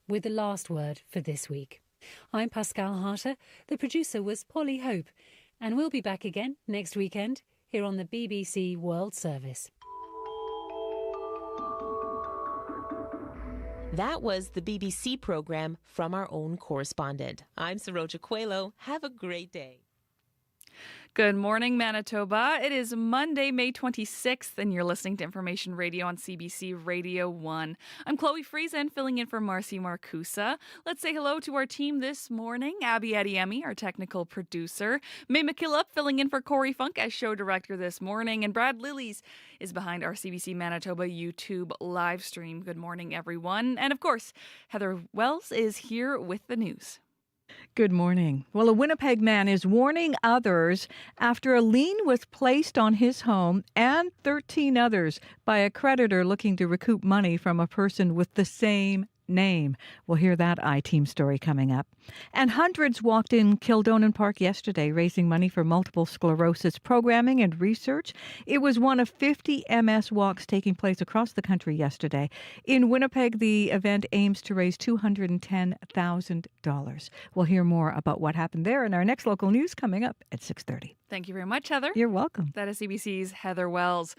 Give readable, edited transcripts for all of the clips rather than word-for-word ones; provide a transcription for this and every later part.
with the last word for this week. I'm Pascal Harter. The producer was Polly Hope. And we'll be back again next weekend here on the BBC World Service. That was the BBC programme from our own correspondent. I'm Saroja Coelho. Have a great day. Good morning, Manitoba. It is Monday, May 26th, and you're listening to Information Radio on CBC Radio 1. I'm Chloe Friesen, filling in for Marcy Marcusa. Let's say hello to our team this morning. Abby Adiemi, our technical producer. May McKillop, filling in for Corey Funk as show director this morning. And Brad Lillies is behind our CBC Manitoba YouTube live stream. Good morning, everyone. And of course, Heather Wells is here with the news. Good morning. Well, a Winnipeg man is warning others after a lien was placed on his home and 13 others by a creditor looking to recoup money from a person with the same name. We'll hear that I-Team story coming up. And hundreds walked in Kildonan Park yesterday raising money for multiple sclerosis programming and research. It was one of 50 MS walks taking place across the country yesterday. In Winnipeg, the event aims to raise $210,000. We'll hear more about what happened there in our next local news coming up at 6:30. Thank you very much, Heather. You're welcome. That is CBC's Heather Wells.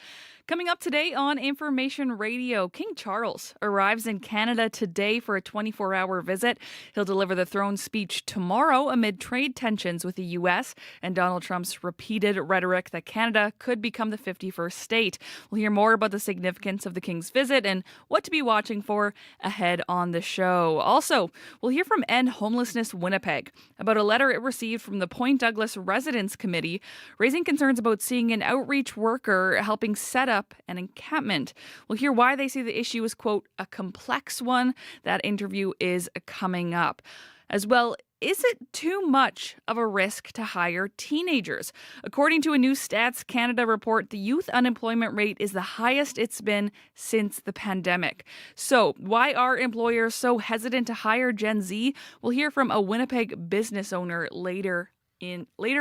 Coming up today on Information Radio, King Charles arrives in Canada today for a 24-hour visit. He'll deliver the throne speech tomorrow amid trade tensions with the U.S. and Donald Trump's repeated rhetoric that Canada could become the 51st state. We'll hear more about the significance of the King's visit and what to be watching for ahead on the show. Also, we'll hear from End Homelessness Winnipeg about a letter it received from the Point Douglas Residents Committee raising concerns about seeing an outreach worker helping set up an encampment. We'll hear why they see the issue as, quote, a complex one. That interview is coming up. As well, is it too much of a risk to hire teenagers? According to a new Stats Canada report, the youth unemployment rate is the highest it's been since the pandemic. So why are employers so hesitant to hire Gen Z? We'll hear from a Winnipeg business owner later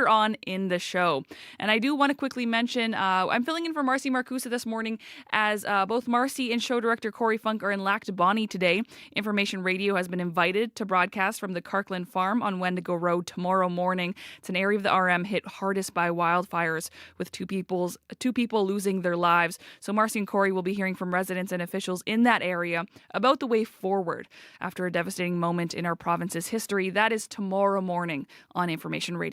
on in the show. And I do want to quickly mention, I'm filling in for Marcy Marcusa this morning as both Marcy and show director Corey Funk are in Lac du Bonnie today. Information Radio has been invited to broadcast from the Kirkland Farm on Wendigo Road tomorrow morning. It's an area of the RM hit hardest by wildfires, with two people losing their lives. So Marcy and Corey will be hearing from residents and officials in that area about the way forward after a devastating moment in our province's history. That is tomorrow morning on Information Radio.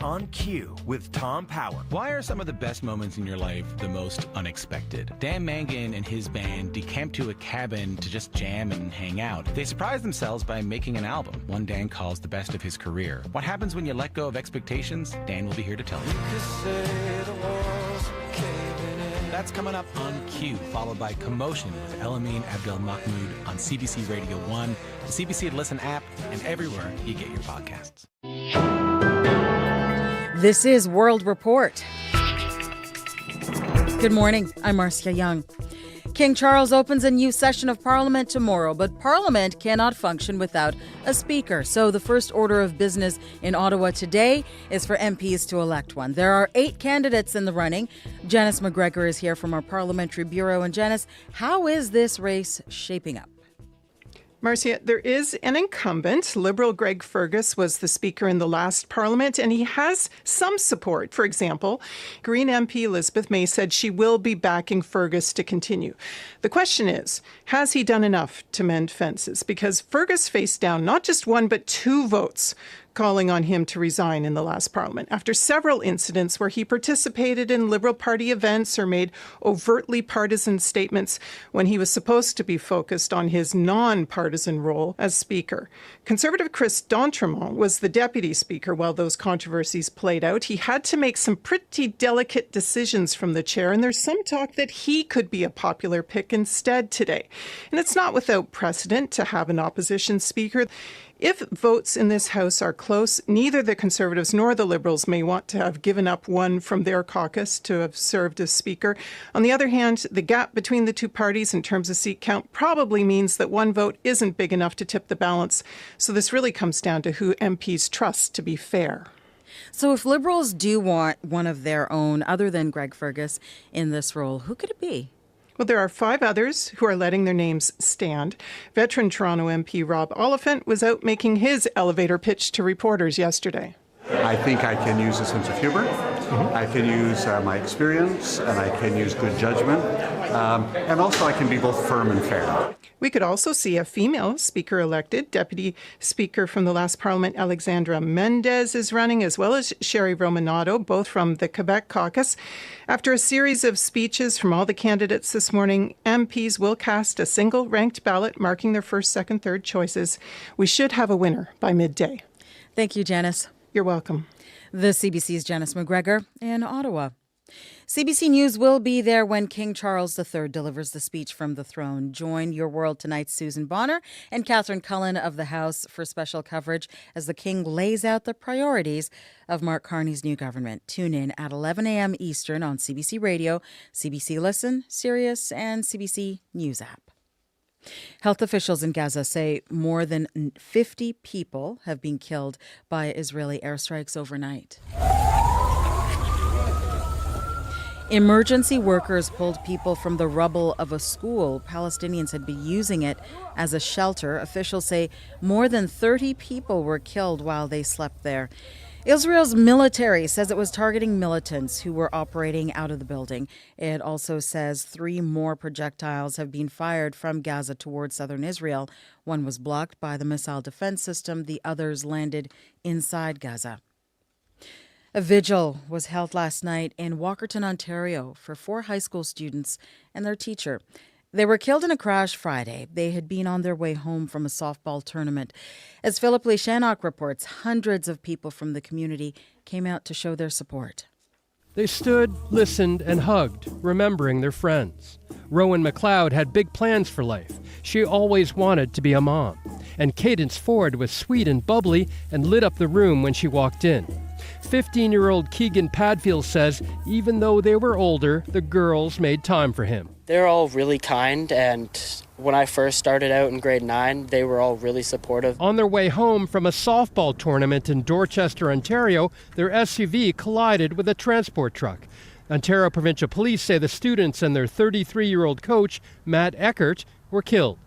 On Cue with Tom Power. Why are some of the best moments in your life the most unexpected? Dan Mangan and his band decamped to a cabin to just jam and hang out. They surprised themselves by making an album, one Dan calls the best of his career. What happens when you let go of expectations? Dan will be here to tell you. That's coming up on Cue, followed by Commotion with Elamine Abdel Mahmoud on CBC Radio 1, the CBC Listen app, and everywhere you get your podcasts. This is World Report. Good morning. I'm Marcia Young. King Charles opens a new session of Parliament tomorrow, but Parliament cannot function without a speaker. So the first order of business in Ottawa today is for MPs to elect one. There are 8 candidates in the running. Janice McGregor is here from our Parliamentary Bureau. And Janice, how is this race shaping up? Marcia, there is an incumbent. Liberal Greg Fergus was the Speaker in the last Parliament, and he has some support. For example, Green MP Elizabeth May said she will be backing Fergus to continue. The question is, has he done enough to mend fences? Because Fergus faced down not just 1, but 2 votes calling on him to resign in the last Parliament after several incidents where he participated in Liberal Party events or made overtly partisan statements when he was supposed to be focused on his non-partisan role as Speaker. Conservative Chris d'Entremont was the Deputy Speaker while those controversies played out. He had to make some pretty delicate decisions from the chair, and there's some talk that he could be a popular pick instead today. And it's not without precedent to have an opposition Speaker. If votes in this House are close, neither the Conservatives nor the Liberals may want to have given up one from their caucus to have served as Speaker. On the other hand, the gap between the two parties in terms of seat count probably means that one vote isn't big enough to tip the balance. So this really comes down to who MPs trust to be fair. So if Liberals do want one of their own, other than Greg Fergus, in this role, who could it be? Well, there are 5 others who are letting their names stand. Veteran Toronto MP Rob Oliphant was out making his elevator pitch to reporters yesterday. I think I can use a sense of humor. I can use my experience, and I can use good judgment. And also I can be both firm and fair. We could also see a female speaker elected. Deputy Speaker from the last Parliament, Alexandra Mendez, is running, as well as Sherry Romanato, both from the Quebec caucus. After a series of speeches from all the candidates this morning, MPs will cast a single ranked ballot, marking their first, second, third choices. We should have a winner by midday. Thank you, Janice. You're welcome. The CBC's Janice McGregor in Ottawa. CBC News will be there when King Charles III delivers the speech from the throne. Join Your World Tonight's Susan Bonner and Catherine Cullen of the House for special coverage as the King lays out the priorities of Mark Carney's new government. Tune in at 11 a.m. Eastern on CBC Radio, CBC Listen, Sirius, and CBC News app. Health officials in Gaza say more than 50 people have been killed by Israeli airstrikes overnight. Emergency workers pulled people from the rubble of a school. Palestinians had been using it as a shelter. Officials say more than 30 people were killed while they slept there. Israel's military says it was targeting militants who were operating out of the building. It also says 3 more projectiles have been fired from Gaza towards southern Israel. One was blocked by the missile defense system. The others landed inside Gaza. A vigil was held last night in Walkerton, Ontario, for 4 high school students and their teacher. They were killed in a crash Friday. They had been on their way home from a softball tournament. As Philip Leishannock reports, hundreds of people from the community came out to show their support. They stood, listened, and hugged, remembering their friends. Rowan McLeod had big plans for life. She always wanted to be a mom. And Cadence Ford was sweet and bubbly and lit up the room when she walked in. 15-year-old Keegan Padfield says even though they were older, the girls made time for him. They're all really kind, and when I first started out in grade 9, they were all really supportive. On their way home from a softball tournament in Dorchester, Ontario, their SUV collided with a transport truck. Ontario Provincial Police say the students and their 33-year-old coach, Matt Eckert, were killed.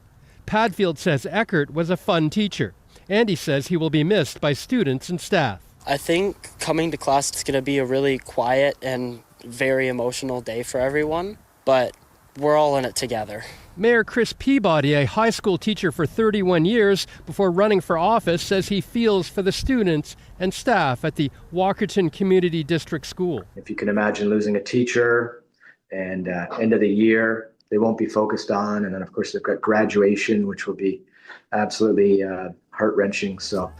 Padfield says Eckert was a fun teacher, and he says he will be missed by students and staff. I think coming to class is going to be a really quiet and very emotional day for everyone, but we're all in it together. Mayor Chris Peabody, a high school teacher for 31 years before running for office, says he feels for the students and staff at the Walkerton Community District School. If you can imagine losing a teacher and end of the year, they won't be focused on. And then, of course, they've got graduation, which will be absolutely heart-wrenching. So,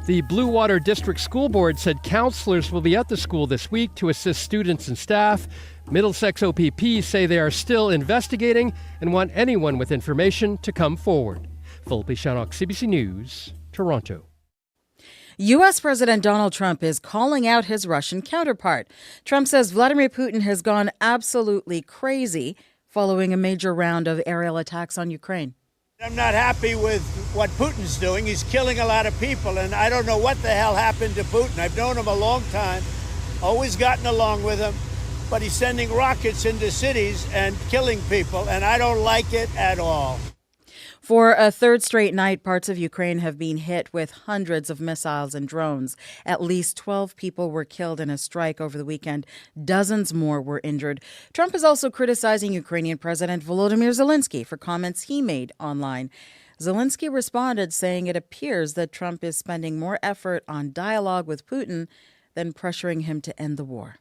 the Blue Water District School Board said counselors will be at the school this week to assist students and staff. Middlesex OPP say they are still investigating and want anyone with information to come forward. Philip Leishannock, CBC News, Toronto. U.S. President Donald Trump is calling out his Russian counterpart. Trump says Vladimir Putin has gone absolutely crazy following a major round of aerial attacks on Ukraine. I'm not happy with what Putin's doing. He's killing a lot of people, and I don't know what the hell happened to Putin. I've known him a long time, always gotten along with him, but he's sending rockets into cities and killing people, and I don't like it at all. For a third straight night, parts of Ukraine have been hit with hundreds of missiles and drones. At least 12 people were killed in a strike over the weekend. Dozens more were injured. Trump is also criticizing Ukrainian President Volodymyr Zelensky for comments he made online. Zelensky responded, saying it appears that Trump is spending more effort on dialogue with Putin than pressuring him to end the war.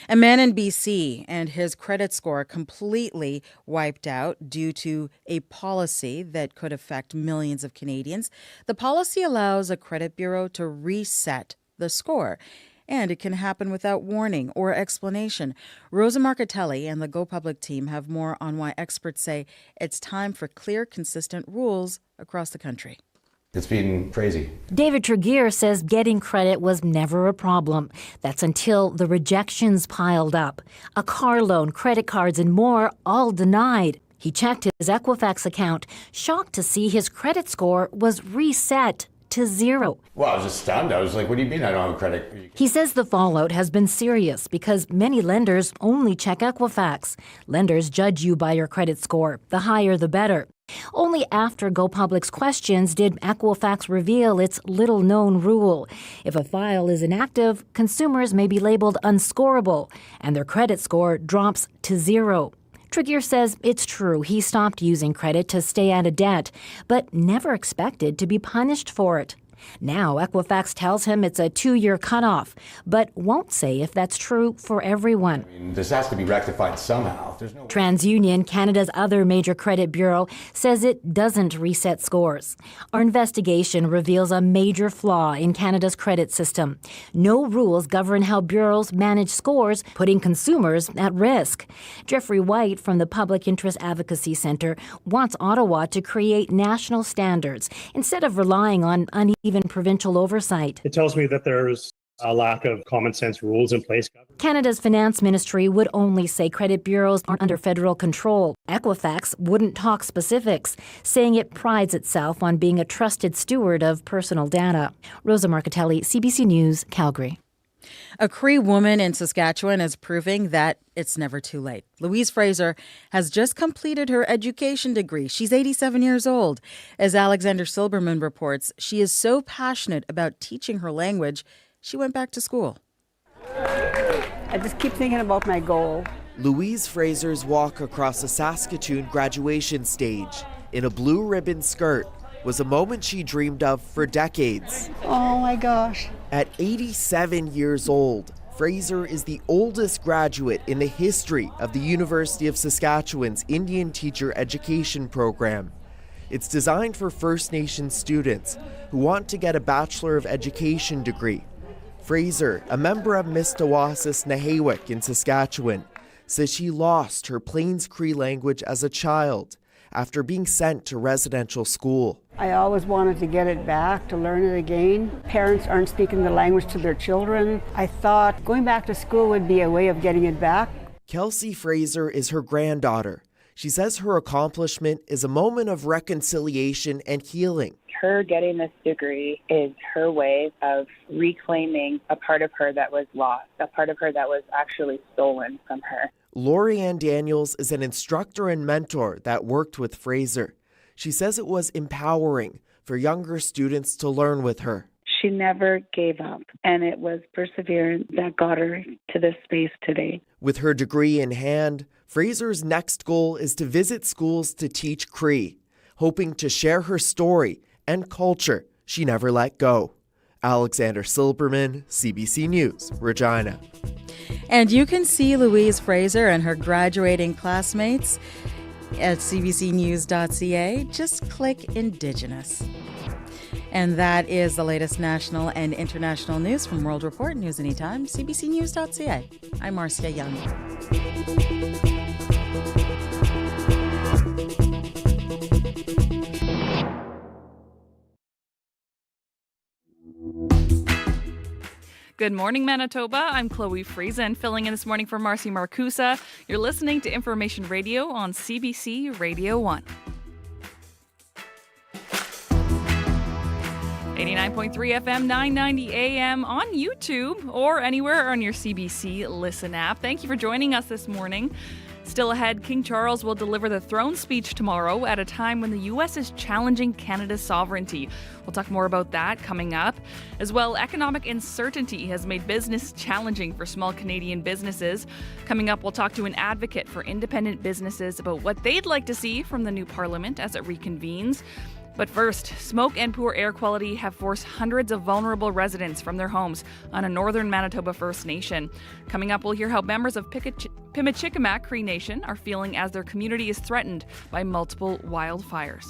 A man in BC and his credit score completely wiped out due to a policy that could affect millions of Canadians. The policy allows a credit bureau to reset the score, and it can happen without warning or explanation. Rosa Marcatelli and the Go Public team have more on why experts say it's time for clear, consistent rules across the country. It's been crazy. David Tregear says getting credit was never a problem. That's until the rejections piled up. A car loan, credit cards, and more all denied. He checked his Equifax account, shocked to see his credit score was reset to zero. Well, I was just stunned. I was like, what do you mean I don't have credit? He says the fallout has been serious because many lenders only check Equifax. Lenders judge you by your credit score. The higher, the better. Only after GoPublic's questions did Equifax reveal its little-known rule. If a file is inactive, consumers may be labeled unscorable, and their credit score drops to zero. Triggier says it's true he stopped using credit to stay out of debt, but never expected to be punished for it. Now, Equifax tells him it's a 2-year cutoff, but won't say if that's true for everyone. This has to be rectified somehow. There's no TransUnion, Canada's other major credit bureau, says it doesn't reset scores. Our investigation reveals a major flaw in Canada's credit system. No rules govern how bureaus manage scores, putting consumers at risk. Jeffrey White from the Public Interest Advocacy Centre wants Ottawa to create national standards instead of relying on uneven provincial oversight. It tells me that there's a lack of common sense rules in place. Canada's finance ministry would only say credit bureaus are under federal control. Equifax wouldn't talk specifics, saying it prides itself on being a trusted steward of personal data. Rosa Marcatelli, CBC News, Calgary. A Cree woman in Saskatchewan is proving that it's never too late. Louise Fraser has just completed her education degree. She's 87 years old. As Alexander Silberman reports, she is so passionate about teaching her language, she went back to school. I just keep thinking about my goal. Louise Fraser's walk across the Saskatoon graduation stage in a blue ribbon skirt was a moment she dreamed of for decades. Oh my gosh. At 87 years old, Fraser is the oldest graduate in the history of the University of Saskatchewan's Indian Teacher Education Program. It's designed for First Nations students who want to get a Bachelor of Education degree. Fraser, a member of Mistawasis Nehewik in Saskatchewan, says she lost her Plains Cree language as a child after being sent to residential school. I always wanted to get it back, to learn it again. Parents aren't speaking the language to their children. I thought going back to school would be a way of getting it back. Kelsey Fraser is her granddaughter. She says her accomplishment is a moment of reconciliation and healing. Her getting this degree is her way of reclaiming a part of her that was lost, a part of her that was actually stolen from her. Lori Ann Daniels is an instructor and mentor that worked with Fraser. She says it was empowering for younger students to learn with her. She never gave up, and it was perseverance that got her to this space today. With her degree in hand, Fraser's next goal is to visit schools to teach Cree, hoping to share her story and culture she never let go. Alexander Silberman, CBC News, Regina. And you can see Louise Fraser and her graduating classmates at cbcnews.ca. Just click Indigenous. And that is the latest national and international news from World Report News Anytime, cbcnews.ca. I'm Marcia Young. Good morning, Manitoba. I'm Chloe Friesen, filling in this morning for Marcy Marcusa. You're listening to Information Radio on CBC Radio 1. 89.3 FM, 990 AM on YouTube or anywhere on your CBC Listen app. Thank you for joining us this morning. Still ahead, King Charles will deliver the throne speech tomorrow at a time when the U.S. is challenging Canada's sovereignty. We'll talk more about that coming up. As well, economic uncertainty has made business challenging for small Canadian businesses. Coming up, we'll talk to an advocate for independent businesses about what they'd like to see from the new parliament as it reconvenes. But first, smoke and poor air quality have forced hundreds of vulnerable residents from their homes on a northern Manitoba First Nation. Coming up, we'll hear how members of Pimachikamak Cree Nation are feeling as their community is threatened by multiple wildfires.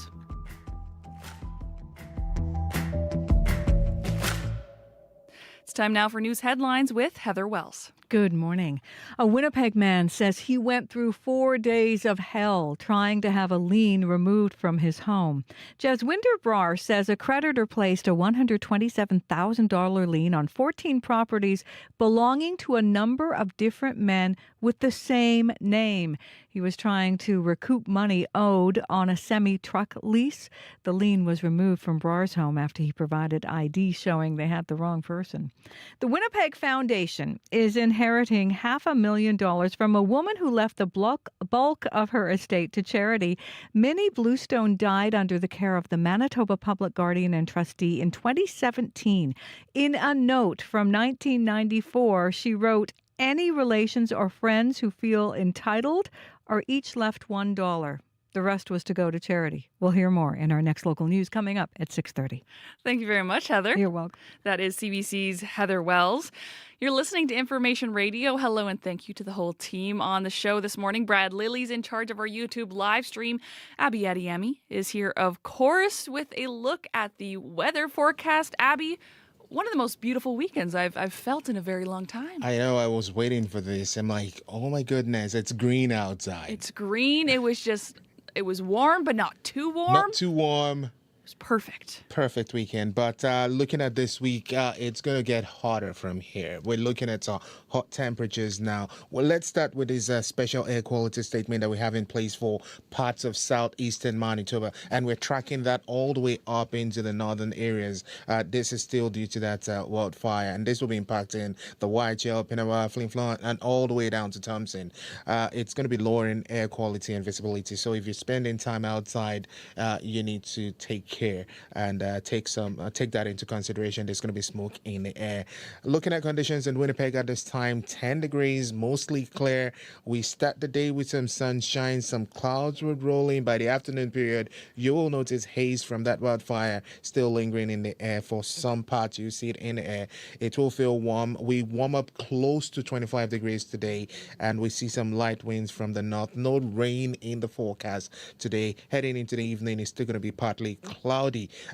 It's time now for news headlines with Heather Wells. Good morning. A Winnipeg man says he went through 4 days of hell trying to have a lien removed from his home. Jaswinder Brar says a creditor placed a $127,000 lien on 14 properties belonging to a number of different men with the same name. He was trying to recoup money owed on a semi-truck lease. The lien was removed from Brar's home after he provided ID showing they had the wrong person. The Winnipeg Foundation is inheriting $500,000 from a woman who left the bulk of her estate to charity. Minnie Bluestone died under the care of the Manitoba Public Guardian and Trustee in 2017. In a note from 1994, she wrote, "Any relations or friends who feel entitled are each left $1. The rest was to go to charity." We'll hear more in our next local news coming up at 6:30. Thank you very much, Heather. You're welcome. That is CBC's Heather Wells. You're listening to Information Radio. Hello and thank you to the whole team on the show this morning. Brad Lilly's in charge of our YouTube live stream. Abby Adiemi is here, of course, with a look at the weather forecast. Abby, one of the most beautiful weekends I've felt in a very long time. I know, I was waiting for this. I'm like, oh my goodness, it's green outside. It's green. It was warm, but not too warm. Not too warm. It was perfect. Perfect weekend. But looking at this week, it's going to get hotter from here. We're looking at hot temperatures now. Well, let's start with this special air quality statement that we have in place for parts of southeastern Manitoba. And we're tracking that all the way up into the northern areas. This is still due to that wildfire. And this will be impacting the Vigil, Pinawa, Flin Flon, and all the way down to Thompson. It's going to be lowering air quality and visibility. So if you're spending time outside, you need to take care and take that into consideration. There's going to be smoke in the air. Looking at conditions in Winnipeg at this time, 10 degrees, mostly clear. We start the day with some sunshine, some clouds were rolling. By the afternoon period, you will notice haze from that wildfire still lingering in the air. For some parts, you see it in the air. It will feel warm. We warm up close to 25 degrees today, and we see some light winds from the north. No rain in the forecast today. Heading into the evening, it's still going to be partly cloudy.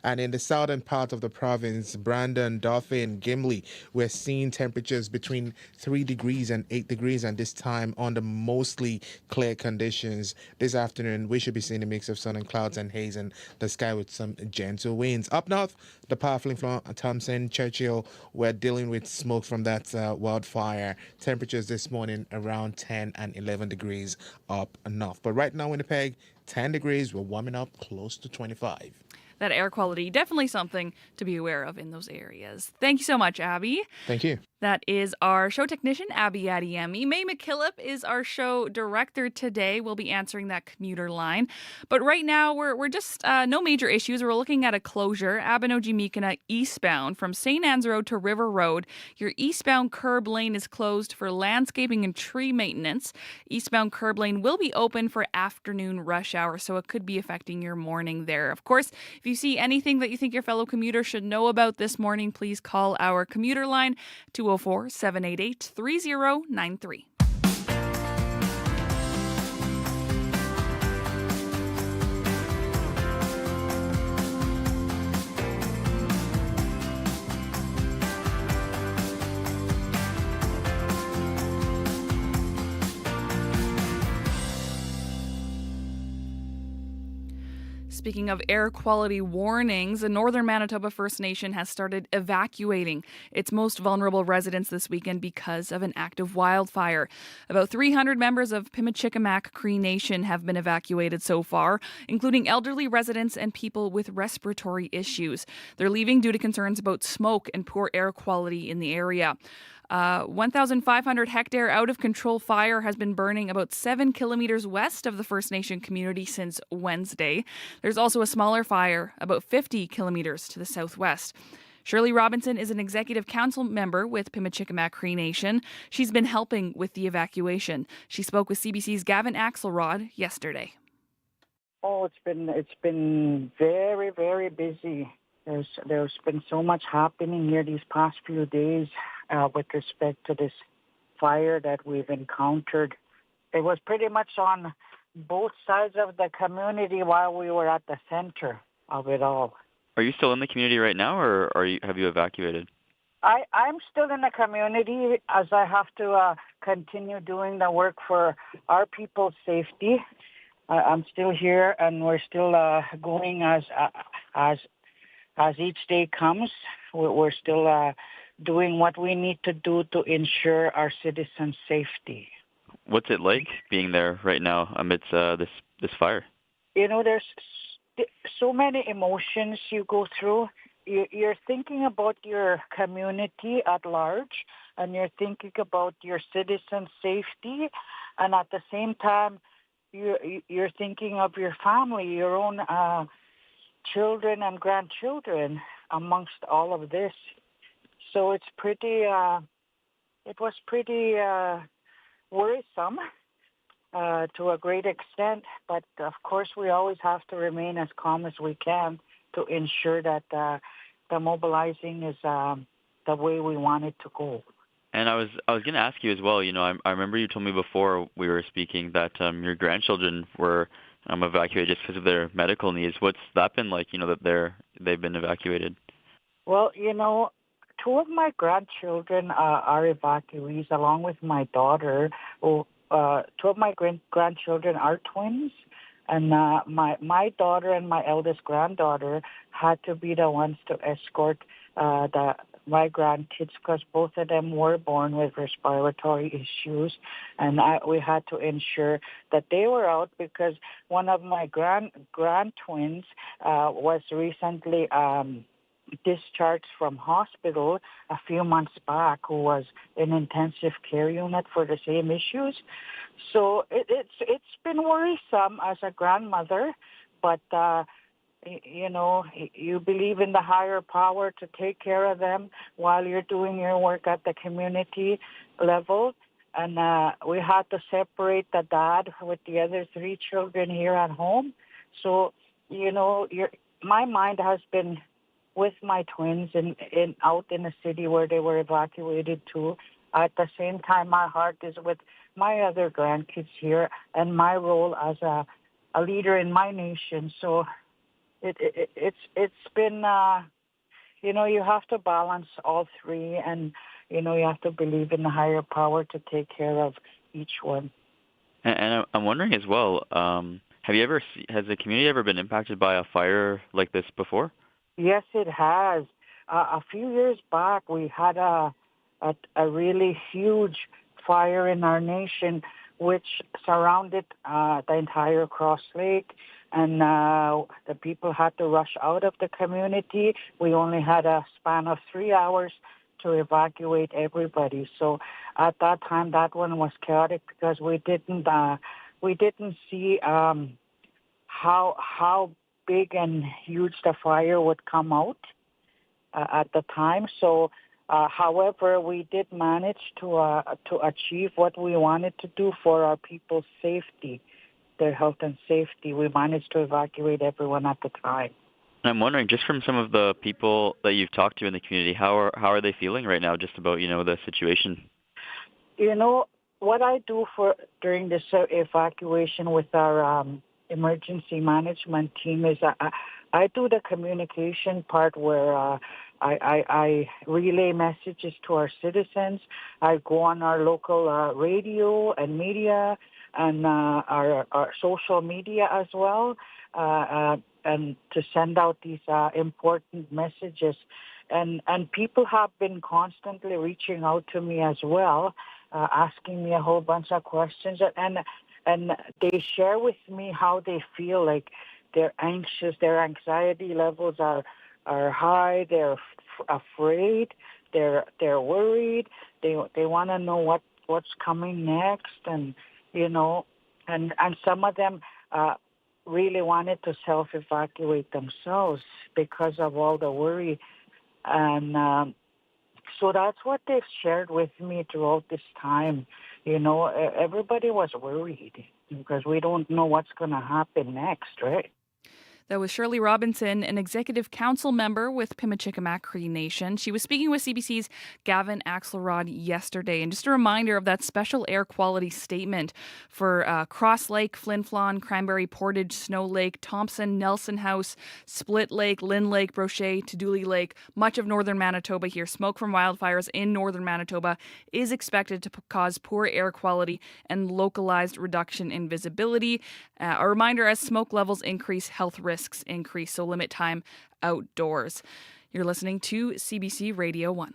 And in the southern part of the province, Brandon, Dauphin, Gimli, we're seeing temperatures between 3 degrees and 8 degrees, and this time under mostly clear conditions. This afternoon, we should be seeing a mix of sun and clouds and haze in the sky with some gentle winds. Up north, the powerful influence Thompson, Churchill, we're dealing with smoke from that wildfire. Temperatures this morning around 10 and 11 degrees up north. But right now, Winnipeg, 10 degrees, we're warming up close to 25. That air quality, definitely something to be aware of in those areas. Thank you so much, Abby. Thank you. That is our show technician, Abby Adiemi. May McKillop is our show director today. We'll be answering that commuter line. But right now, we're just no major issues. We're looking at a closure. Abinogi-Mekina eastbound from St. Anne's Road to River Road. Your eastbound curb lane is closed for landscaping and tree maintenance. Eastbound curb lane will be open for afternoon rush hour, so it could be affecting your morning there. Of course, if you see anything that you think your fellow commuter should know about this morning, please call our commuter line, 204-788-3093. Speaking of air quality warnings, the Northern Manitoba First Nation has started evacuating its most vulnerable residents this weekend because of an active wildfire. About 300 members of Pimachikamak Cree Nation have been evacuated so far, including elderly residents and people with respiratory issues. They're leaving due to concerns about smoke and poor air quality in the area. 1,500 hectare out-of-control fire has been burning about 7 kilometers west of the First Nation community since Wednesday. There's also a smaller fire about 50 kilometers to the southwest. Shirley Robinson is an executive council member with Pimachikamak Cree Nation. She's been helping with the evacuation. She spoke with CBC's Gavin Axelrod yesterday. Oh, it's been very, very busy. There's been so much happening here these past few days with respect to this fire that we've encountered. It was pretty much on both sides of the community while we were at the center of it all. Are you still in the community right now, or have you evacuated? I'm still in the community as I have to continue doing the work for our people's safety. I'm still here, and we're still going as each day comes. We're still doing what we need to do to ensure our citizens' safety. What's it like being there right now amidst this fire? There's so many emotions you go through. You're thinking about your community at large, and you're thinking about your citizens' safety, and at the same time, you're thinking of your family, your own children and grandchildren amongst all of this. So it was pretty worrisome to a great extent, but of course we always have to remain as calm as we can to ensure that the mobilizing is the way we want it to go. And I was going to ask you as well. I remember you told me before we were speaking that your grandchildren were evacuated just because of their medical needs. What's that been like? That they've been evacuated. Well, two of my grandchildren are evacuees, along with my daughter. Two of my grandchildren are twins, and my daughter and my eldest granddaughter had to be the ones to escort my grandkids because both of them were born with respiratory issues, and we had to ensure that they were out because one of my grand twins was recently discharged from hospital a few months back, who was in intensive care unit for the same issues. So it's been worrisome as a grandmother, but you believe in the higher power to take care of them while you're doing your work at the community level. And we had to separate the dad with the other three children here at home. So, my mind has been with my twins out in the city where they were evacuated to. At the same time, my heart is with my other grandkids here and my role as a leader in my nation. So it's been, you have to balance all three, and, you have to believe in the higher power to take care of each one. And I'm wondering as well, has the community ever been impacted by a fire like this before? Yes, it has. A few years back, we had a really huge fire in our nation, which surrounded the entire Cross Lake, and the people had to rush out of the community. We only had a span of 3 hours to evacuate everybody. So at that time, that one was chaotic because we didn't see how big and huge the fire would come out at the time. So, however, we did manage to achieve what we wanted to do for our people's safety, their health and safety. We managed to evacuate everyone at the time. I'm wondering, just from some of the people that you've talked to in the community, how are they feeling right now, just about the situation? What I do during this evacuation with our emergency management team is I do the communication part where I relay messages to our citizens. I go on our local radio and media and our social media as well, and to send out these important messages. And people have been constantly reaching out to me as well, asking me a whole bunch of questions, and they share with me how they feel. Like they're anxious, their anxiety levels are high, they're afraid, they're worried, they want to know what's coming next, and and some of them really wanted to self-evacuate themselves because of all the worry. And so that's what they've shared with me throughout this time. Everybody was worried because we don't know what's going to happen next, right? That was Shirley Robinson, an executive council member with Pimicikamak Cree Nation. She was speaking with CBC's Gavin Axelrod yesterday. And just a reminder of that special air quality statement for Cross Lake, Flin Flon, Cranberry, Portage, Snow Lake, Thompson, Nelson House, Split Lake, Lynn Lake, Brochet, Tuduli Lake, much of northern Manitoba here. Smoke from wildfires in northern Manitoba is expected to cause poor air quality and localized reduction in visibility. A reminder, as smoke levels increase, health risks increase, so limit time outdoors. You're listening to CBC Radio 1.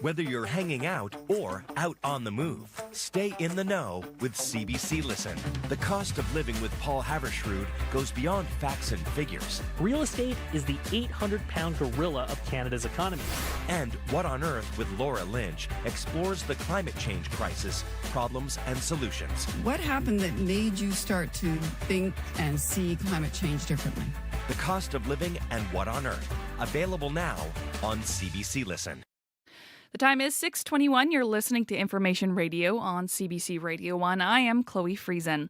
Whether you're hanging out or out on the move, stay in the know with CBC Listen. The cost of living with Paul Havershrud goes beyond facts and figures. Real estate is the 800-pound gorilla of Canada's economy. And What on Earth with Laura Lynch explores the climate change crisis, problems and solutions. What happened that made you start to think and see climate change differently? The cost of living and What on Earth. Available now on CBC Listen. The time is 6:21. You're listening to Information Radio on CBC Radio 1. I am Chloe Friesen.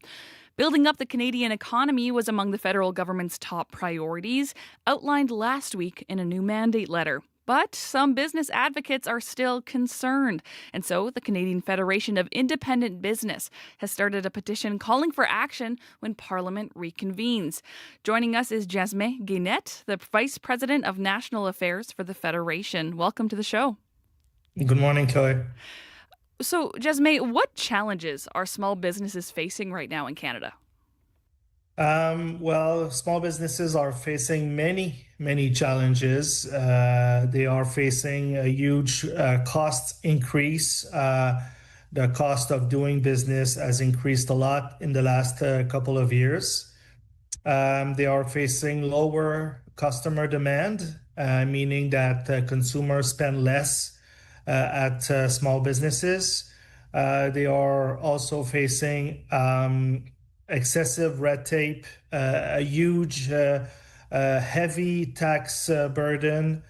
Building up the Canadian economy was among the federal government's top priorities, outlined last week in a new mandate letter. But some business advocates are still concerned. And so the Canadian Federation of Independent Business has started a petition calling for action when Parliament reconvenes. Joining us is Jasmine Guinette, the Vice President of National Affairs for the Federation. Welcome to the show. Good morning, Chloe. So, Jasmine, what challenges are small businesses facing right now in Canada? Well, small businesses are facing many challenges. They are facing a huge cost increase. The cost of doing business has increased a lot in the last couple of years. They are facing lower customer demand, meaning that consumers spend less at small businesses. They are also facing excessive red tape, a huge, heavy tax burden,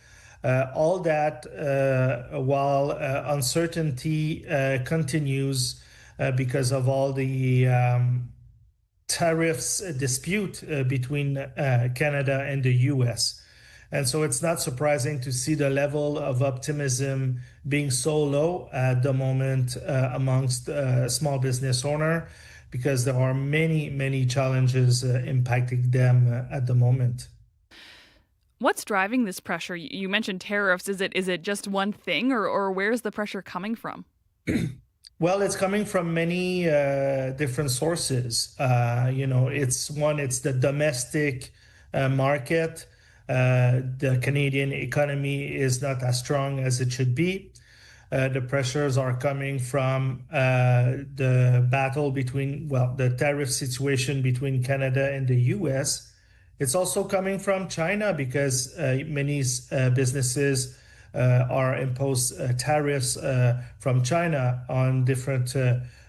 all that while uncertainty continues because of all the tariffs dispute between Canada and the U.S. And so it's not surprising to see the level of optimism being so low at the moment amongst small business owners, because there are many challenges impacting them at the moment. What's driving this pressure? You mentioned tariffs. Is it just one thing, or where's the pressure coming from? Well, it's coming from many different sources. It's the domestic market. The Canadian economy is not as strong as it should be. The pressures are coming from the battle the tariff situation between Canada and the U.S. It's also coming from China because many businesses are imposed tariffs from China on different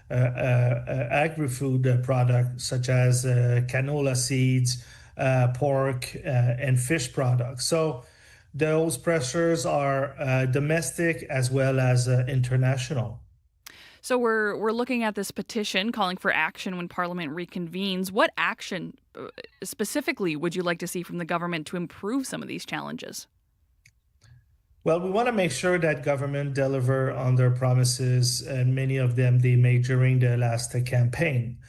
agri-food products such as canola seeds, pork, and fish products. So those pressures are domestic as well as international. So we're looking at this petition calling for action when Parliament reconvenes. What action specifically would you like to see from the government to improve some of these challenges? Well, we want to make sure that government deliver on their promises, and many of them they made during the last campaign.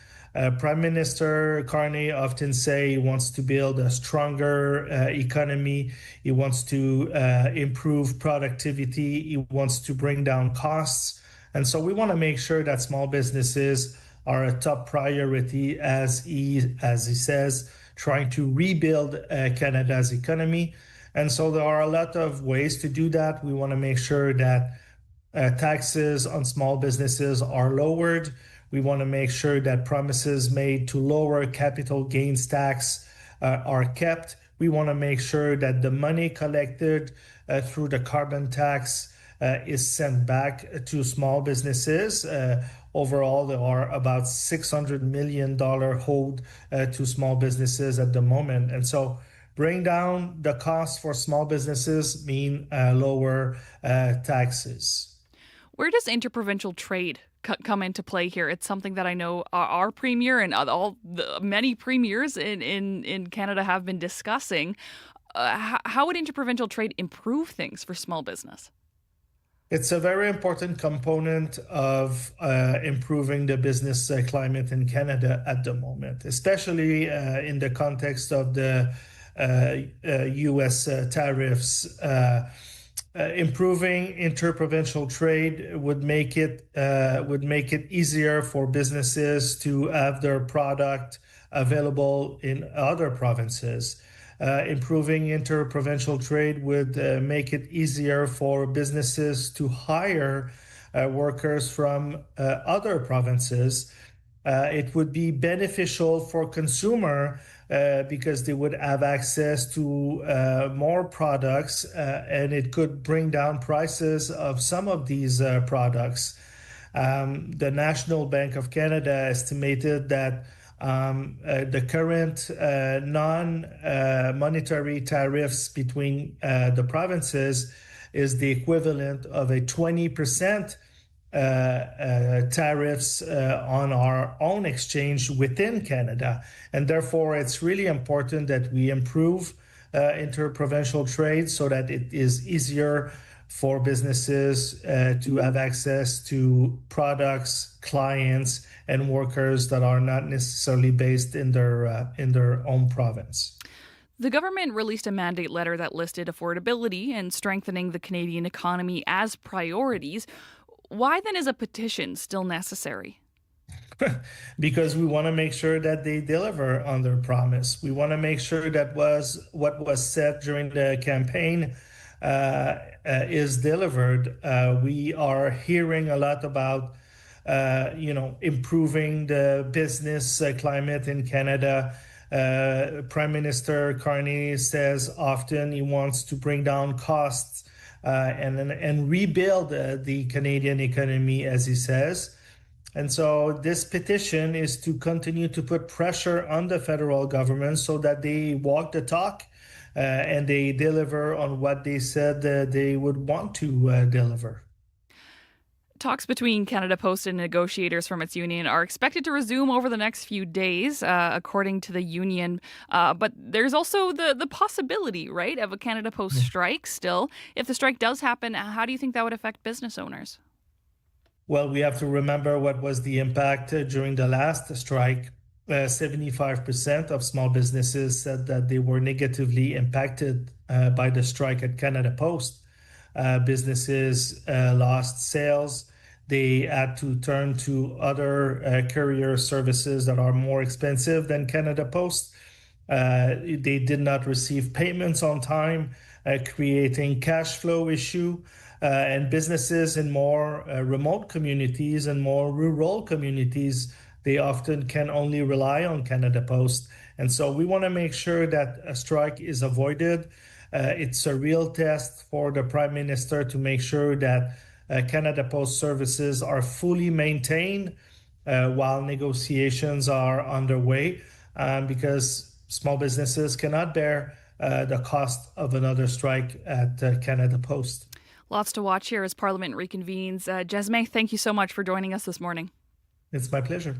Prime Minister Carney often say he wants to build a stronger economy. He wants to improve productivity. He wants to bring down costs. And so we want to make sure that small businesses are a top priority as he says, trying to rebuild Canada's economy. And so there are a lot of ways to do that. We want to make sure that taxes on small businesses are lowered. We want to make sure that promises made to lower capital gains tax are kept. We want to make sure that the money collected through the carbon tax is sent back to small businesses. Overall, there are about $600 million owed to small businesses at the moment. And so bring down the cost for small businesses mean lower taxes. Where does interprovincial trade come into play here. It's something that I know our premier and all the many premiers in Canada have been discussing. How would interprovincial trade improve things for small business? It's a very important component of improving the business climate in Canada at the moment, especially in the context of the U.S. Tariffs. Improving interprovincial trade would make it easier for businesses to have their product available in other provinces. Improving interprovincial trade would make it easier for businesses to hire workers from other provinces. It would be beneficial for consumer because they would have access to more products, and it could bring down prices of some of these products. The National Bank of Canada estimated that the current non-monetary tariffs between the provinces is the equivalent of a 20% tariffs on our own exchange within Canada. And therefore, it's really important that we improve interprovincial trade so that it is easier for businesses to have access to products, clients, and workers that are not necessarily based in their own province. The government released a mandate letter that listed affordability and strengthening the Canadian economy as priorities. Why then is a petition still necessary? Because we want to make sure that they deliver on their promise. We want to make sure that what was said during the campaign is delivered. We are hearing a lot about improving the business climate in Canada. Prime Minister Carney says often he wants to bring down costs and rebuild the Canadian economy, as he says. And so this petition is to continue to put pressure on the federal government so that they walk the talk and they deliver on what they said they would want to deliver. Talks between Canada Post and negotiators from its union are expected to resume over the next few days, according to the union. But there's also the possibility, right, of a Canada Post strike still. If the strike does happen, how do you think that would affect business owners? Well, we have to remember what was the impact during the last strike. 75% of small businesses said that they were negatively impacted by the strike at Canada Post. Businesses lost sales. They had to turn to other courier services that are more expensive than Canada Post. They did not receive payments on time, creating cash flow issue. And businesses in more remote communities and more rural communities, they often can only rely on Canada Post. And so we want to make sure that a strike is avoided. It's a real test for the Prime Minister to make sure that Canada Post services are fully maintained while negotiations are underway, because small businesses cannot bear the cost of another strike at Canada Post. Lots to watch here as Parliament reconvenes. Jesme, thank you so much for joining us this morning. It's my pleasure.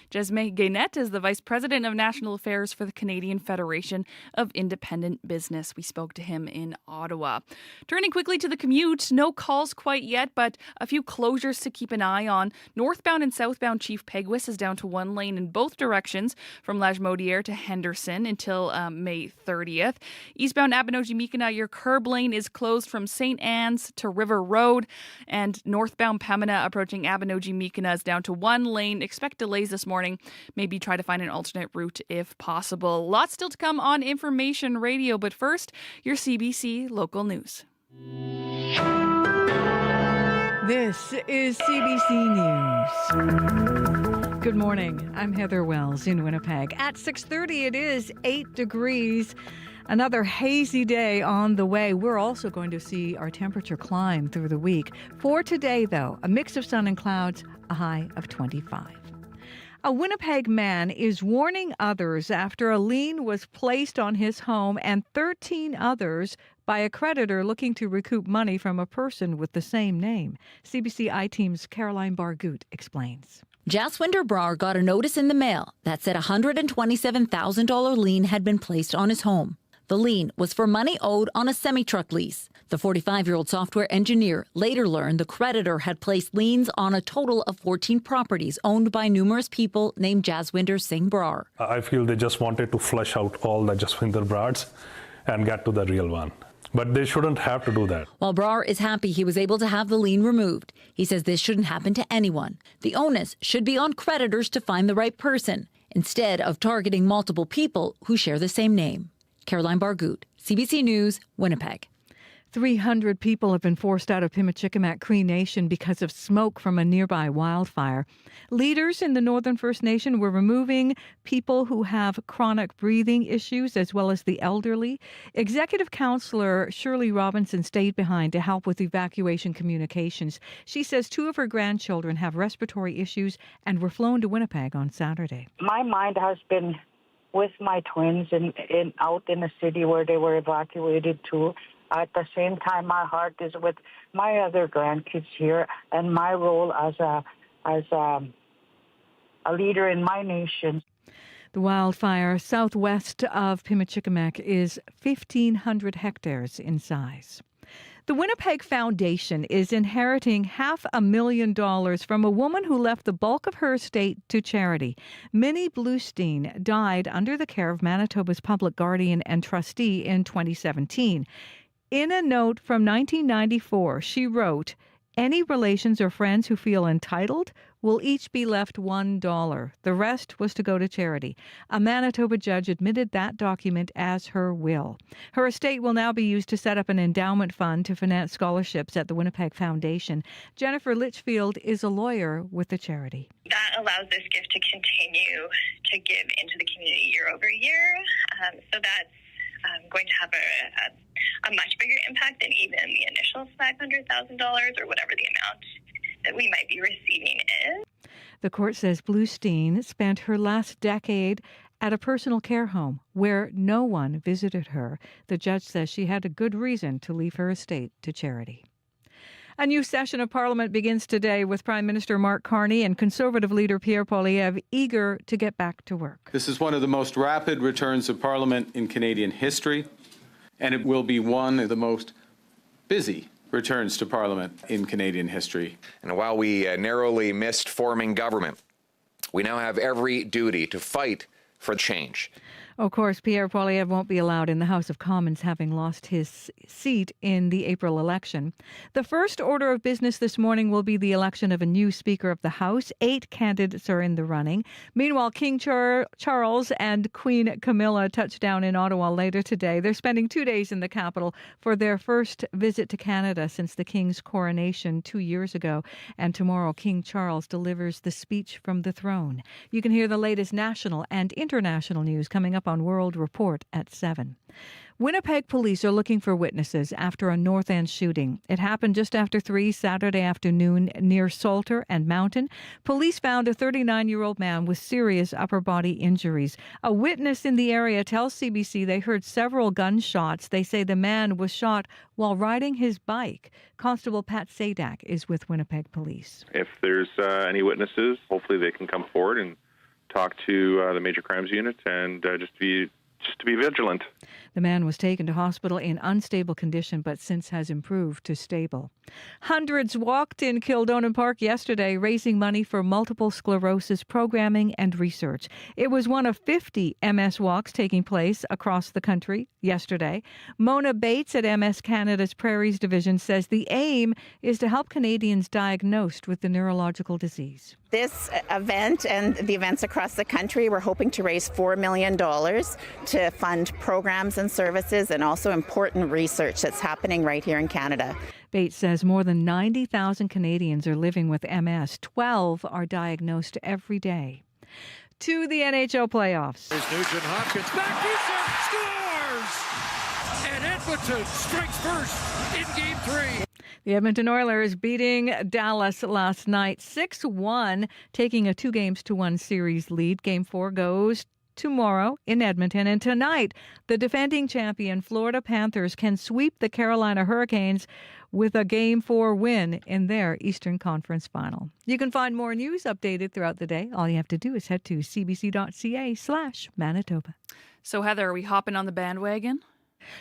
Jesme Guénette is the Vice President of National Affairs for the Canadian Federation of Independent Business. We spoke to him in Ottawa. Turning quickly to the commute, no calls quite yet, but a few closures to keep an eye on. Northbound and southbound Chief Peguis is down to one lane in both directions from Lagimodiere to Henderson until May 30th. Eastbound Abinogi-Mikina, your curb lane is closed from St. Anne's to River Road, and northbound Pembina approaching Abinogi-Mikina is down to one lane. Expect delays this morning. Maybe try to find an alternate route if possible. Lots still to come on Information Radio, but first, your CBC local news. This is CBC News. Good morning. I'm Heather Wells in Winnipeg. At 6:30, it is 8 degrees. Another hazy day on the way. We're also going to see our temperature climb through the week. For today, though, a mix of sun and clouds, a high of 25. A Winnipeg man is warning others after a lien was placed on his home and 13 others by a creditor looking to recoup money from a person with the same name. CBC I-Team's Caroline Bargout explains. Jaswinder Brar got a notice in the mail that said a $127,000 lien had been placed on his home. The lien was for money owed on a semi-truck lease. The 45-year-old software engineer later learned the creditor had placed liens on a total of 14 properties owned by numerous people named Jaswinder Singh Brar. I feel they just wanted to flush out all the Jaswinder Brars and get to the real one. But they shouldn't have to do that. While Brar is happy he was able to have the lien removed, he says this shouldn't happen to anyone. The onus should be on creditors to find the right person, instead of targeting multiple people who share the same name. Caroline Bargout, CBC News, Winnipeg. 300 people have been forced out of Pimicikamak Cree Nation because of smoke from a nearby wildfire. Leaders in the Northern First Nation were removing people who have chronic breathing issues as well as the elderly. Executive Councillor Shirley Robinson stayed behind to help with evacuation communications. She says 2 of her grandchildren have respiratory issues and were flown to Winnipeg on Saturday. My mind has been with my twins out in the city where they were evacuated to. At the same time, my heart is with my other grandkids here and my role as a leader in my nation. The wildfire southwest of Pimicikamak is 1,500 hectares in size. The Winnipeg Foundation is inheriting $500,000 from a woman who left the bulk of her estate to charity. Minnie Bluestein died under the care of Manitoba's public guardian and trustee in 2017. In a note from 1994, she wrote, "Any relations or friends who feel entitled will each be left $1. The rest was to go to charity." A Manitoba judge admitted that document as her will. Her estate will now be used to set up an endowment fund to finance scholarships at the Winnipeg Foundation. Jennifer Litchfield is a lawyer with the charity. That allows this gift to continue to give into the community year over year. So that's going to have a much bigger impact than even the initial $500,000 or whatever the amount that we might be receiving is. The court says Bluestein spent her last decade at a personal care home where no one visited her. The judge says she had a good reason to leave her estate to charity. A new session of Parliament begins today with Prime Minister Mark Carney and Conservative leader Pierre Poilievre eager to get back to work. This is one of the most rapid returns of Parliament in Canadian history, and it will be one of the most busy returns to Parliament in Canadian history. And while we narrowly missed forming government, we now have every duty to fight for change. Of course, Pierre Poilievre won't be allowed in the House of Commons, having lost his seat in the April election. The first order of business this morning will be the election of a new Speaker of the House. 8 candidates are in the running. Meanwhile, King Charles and Queen Camilla touch down in Ottawa later today. They're spending 2 days in the capital for their first visit to Canada since the King's coronation 2 years ago. And tomorrow, King Charles delivers the speech from the throne. You can hear the latest national and international news coming up on World Report at 7. Winnipeg police are looking for witnesses after a North End shooting. It happened just after 3 Saturday afternoon near Salter and Mountain. Police found a 39-year-old man with serious upper body injuries. A witness in the area tells CBC they heard several gunshots. They say the man was shot while riding his bike. Constable Pat Sadak is with Winnipeg Police. If there's any witnesses, hopefully they can come forward and talk to the Major Crimes Unit and just to be vigilant. The man was taken to hospital in unstable condition, but since has improved to stable. Hundreds walked in Kildonan Park yesterday, raising money for multiple sclerosis programming and research. It was one of 50 MS walks taking place across the country yesterday. Mona Bates at MS Canada's Prairies Division says the aim is to help Canadians diagnosed with the neurological disease. This event and the events across the country, we're hoping to raise $4 million to fund programs and services and also important research that's happening right here in Canada. Bates says more than 90,000 Canadians are living with MS. 12 are diagnosed every day. To the NHL playoffs. There's Nugent Hopkins back to serve, scores! And Edmonton strikes first in Game 3. The Edmonton Oilers beating Dallas last night 6-1, taking a 2-1 series lead. Game 4 goes tomorrow in Edmonton. And tonight, the defending champion Florida Panthers can sweep the Carolina Hurricanes with a Game 4 win in their Eastern Conference final. You can find more news updated throughout the day. All you have to do is head to cbc.ca/Manitoba. So, Heather, are we hopping on the bandwagon?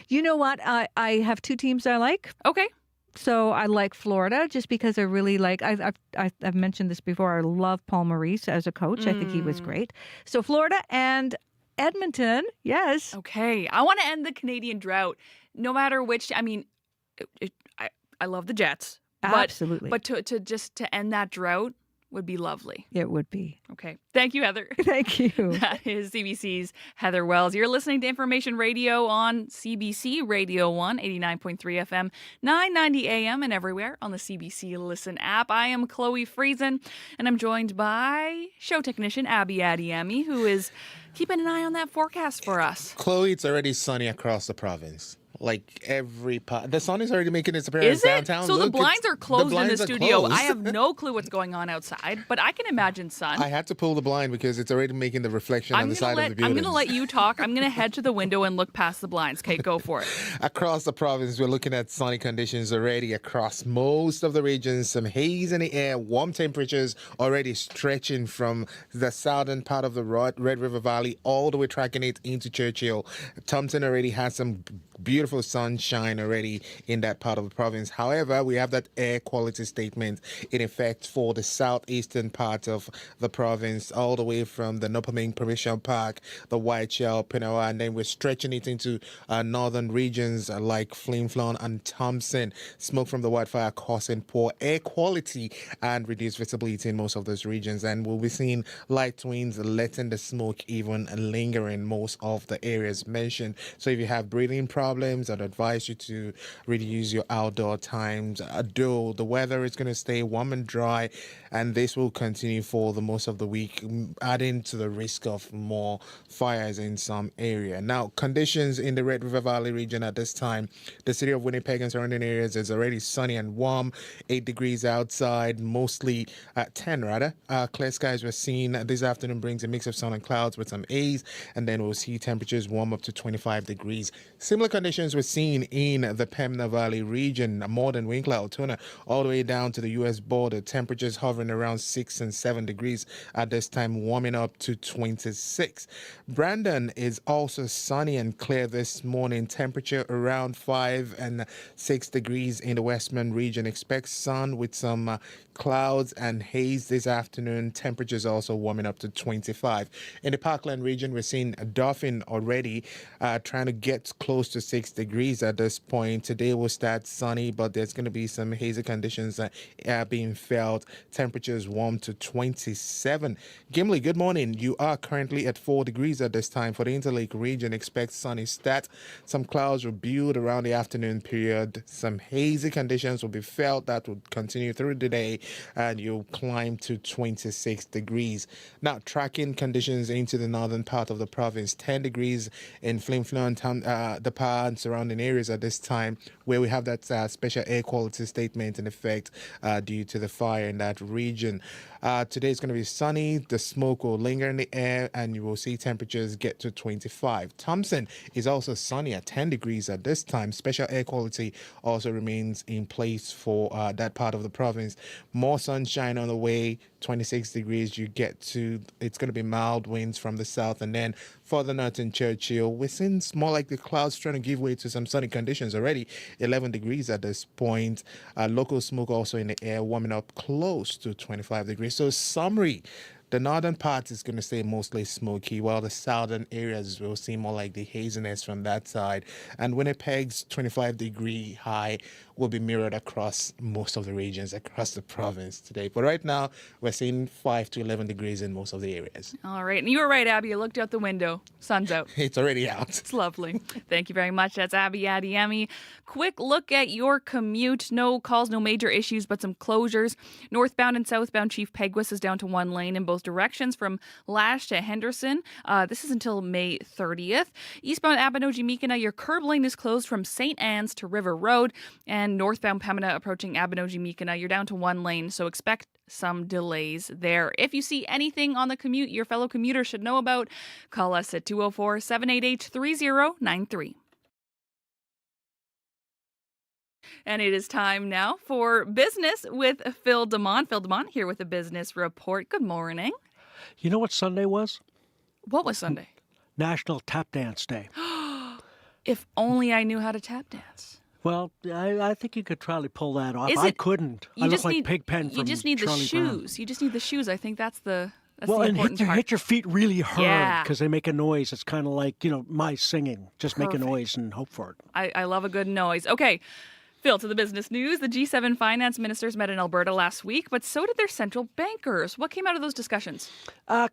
You know what? I have two teams I like. Okay. So I like Florida just because I really like, I've mentioned this before, I love Paul Maurice as a coach. I think he was great. So Florida and Edmonton, yes. Okay. I want to end the Canadian drought. No matter which, I mean, I love the Jets. Absolutely. But to end that drought would be lovely. It would be. Okay. Thank you, Heather. Thank you. That is CBC's Heather Wells. You're listening to Information Radio on CBC Radio 1, 89.3 FM, 990 AM, and everywhere on the CBC Listen app. I am Chloe Friesen, and I'm joined by show technician Abby Adiemi, who is keeping an eye on that forecast for us. Chloe, it's already sunny across the province. Like every part. The sun is already making its appearance Is it? downtown. So Look, the blinds are closed in the studio. Closed. I have no clue what's going on outside, but I can imagine sun. I had to pull the blind because it's already making the reflection on the side of the building. I'm going to let you talk. I'm going to head to the window and look past the blinds. Okay, go for it. Across the province, we're looking at sunny conditions already across most of the regions. Some haze in the air, warm temperatures already stretching from the southern part of the Red River Valley all the way tracking it into Churchill. Thompson already has some beautiful sunshine already in that part of the province. However, we have that air quality statement in effect for the southeastern part of the province, all the way from the Nopaming Provincial Park, the Whiteshell, Pinawa, and then we're stretching it into northern regions like Flin Flon and Thompson. Smoke from the wildfire causing poor air quality and reduced visibility in most of those regions. And we'll be seeing light winds letting the smoke even linger in most of the areas mentioned. So if you have breathing problems, I'd advise you to reduce your outdoor times. Though the weather is going to stay warm and dry, and this will continue for the most of the week, adding to the risk of more fires in some area. Now, conditions in the Red River Valley region at this time, the city of Winnipeg and surrounding areas is already sunny and warm, 8 degrees outside, mostly 10 rather. Clear skies we're seeing this afternoon brings a mix of sun and clouds with some haze, and then we'll see temperatures warm up to 25 degrees. Similar conditions we're seeing in the Pembina Valley region, more than Winkler, Altoona, all the way down to the U.S. border. Temperatures hovering around 6 and 7 degrees at this time, warming up to 26. Brandon is also sunny and clear this morning. Temperature around 5 and 6 degrees in the Westman region. Expect sun with some clouds and haze this afternoon. Temperatures also warming up to 25. In the Parkland region, we're seeing Dauphin already trying to get close to 6 degrees at this point. Today will start sunny, but there's going to be some hazy conditions being felt. Temperatures warm to 27. Gimli, good morning. You are currently at 4 degrees at this time. For the Interlake region, expect sunny start. Some clouds will build around the afternoon period. Some hazy conditions will be felt. That will continue through the day, and you'll climb to 26 degrees. Now, tracking conditions into the northern part of the province. 10 degrees in Flin Flon, the Par and surrounding areas at this time, where we have that special air quality statement in effect due to the fire in that region. Today is going to be sunny. The smoke will linger in the air, and you will see temperatures get to 25. Thompson is also sunny at 10 degrees at this time. Special air quality also remains in place for that part of the province. More sunshine on the way. 26 degrees you get to. It's going to be mild winds from the south, and then further north in Churchill, we're seeing more like the clouds trying to give way to some sunny conditions already. 11 degrees at this point. Local smoke also in the air, warming up close to 25 degrees. So summary, the northern part is going to stay mostly smoky, while the southern areas will see more like the haziness from that side. And Winnipeg's 25-degree high will be mirrored across most of the regions across the province today. But right now, we're seeing 5 to 11 degrees in most of the areas. All right. And you were right, Abby. I looked out the window. Sun's out. It's already out. It's lovely. Thank you very much. That's Abby Adiemi. Quick look at your commute. No calls, no major issues, but some closures. Northbound and southbound Chief Peguis is down to one lane in both directions from Lash to Henderson. This is until May 30th. Eastbound Abinogi-Mekina, your curb lane is closed from St. Anne's to River Road. And northbound Pembina approaching Abinogi-Mekina, you're down to one lane, so expect some delays there. If you see anything on the commute your fellow commuters should know about, call us at 204-788-3093. And it is time now for Business with Phil DeMont. Phil DeMont here with a business report. Good morning. You know what Sunday was? What was Sunday? National Tap Dance Day. If only I knew how to tap dance. Well, I think you could probably pull that off. Is I it- couldn't. You I just look like need- Pigpen from You just need Charlie the Brown. shoes. You just need the shoes. I think that's the Well, the and important part. hit your feet really hard Yeah. because they make a noise. It's kind of like, my singing. Just make a Perfect. noise and hope for it. I love a good noise. Okay, Phil, to the business news. The G7 finance ministers met in Alberta last week, but so did their central bankers. What came out of those discussions?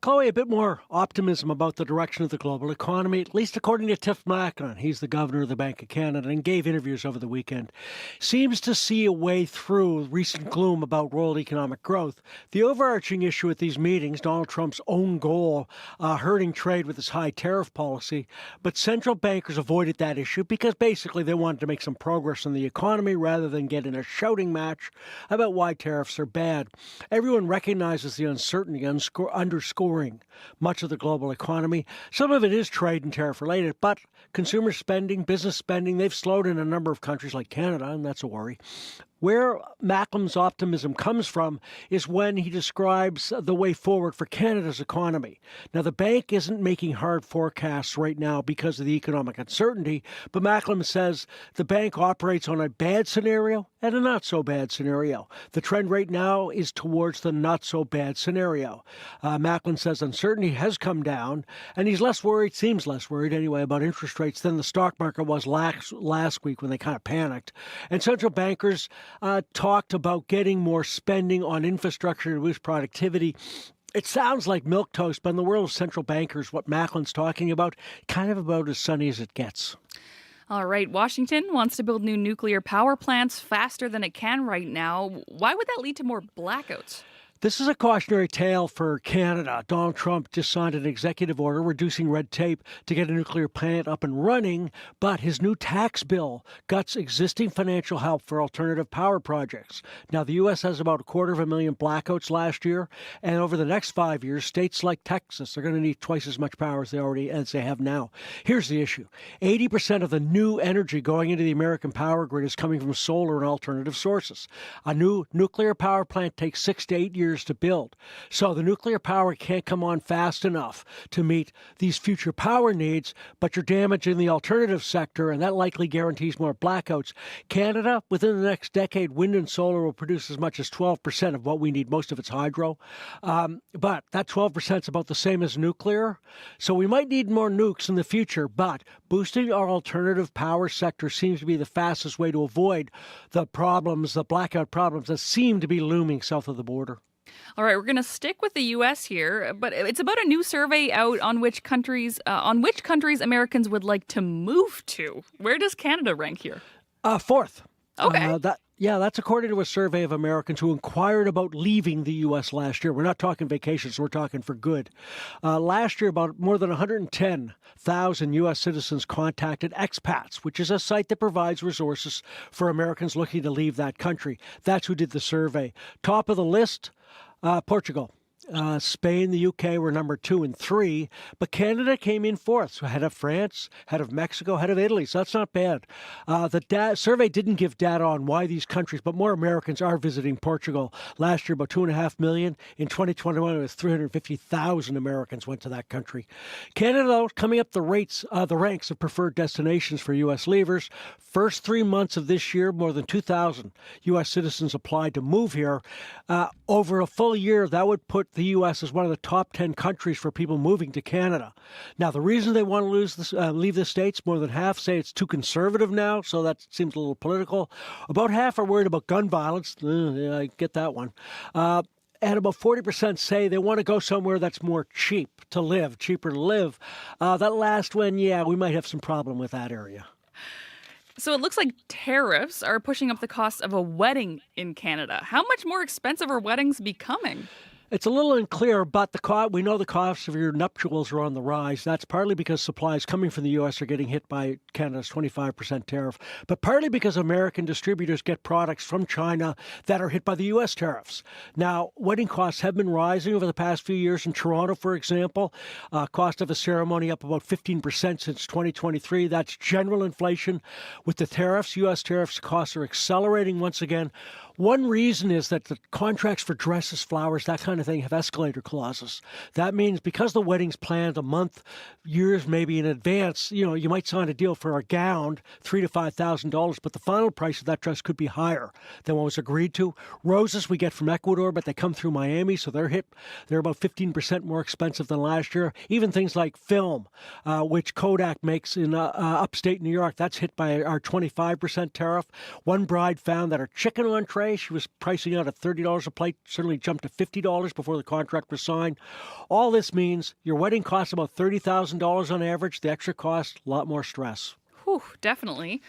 Chloe, a bit more optimism about the direction of the global economy, at least according to Tiff Macklin. He's the governor of the Bank of Canada and gave interviews over the weekend. Seems to see a way through recent gloom about world economic growth. The overarching issue at these meetings, Donald Trump's own goal, hurting trade with his high tariff policy. But central bankers avoided that issue because basically they wanted to make some progress in the economy rather than get in a shouting match about why tariffs are bad. Everyone recognizes the uncertainty underscoring much of the global economy. Some of it is trade and tariff related, but consumer spending, business spending, they've slowed in a number of countries like Canada, and that's a worry. Where Macklin's optimism comes from is when he describes the way forward for Canada's economy. Now, the bank isn't making hard forecasts right now because of the economic uncertainty, but Macklin says the bank operates on a bad scenario and a not-so-bad scenario. The trend right now is towards the not-so-bad scenario. Macklin says uncertainty has come down, and he's less worried, seems less worried anyway, about interest rates than the stock market was last week when they kind of panicked. And central bankers talked about getting more spending on infrastructure to boost productivity. It sounds like milquetoast, but in the world of central bankers, what Macklin's talking about, kind of about as sunny as it gets. All right, Washington wants to build new nuclear power plants faster than it can right now. Why would that lead to more blackouts? This is a cautionary tale for Canada. Donald Trump just signed an executive order reducing red tape to get a nuclear plant up and running, but his new tax bill guts existing financial help for alternative power projects. Now, the U.S. has about 250,000 blackouts last year, and over the next 5 years, states like Texas are going to need twice as much power as they have now. Here's the issue. 80% of the new energy going into the American power grid is coming from solar and alternative sources. A new nuclear power plant takes 6 to 8 years to build. So the nuclear power can't come on fast enough to meet these future power needs, but you're damaging the alternative sector, and that likely guarantees more blackouts. Canada, within the next decade, wind and solar will produce as much as 12% of what we need. Most of it's hydro. But that 12% is about the same as nuclear. So we might need more nukes in the future, but boosting our alternative power sector seems to be the fastest way to avoid the problems, the blackout problems that seem to be looming south of the border. All right, we're going to stick with the U.S. here, but it's about a new survey out on which countries Americans would like to move to. Where does Canada rank here? Fourth. Okay. That's according to a survey of Americans who inquired about leaving the U.S. last year. We're not talking vacations, we're talking for good. Last year, about more than 110,000 U.S. citizens contacted Expats, which is a site that provides resources for Americans looking to leave that country. That's who did the survey. Top of the list, Portugal. Spain, the UK were number 2 and 3, but Canada came in fourth, so ahead of France, ahead of Mexico, ahead of Italy, so that's not bad. The survey didn't give data on why these countries, but more Americans are visiting Portugal. Last year, about 2.5 million. In 2021, it was 350,000 Americans went to that country. Canada, though, coming up the ranks of preferred destinations for U.S. leavers. First 3 months of this year, more than 2,000 U.S. citizens applied to move here. Over a full year, that would put the U.S. as one of the top 10 countries for people moving to Canada. Now, the reason they want to leave the States, more than half say it's too conservative now, so that seems a little political. About half are worried about gun violence. Yeah, I get that one. And about 40% say they want to go somewhere that's more cheaper to live. That last one, we might have some problem with that area. So it looks like tariffs are pushing up the cost of a wedding in Canada. How much more expensive are weddings becoming? It's a little unclear, but we know the costs of your nuptials are on the rise. That's partly because supplies coming from the U.S. are getting hit by Canada's 25% tariff, but partly because American distributors get products from China that are hit by the U.S. tariffs. Now, wedding costs have been rising over the past few years. In Toronto, for example, cost of a ceremony up about 15% since 2023. That's general inflation. With the tariffs, U.S. tariffs, costs are accelerating once again. One reason is that the contracts for dresses, flowers, that kind of thing have escalator clauses. That means because the wedding's planned a month, years maybe in advance, you might sign a deal for a gown, $3,000 to $5,000, but the final price of that dress could be higher than what was agreed to. Roses we get from Ecuador, but they come through Miami, so they're about 15% more expensive than last year. Even things like film, which Kodak makes in upstate New York, that's hit by our 25% tariff. One bride found that her chicken entree, she was pricing out at $30 a plate, certainly jumped to $50 before the contract was signed. All this means your wedding costs about $30,000 on average. The extra cost, a lot more stress. Whew, definitely.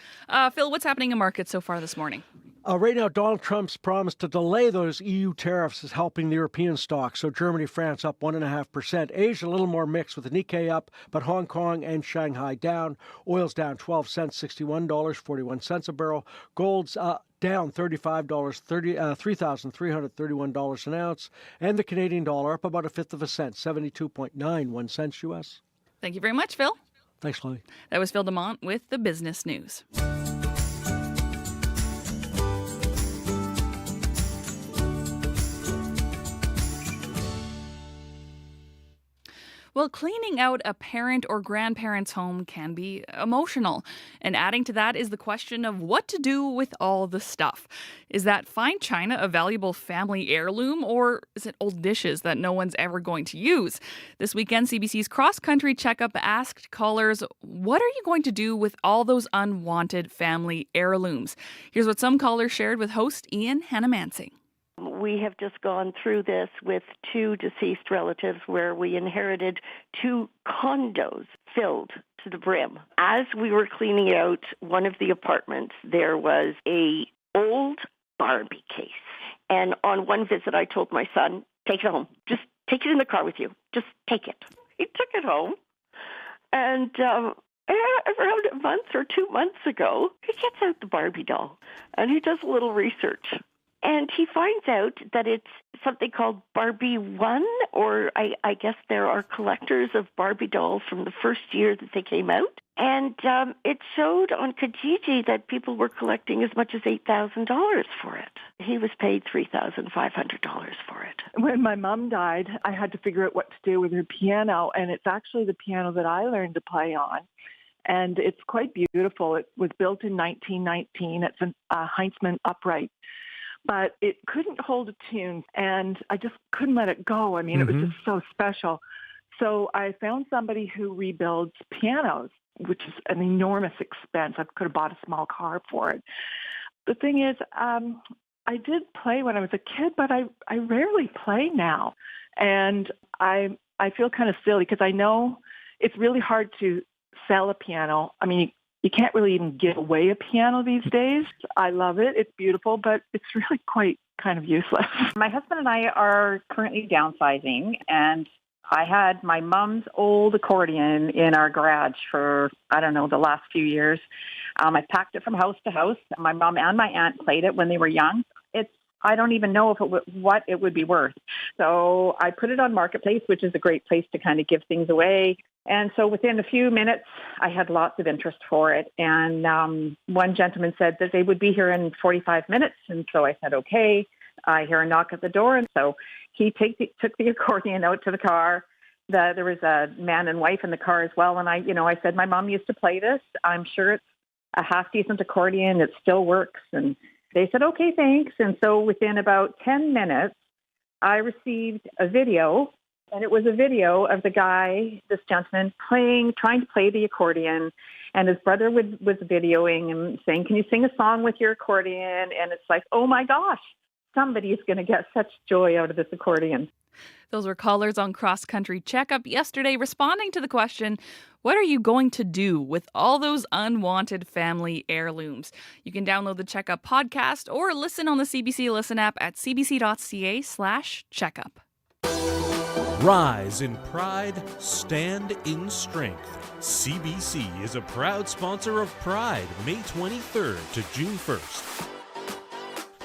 Phil, what's happening in markets so far this morning? Right now, Donald Trump's promise to delay those EU tariffs is helping the European stocks. So Germany, France up 1.5%. Asia a little more mixed with the Nikkei up, but Hong Kong and Shanghai down. Oil's down 12 cents, $61.41 a barrel. Gold's down $35, $3,331 an ounce. And the Canadian dollar up about 1/5 cent, 72.91 cents U.S. Thank you very much, Phil. Thanks, Chloe. That was Phil DeMont with the Business News. Well, cleaning out a parent or grandparent's home can be emotional. And adding to that is the question of what to do with all the stuff. Is that fine china a valuable family heirloom, or is it old dishes that no one's ever going to use? This weekend, CBC's Cross Country Checkup asked callers, what are you going to do with all those unwanted family heirlooms? Here's what some callers shared with host Ian Hannamansing. We have just gone through this with two deceased relatives where we inherited two condos filled to the brim. As we were cleaning out one of the apartments, there was a old Barbie case. And on one visit, I told my son, take it home. Just take it in the car with you. Just take it. He took it home. And around a month or 2 months ago, he gets out the Barbie doll and he does a little research. And he finds out that it's something called Barbie 1, or I guess there are collectors of Barbie dolls from the first year that they came out. And it showed on Kijiji that people were collecting as much as $8,000 for it. He was paid $3,500 for it. When my mom died, I had to figure out what to do with her piano, and it's actually the piano that I learned to play on. And it's quite beautiful. It was built in 1919. It's a Heinzmann upright. But it couldn't hold a tune, and I just couldn't let it go. I mean, It was just so special. So I found somebody who rebuilds pianos, which is an enormous expense. I could have bought a small car for it. The thing is, I did play when I was a kid, but I rarely play now. And I feel kind of silly because I know it's really hard to sell a piano. I mean, you can't really even give away a piano these days. I love it. It's beautiful, but it's really quite kind of useless. My husband and I are currently downsizing, and I had my mom's old accordion in our garage for, the last few years. I packed it from house to house. My mom and my aunt played it when they were young. I don't even know what it would be worth. So I put it on Marketplace, which is a great place to kind of give things away. And so within a few minutes, I had lots of interest for it. And one gentleman said that they would be here in 45 minutes. And so I said, okay. I hear a knock at the door. And so he took the accordion out to the car. There was a man and wife in the car as well. And I said, my mom used to play this. I'm sure it's a half-decent accordion. It still works. And they said, okay, thanks. And so within about 10 minutes, I received a video. And it was a video of this gentleman trying to play the accordion. And his brother was videoing and saying, can you sing a song with your accordion? And it's like, oh my gosh, somebody's going to get such joy out of this accordion. Those were callers on Cross Country Checkup yesterday responding to the question, what are you going to do with all those unwanted family heirlooms? You can download the Checkup podcast or listen on the CBC Listen app at cbc.ca/checkup. Rise in pride, stand in strength. CBC is a proud sponsor of Pride, May 23rd to June 1st.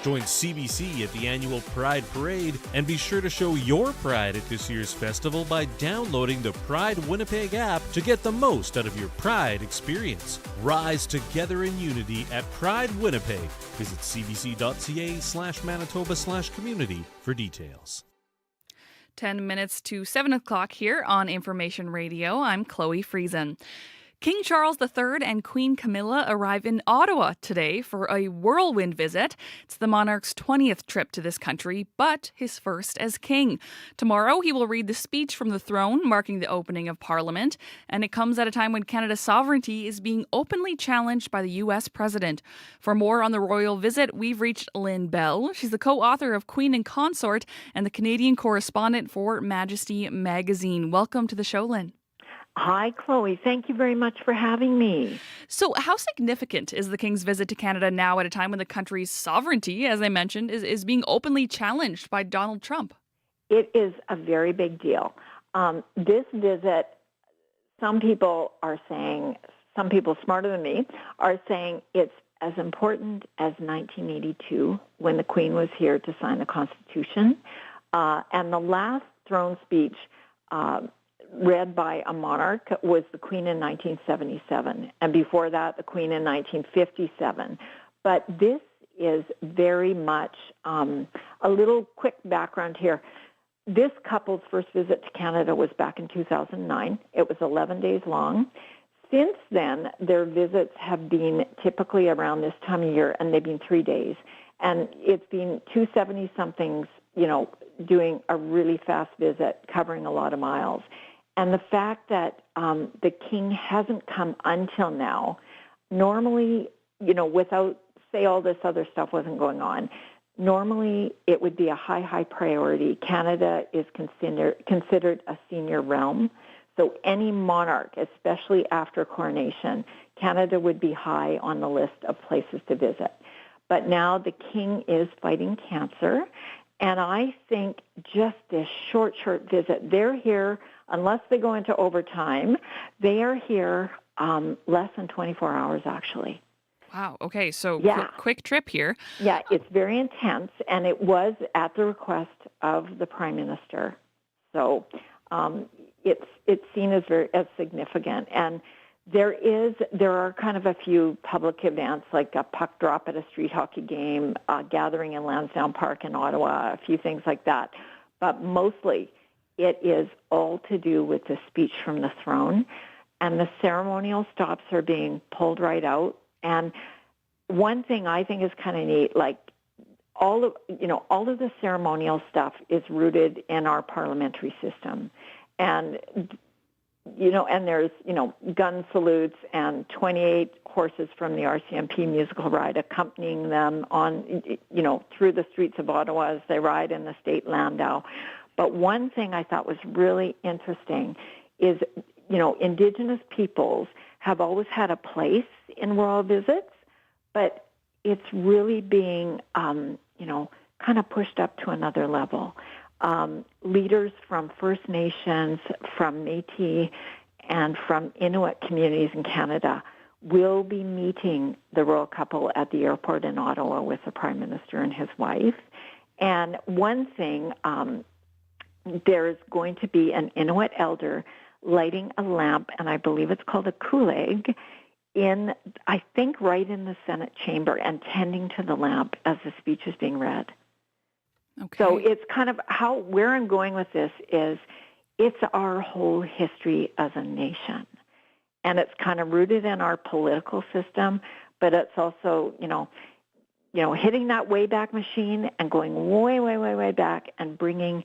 Join CBC at the annual Pride Parade and be sure to show your pride at this year's festival by downloading the Pride Winnipeg app to get the most out of your Pride experience. Rise together in unity at Pride Winnipeg. Visit cbc.ca/Manitoba/community for details. 10 minutes to 7 o'clock here on Information Radio. I'm Chloe Friesen. King Charles III and Queen Camilla arrive in Ottawa today for a whirlwind visit. It's the monarch's 20th trip to this country, but his first as king. Tomorrow, he will read the speech from the throne, marking the opening of Parliament, and it comes at a time when Canada's sovereignty is being openly challenged by the U.S. president. For more on the royal visit, we've reached Lynn Bell. She's the co-author of Queen and Consort and the Canadian correspondent for Majesty magazine. Welcome to the show, Lynn. Hi, Chloe. Thank you very much for having me. So how significant is the King's visit to Canada now at a time when the country's sovereignty, as I mentioned, is being openly challenged by Donald Trump? It is a very big deal. This visit, some people smarter than me, are saying it's as important as 1982 when the Queen was here to sign the Constitution. And the last throne speech read by a monarch was the Queen in 1977, and before that, the Queen in 1957. But this is very much a little quick background here. This couple's first visit to Canada was back in 2009. It was 11 days long. Since then, their visits have been typically around this time of year, and they've been 3 days. And it's been 270-somethings, doing a really fast visit, covering a lot of miles. And the fact that the King hasn't come until now, normally, without, say, all this other stuff wasn't going on, normally it would be a high priority. Canada is considered a senior realm. So any monarch, especially after coronation, Canada would be high on the list of places to visit. But now the King is fighting cancer. And I think just this short visit, they're here, unless they go into overtime, they are here less than 24 hours, actually. Wow. Okay. So quick trip here. Yeah, it's very intense, and it was at the request of the Prime Minister. So it's seen as as significant. And there are kind of a few public events, like a puck drop at a street hockey game, gathering in Lansdowne Park in Ottawa, a few things like that. But mostly it is all to do with the speech from the throne, and the ceremonial stops are being pulled right out. And one thing I think is kind of neat, like all of the ceremonial stuff is rooted in our parliamentary system. And and there's, gun salutes and 28 horses from the RCMP musical ride accompanying them on, through the streets of Ottawa as they ride in the state landau. But one thing I thought was really interesting is, Indigenous peoples have always had a place in royal visits, but it's really being, kind of pushed up to another level. Leaders from First Nations, from Métis, and from Inuit communities in Canada will be meeting the royal couple at the airport in Ottawa with the Prime Minister and his wife. And one thing, there's going to be an Inuit elder lighting a lamp, and I believe it's called a kuleg, right in the Senate chamber, and tending to the lamp as the speech is being read. Okay. So it's kind of where I'm going with this is it's our whole history as a nation. And it's kind of rooted in our political system, but it's also, hitting that Wayback Machine and going way, way, way, way back and bringing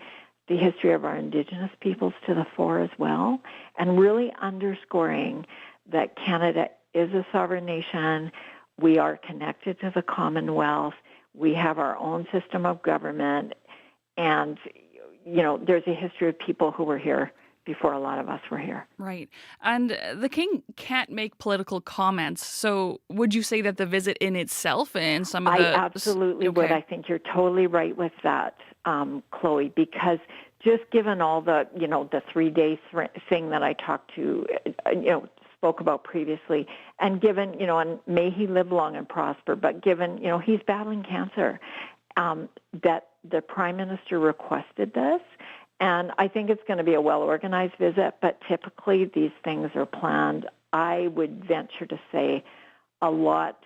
the history of our Indigenous peoples to the fore as well, and really underscoring that Canada is a sovereign nation. We are connected to the Commonwealth. We have our own system of government, and, there's a history of people who were here before a lot of us were here. Right. And the King can't make political comments. So would you say that the visit in itself and some of the... I absolutely would. I think you're totally right with that, Chloe, because just given all the, the 3-day thing that I spoke about previously, and given, and may he live long and prosper, but given, he's battling cancer, that the Prime Minister requested this. And I think it's going to be a well-organized visit, but typically these things are planned, I would venture to say, a lot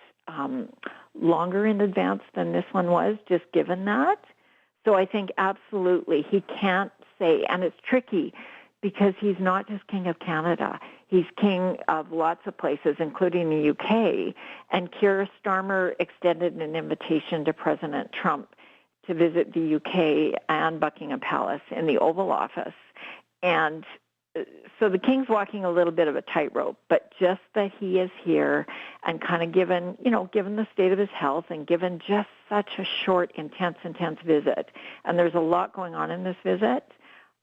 longer in advance than this one was, just given that. So I think absolutely he can't say, and it's tricky because he's not just King of Canada. He's king of lots of places, including the UK. And Keir Starmer extended an invitation to President Trump to visit the UK and Buckingham Palace in the Oval Office. And so the king's walking a little bit of a tightrope, but just that he is here and kind of given the state of his health and given just such a short, intense visit, and there's a lot going on in this visit,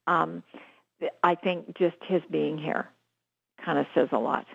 I think just his being here kind of says a lot.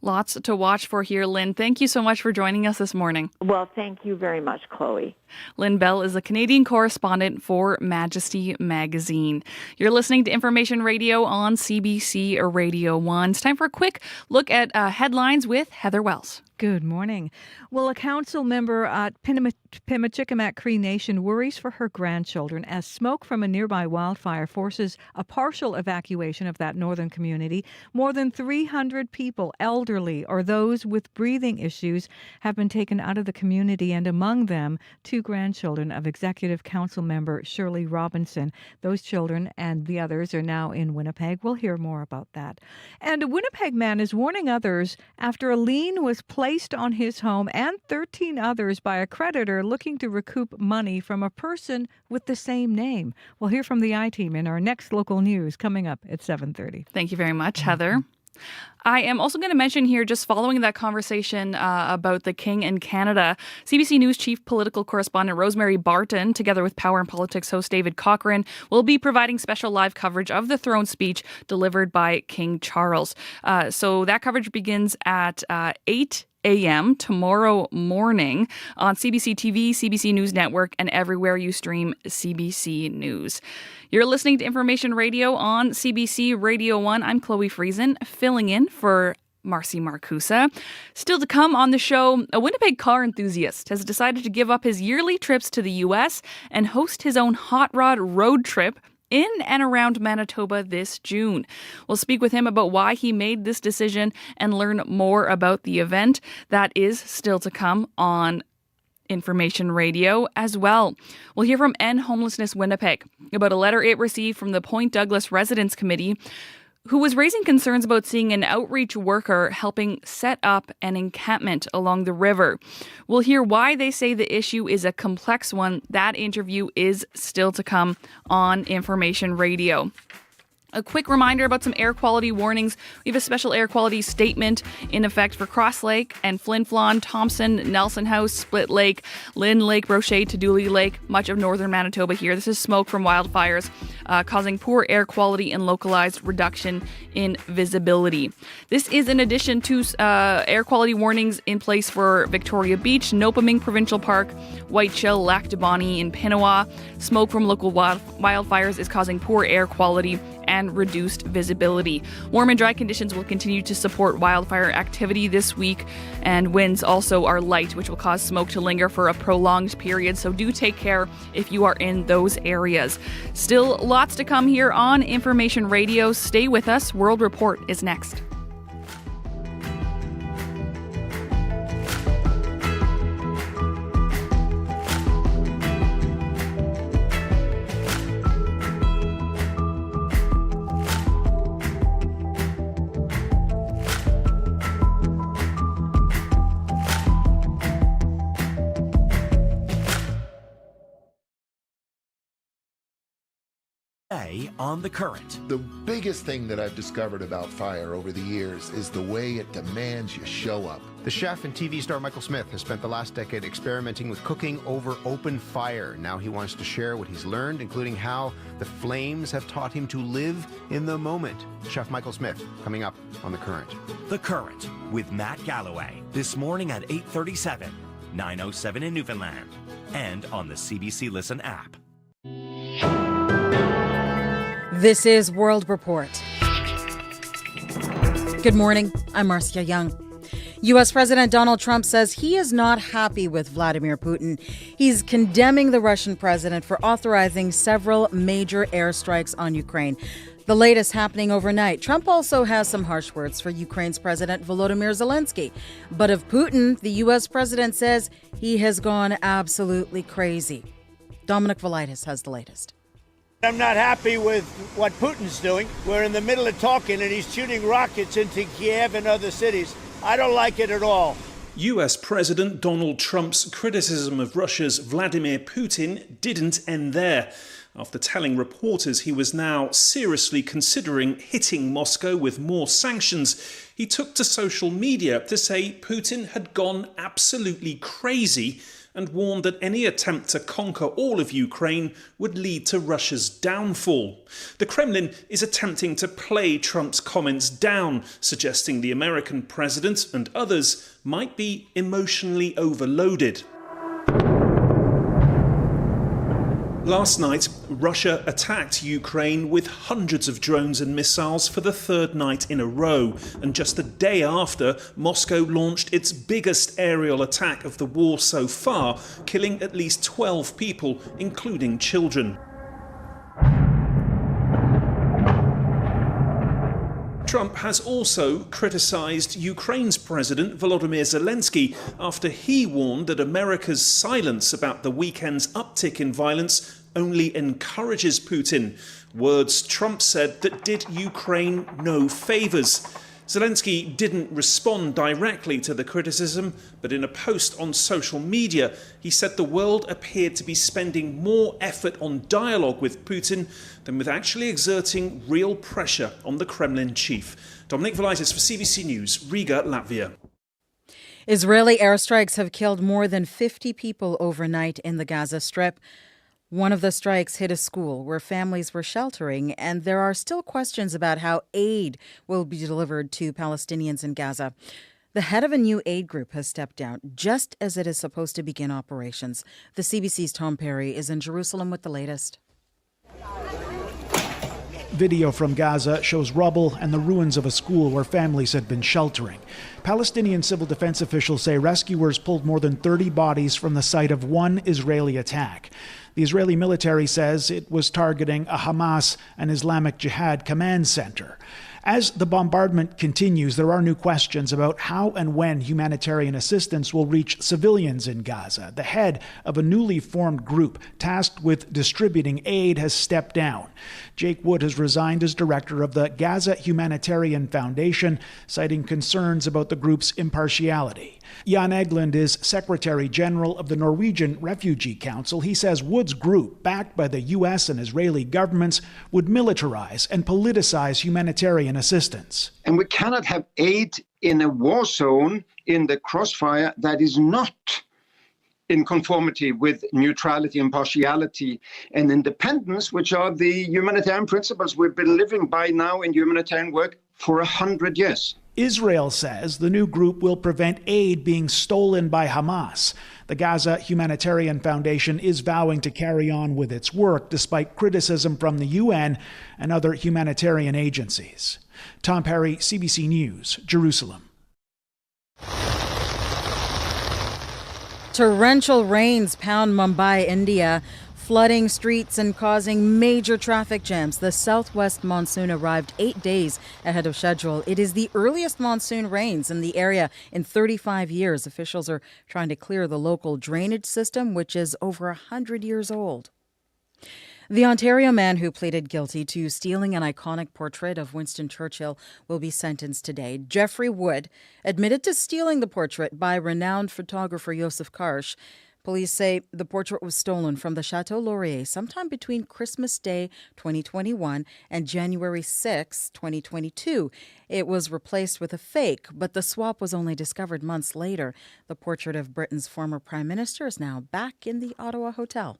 Lots to watch for here, Lynn. Thank you so much for joining us this morning. Well, thank you very much, Chloe. Lynn Bell is a Canadian correspondent for Majesty Magazine. You're listening to Information Radio on CBC Radio 1. It's time for a quick look at headlines with Heather Wells. Good morning. Well, a council member at Pimachikamak Cree Nation worries for her grandchildren as smoke from a nearby wildfire forces a partial evacuation of that northern community. More than 300 people, elderly or those with breathing issues, have been taken out of the community, and among them, 2 grandchildren of Executive Council member Shirley Robinson. Those children and the others are now in Winnipeg. We'll hear more about that. And a Winnipeg man is warning others after a lien was placed on his home and 13 others by a creditor looking to recoup money from a person with the same name. We'll hear from the I-Team in our next local news coming up at 7:30. Thank you very much, Heather. I am also going to mention here, just following that conversation about the King in Canada, CBC News chief political correspondent Rosemary Barton, together with Power and Politics host David Cochran, will be providing special live coverage of the throne speech delivered by King Charles. So that coverage begins at 8 a.m. tomorrow morning on CBC TV, CBC News Network, and everywhere you stream CBC News. You're listening to Information Radio on CBC Radio 1. I'm Chloe Friesen, filling in for Marcy Marcusa. Still to come on the show, a Winnipeg car enthusiast has decided to give up his yearly trips to the U.S. and host his own hot rod road trip in and around Manitoba this June. We'll speak with him about why he made this decision and learn more about the event. That is still to come on Information Radio as well. We'll hear from End Homelessness Winnipeg about a letter it received from the Point Douglas Residents Committee, who was raising concerns about seeing an outreach worker helping set up an encampment along the river. We'll hear why they say the issue is a complex one. That interview is still to come on Information Radio. A quick reminder about some air quality warnings. We have a special air quality statement in effect for Cross Lake and Flin Flon, Thompson, Nelson House, Split Lake, Lynn Lake, Brochet to Dooley Lake, much of northern Manitoba here. This is smoke from wildfires causing poor air quality and localized reduction in visibility. This is in addition to air quality warnings in place for Victoria Beach, Nopaming Provincial Park, White Chill, Lac du Bonny in Pinawa. Smoke from local wildfires is causing poor air quality and reduced visibility. Warm and dry conditions will continue to support wildfire activity this week, and winds also are light, which will cause smoke to linger for a prolonged period, so do take care if you are in those areas. Still lots to come here on Information Radio. Stay with us. World Report is next. On the current. The biggest thing that I've discovered about fire over the years is the way it demands you show up. The chef and TV star Michael Smith has spent the last decade experimenting with cooking over open fire. Now he wants to share what he's learned, including how the flames have taught him to live in the moment. Chef Michael Smith, coming up on The Current. The Current with Matt Galloway. This morning at 8:37, 9:07 in Newfoundland, and on the CBC Listen app. This is World Report. Good morning. I'm Marcia Young. U.S. President Donald Trump says he is not happy with Vladimir Putin. He's condemning the Russian president for authorizing several major airstrikes on Ukraine. The latest happening overnight. Trump also has some harsh words for Ukraine's President Volodymyr Zelensky. But of Putin, the U.S. president says he has gone absolutely crazy. Dominic Velitis has the latest. I'm not happy with what Putin's doing. We're in the middle of talking and he's shooting rockets into Kiev and other cities. I don't like it at all. US President Donald Trump's criticism of Russia's Vladimir Putin didn't end there. After telling reporters he was now seriously considering hitting Moscow with more sanctions, he took to social media to say Putin had gone absolutely crazy and warned that any attempt to conquer all of Ukraine would lead to Russia's downfall. The Kremlin is attempting to play Trump's comments down, suggesting the American president and others might be emotionally overloaded. Last night, Russia attacked Ukraine with hundreds of drones and missiles for the third night in a row, and just the day after, Moscow launched its biggest aerial attack of the war so far, killing at least 12 people, including children. Trump has also criticised Ukraine's President Volodymyr Zelensky after he warned that America's silence about the weekend's uptick in violence only encourages Putin. Words Trump said that did Ukraine no favours. Zelensky didn't respond directly to the criticism, but in a post on social media, he said the world appeared to be spending more effort on dialogue with Putin than with actually exerting real pressure on the Kremlin chief. Dominic Velitis for CBC News, Riga, Latvia. Israeli airstrikes have killed more than 50 people overnight in the Gaza Strip. One of the strikes hit a school where families were sheltering, and there are still questions about how aid will be delivered to Palestinians in Gaza. The head of a new aid group has stepped down just as it is supposed to begin operations. The CBC's Tom Perry is in Jerusalem with the latest. Video from Gaza shows rubble and the ruins of a school where families had been sheltering. Palestinian civil defense officials say rescuers pulled more than 30 bodies from the site of one Israeli attack. The Israeli military says it was targeting a Hamas and Islamic Jihad command center. As the bombardment continues, there are new questions about how and when humanitarian assistance will reach civilians in Gaza. The head of a newly formed group tasked with distributing aid has stepped down. Jake Wood has resigned as director of the Gaza Humanitarian Foundation, citing concerns about the group's impartiality. Jan Egeland is Secretary General of the Norwegian Refugee Council. He says Wood's group, backed by the U.S. and Israeli governments, would militarize and politicize humanitarian assistance. And we cannot have aid in a war zone in the crossfire that is not in conformity with neutrality, impartiality, and independence, which are the humanitarian principles we've been living by now in humanitarian work for 100 years. Israel says the new group will prevent aid being stolen by Hamas. The Gaza Humanitarian Foundation is vowing to carry on with its work despite criticism from the UN and other humanitarian agencies. Tom Perry, CBC News, Jerusalem. Torrential rains pound Mumbai, India, flooding streets and causing major traffic jams. The southwest monsoon arrived 8 days ahead of schedule. It is the earliest monsoon rains in the area in 35 years. Officials are trying to clear the local drainage system, which is over 100 years old. The Ontario man who pleaded guilty to stealing an iconic portrait of Winston Churchill will be sentenced today. Jeffrey Wood admitted to stealing the portrait by renowned photographer Joseph Karsh. Police say the portrait was stolen from the Chateau Laurier sometime between Christmas Day 2021 and January 6, 2022. It was replaced with a fake, but the swap was only discovered months later. The portrait of Britain's former Prime Minister is now back in the Ottawa Hotel.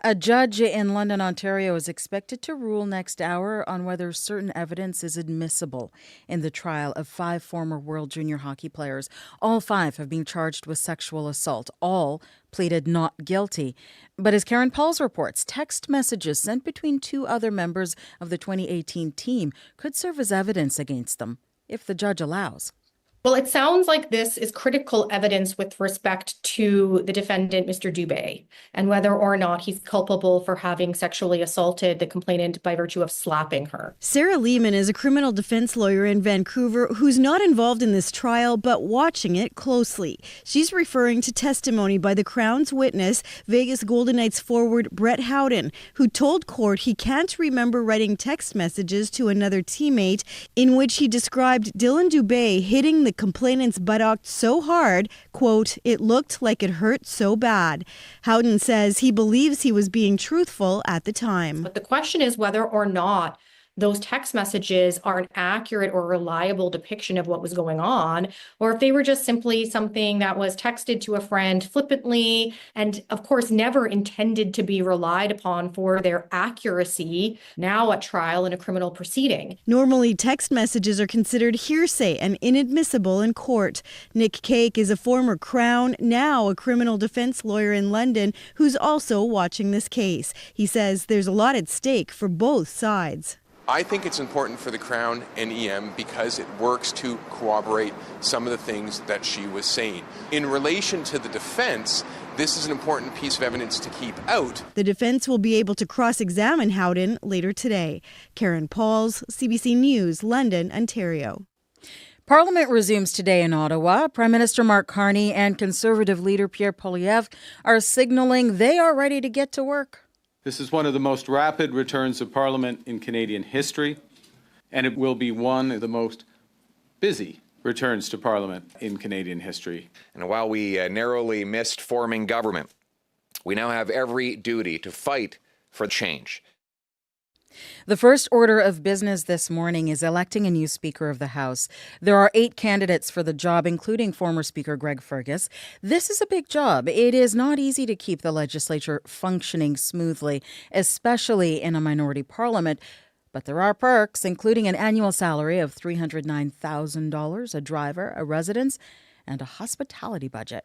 A judge in London, Ontario is expected to rule next hour on whether certain evidence is admissible in the trial of 5 former World Junior Hockey players. All 5 have been charged with sexual assault. All pleaded not guilty. But as Karen Pauls reports, text messages sent between 2 other members of the 2018 team could serve as evidence against them, if the judge allows. Well, it sounds like this is critical evidence with respect to the defendant, Mr. Dubé, and whether or not he's culpable for having sexually assaulted the complainant by virtue of slapping her. Sarah Lehman is a criminal defense lawyer in Vancouver who's not involved in this trial but watching it closely. She's referring to testimony by the Crown's witness, Vegas Golden Knights forward Brett Howden, who told court he can't remember writing text messages to another teammate in which he described Dylan Dubé hitting the complainant's buttock so hard, quote, it looked like it hurt so bad. Howden says he believes he was being truthful at the time. But the question is whether or not those text messages are an accurate or reliable depiction of what was going on, or if they were just simply something that was texted to a friend flippantly and, of course, never intended to be relied upon for their accuracy now at trial in a criminal proceeding. Normally, text messages are considered hearsay and inadmissible in court. Nick Cake is a former Crown, now a criminal defense lawyer in London, who's also watching this case. He says there's a lot at stake for both sides. I think it's important for the Crown and EM because it works to corroborate some of the things that she was saying. In relation to the defense, this is an important piece of evidence to keep out. The defense will be able to cross-examine Howden later today. Karen Pauls, CBC News, London, Ontario. Parliament resumes today in Ottawa. Prime Minister Mark Carney and Conservative leader Pierre Poilievre are signaling they are ready to get to work. This is one of the most rapid returns of Parliament in Canadian history, and it will be one of the most busy returns to Parliament in Canadian history. And while we narrowly missed forming government, we now have every duty to fight for change. The first order of business this morning is electing a new Speaker of the House. There are 8 candidates for the job, including former Speaker Greg Fergus. This is a big job. It is not easy to keep the legislature functioning smoothly, especially in a minority parliament. But there are perks, including an annual salary of $309,000, a driver, a residence, and a hospitality budget.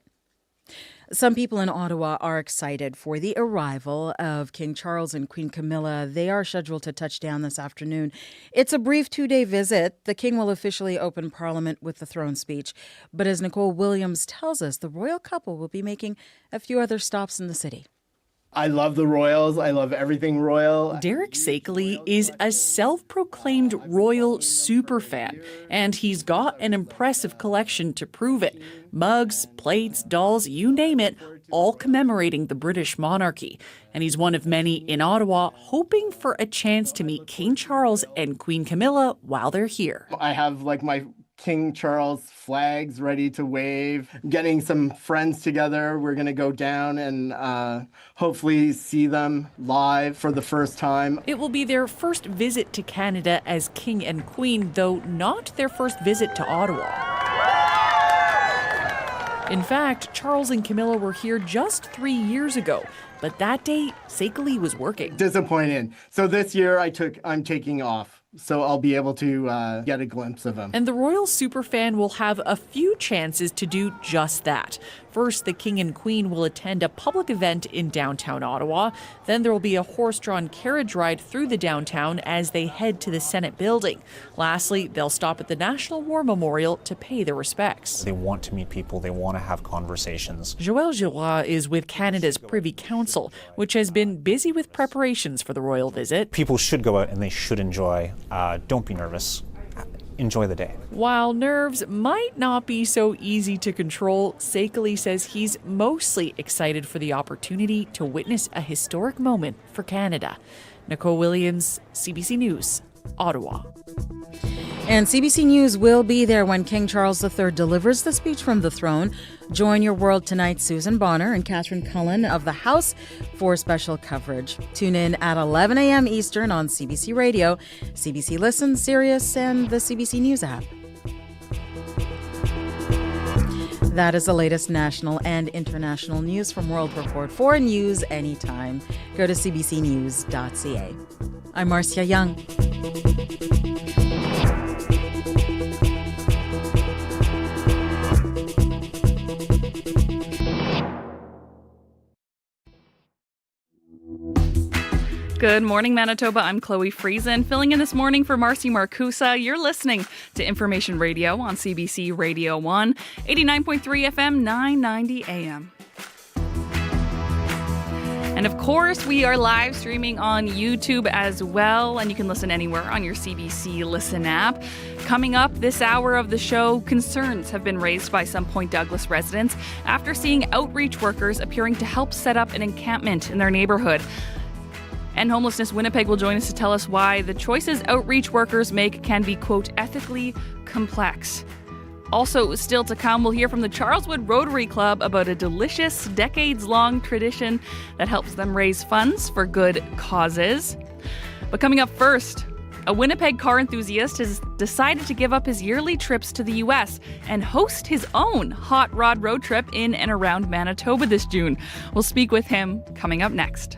Some people in Ottawa are excited for the arrival of King Charles and Queen Camilla. They are scheduled to touch down this afternoon. It's a brief 2-day visit. The King will officially open Parliament with the throne speech. But as Nicole Williams tells us, the royal couple will be making a few other stops in the city. I love the royals. I love everything royal. Derek Sakeley is a self-proclaimed royal superfan, and he's got an impressive collection to prove it. Mugs, plates, dolls, you name it, all commemorating the British monarchy. And he's one of many in Ottawa hoping for a chance to meet King Charles and Queen Camilla while they're here. I have my King Charles flags ready to wave, getting some friends together. We're going to go down and hopefully see them live for the first time. It will be their first visit to Canada as King and Queen, though not their first visit to Ottawa. In fact, Charles and Camilla were here just 3 years ago, but that day, Sakeley was working. Disappointed. So this year I'm taking off. So I'll be able to get a glimpse of him. And the royal superfan will have a few chances to do just that. First, the King and Queen will attend a public event in downtown Ottawa. Then there will be a horse-drawn carriage ride through the downtown as they head to the Senate building. Lastly, they'll stop at the National War Memorial to pay their respects. They want to meet people. They want to have conversations. Joël Giroir is with Canada's Privy Council, which has been busy with preparations for the royal visit. People should go out and they should enjoy. Don't be nervous. Enjoy the day. While nerves might not be so easy to control, Sakeley says he's mostly excited for the opportunity to witness a historic moment for Canada. Nicole Williams, CBC News, Ottawa. And CBC News will be there when King Charles III delivers the speech from the throne. Join Your World Tonight, Susan Bonner and Catherine Cullen of the House for special coverage. Tune in at 11 a.m. Eastern on CBC Radio, CBC Listen, Sirius, and the CBC News app. That is the latest national and international news from World Report. For news anytime, go to cbcnews.ca. I'm Marcia Young. Good morning, Manitoba. I'm Chloe Friesen, filling in this morning for Marcy Marcusa. You're listening to Information Radio on CBC Radio 1, 89.3 FM, 990 AM. And of course, we are live streaming on YouTube as well, and you can listen anywhere on your CBC Listen app. Coming up this hour of the show, concerns have been raised by some Point Douglas residents after seeing outreach workers appearing to help set up an encampment in their neighborhood. And Homelessness Winnipeg will join us to tell us why the choices outreach workers make can be, quote, ethically complex. Also, still to come, we'll hear from the Charleswood Rotary Club about a delicious, decades-long tradition that helps them raise funds for good causes. But coming up first, a Winnipeg car enthusiast has decided to give up his yearly trips to the U.S. and host his own hot rod road trip in and around Manitoba this June. We'll speak with him coming up next.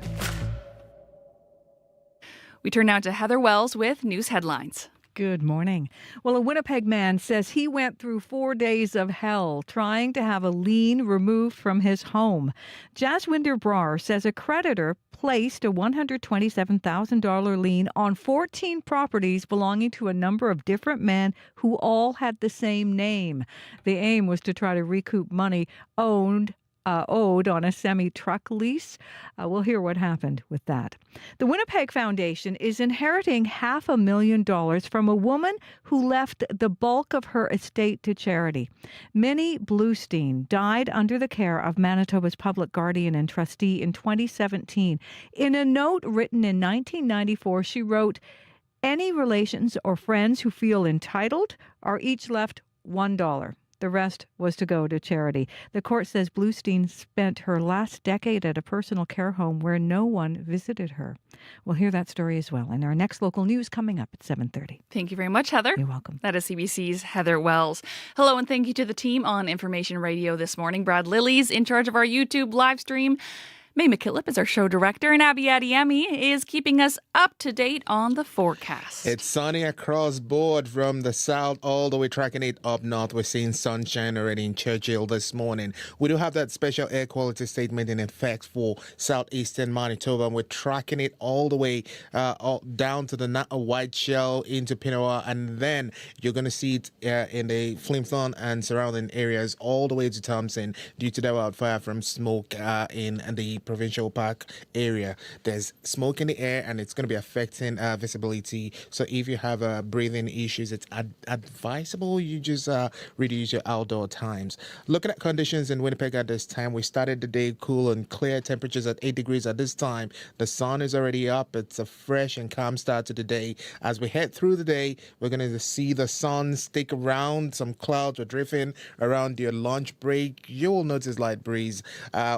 We turn now to Heather Wells with news headlines. Good morning. Well, a Winnipeg man says he went through 4 days of hell trying to have a lien removed from his home. Jaswinder Brar says a creditor placed a $127,000 lien on 14 properties belonging to a number of different men who all had the same name. The aim was to try to recoup money owed on a semi-truck lease. We'll hear what happened with that. The Winnipeg Foundation is inheriting $500,000 from a woman who left the bulk of her estate to charity. Minnie Bluestein died under the care of Manitoba's public guardian and trustee in 2017. In a note written in 1994, she wrote, "Any relations or friends who feel entitled are each left $1. The rest was to go to charity." The court says Bluestein spent her last decade at a personal care home where no one visited her. We'll hear that story as well in our next local news coming up at 7:30. Thank you very much, Heather. You're welcome. That is CBC's Heather Wells. Hello, and thank you to the team on Information Radio this morning. Brad Lilly's in charge of our YouTube live stream. May McKillop is our show director, and Abby Adiemi is keeping us up to date on the forecast. It's sunny across board from the south all the way tracking it up north. We're seeing sunshine already in Churchill this morning. We do have that special air quality statement in effect for southeastern Manitoba, and we're tracking it all the way down to the White Shell into Pinawa, and then you're going to see it in the Flin-Flon and surrounding areas all the way to Thompson due to the wildfire from smoke in the provincial park area. There's smoke in the air and it's going to be affecting visibility. So if you have breathing issues, it's advisable you just reduce your outdoor times. Looking at conditions in Winnipeg at this time, we started the day cool and clear, temperatures at 8 degrees at this time. The sun is already up. It's a fresh and calm start to the day. As we head through the day, we're going to see the sun stick around. Some clouds are drifting around your lunch break. You will notice light breeze.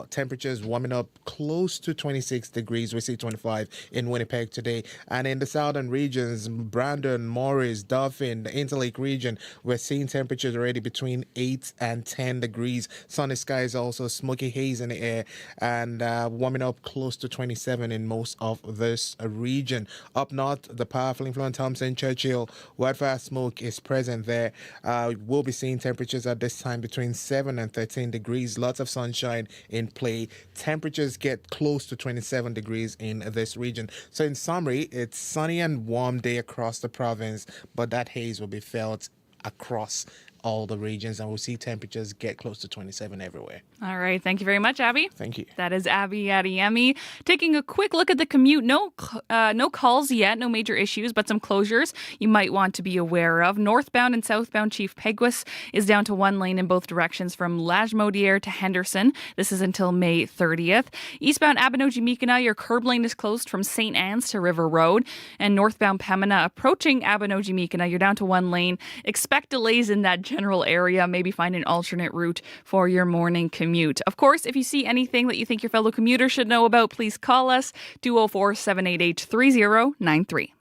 Temperatures warming up close to 26 degrees. We see 25 in Winnipeg today. And in the southern regions, Brandon, Morris, Dauphin, the Interlake region, we're seeing temperatures already between 8 and 10 degrees. Sunny skies, also smoky haze in the air, and warming up close to 27 in most of this region. Up north, the powerful influence Thompson, Churchill, wildfire smoke is present there. We'll be seeing temperatures at this time between 7 and 13 degrees. Lots of sunshine in play. Temperatures get close to 27 degrees in this region. So in summary, it's sunny and warm day across the province, but that haze will be felt across all the regions, and we'll see temperatures get close to 27 everywhere. All right. Thank you very much, Abby. Thank you. That is Abby Adiemi. Taking a quick look at the commute. No calls yet, no major issues, but some closures you might want to be aware of. Northbound and southbound Chief Peguis is down to one lane in both directions from Lagimodiere to Henderson. This is until May 30th. Eastbound Abinogi-Mikina, your curb lane is closed from St. Anne's to River Road. And northbound Pembina approaching Abinogi-Mikina, you're down to one lane. Expect delays in that general area. Maybe find an alternate route for your morning commute. Of course, if you see anything that you think your fellow commuter should know about, please call us 204-788-3093.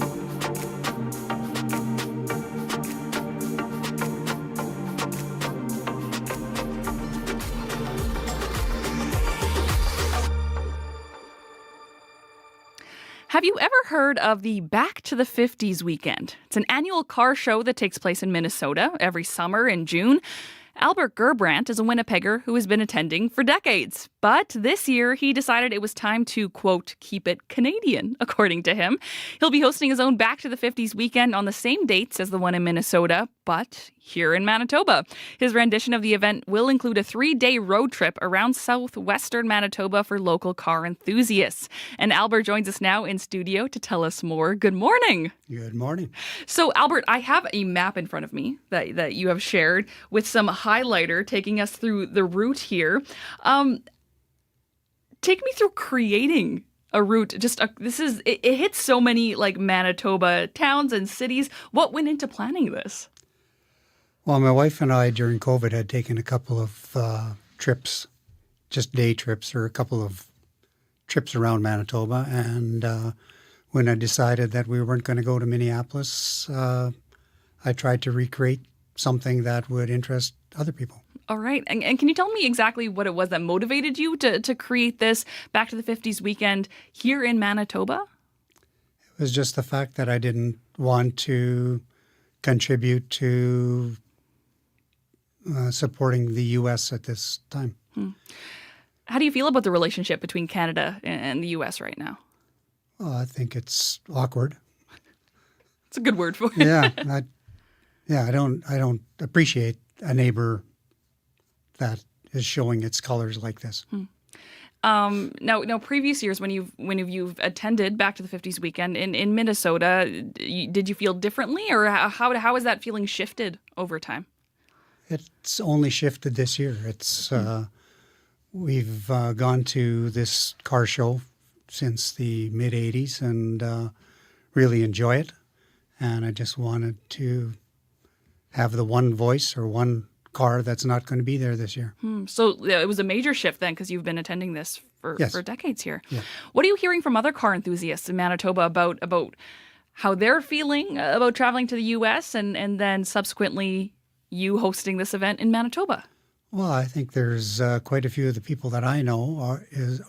Have you ever heard of the Back to the 50s weekend? It's an annual car show that takes place in Minnesota every summer in June. Albert Gerbrandt is a Winnipegger who has been attending for decades. But this year, he decided it was time to, quote, keep it Canadian, according to him. He'll be hosting his own Back to the 50s weekend on the same dates as the one in Minnesota, but here in Manitoba. His rendition of the event will include a 3-day road trip around southwestern Manitoba for local car enthusiasts. And Albert joins us now in studio to tell us more. Good morning. Good morning. So, Albert, I have a map in front of me that you have shared with some highlighter taking us through the route here. Take me through creating a route. It hits so many like Manitoba towns and cities. What went into planning this? Well, my wife and I during COVID had taken a couple of trips, just day trips or a couple of trips around Manitoba. And when I decided that we weren't going to go to Minneapolis, I tried to recreate something that would interest other people. All right. And can you tell me exactly what it was that motivated you to create this Back to the 50s weekend here in Manitoba? It was just the fact that I didn't want to contribute to supporting the U.S. at this time. How do you feel about the relationship between Canada and the U.S. right now? Well, I think it's awkward. It's a good word for it. I don't appreciate a neighbor that is showing its colors like this. Now, previous years when you've attended Back to the 50s weekend in Minnesota, did you feel differently, or how has that feeling shifted over time? It's only shifted this year. We've gone to this car show since the mid 80s and really enjoy it. And I just wanted to have the one voice or one car that's not going to be there this year. So it was a major shift then, because you've been attending this for decades here. Yeah. What are you hearing from other car enthusiasts in Manitoba about how they're feeling about traveling to the U.S. and then subsequently you hosting this event in Manitoba? Well, I think there's quite a few of the people that I know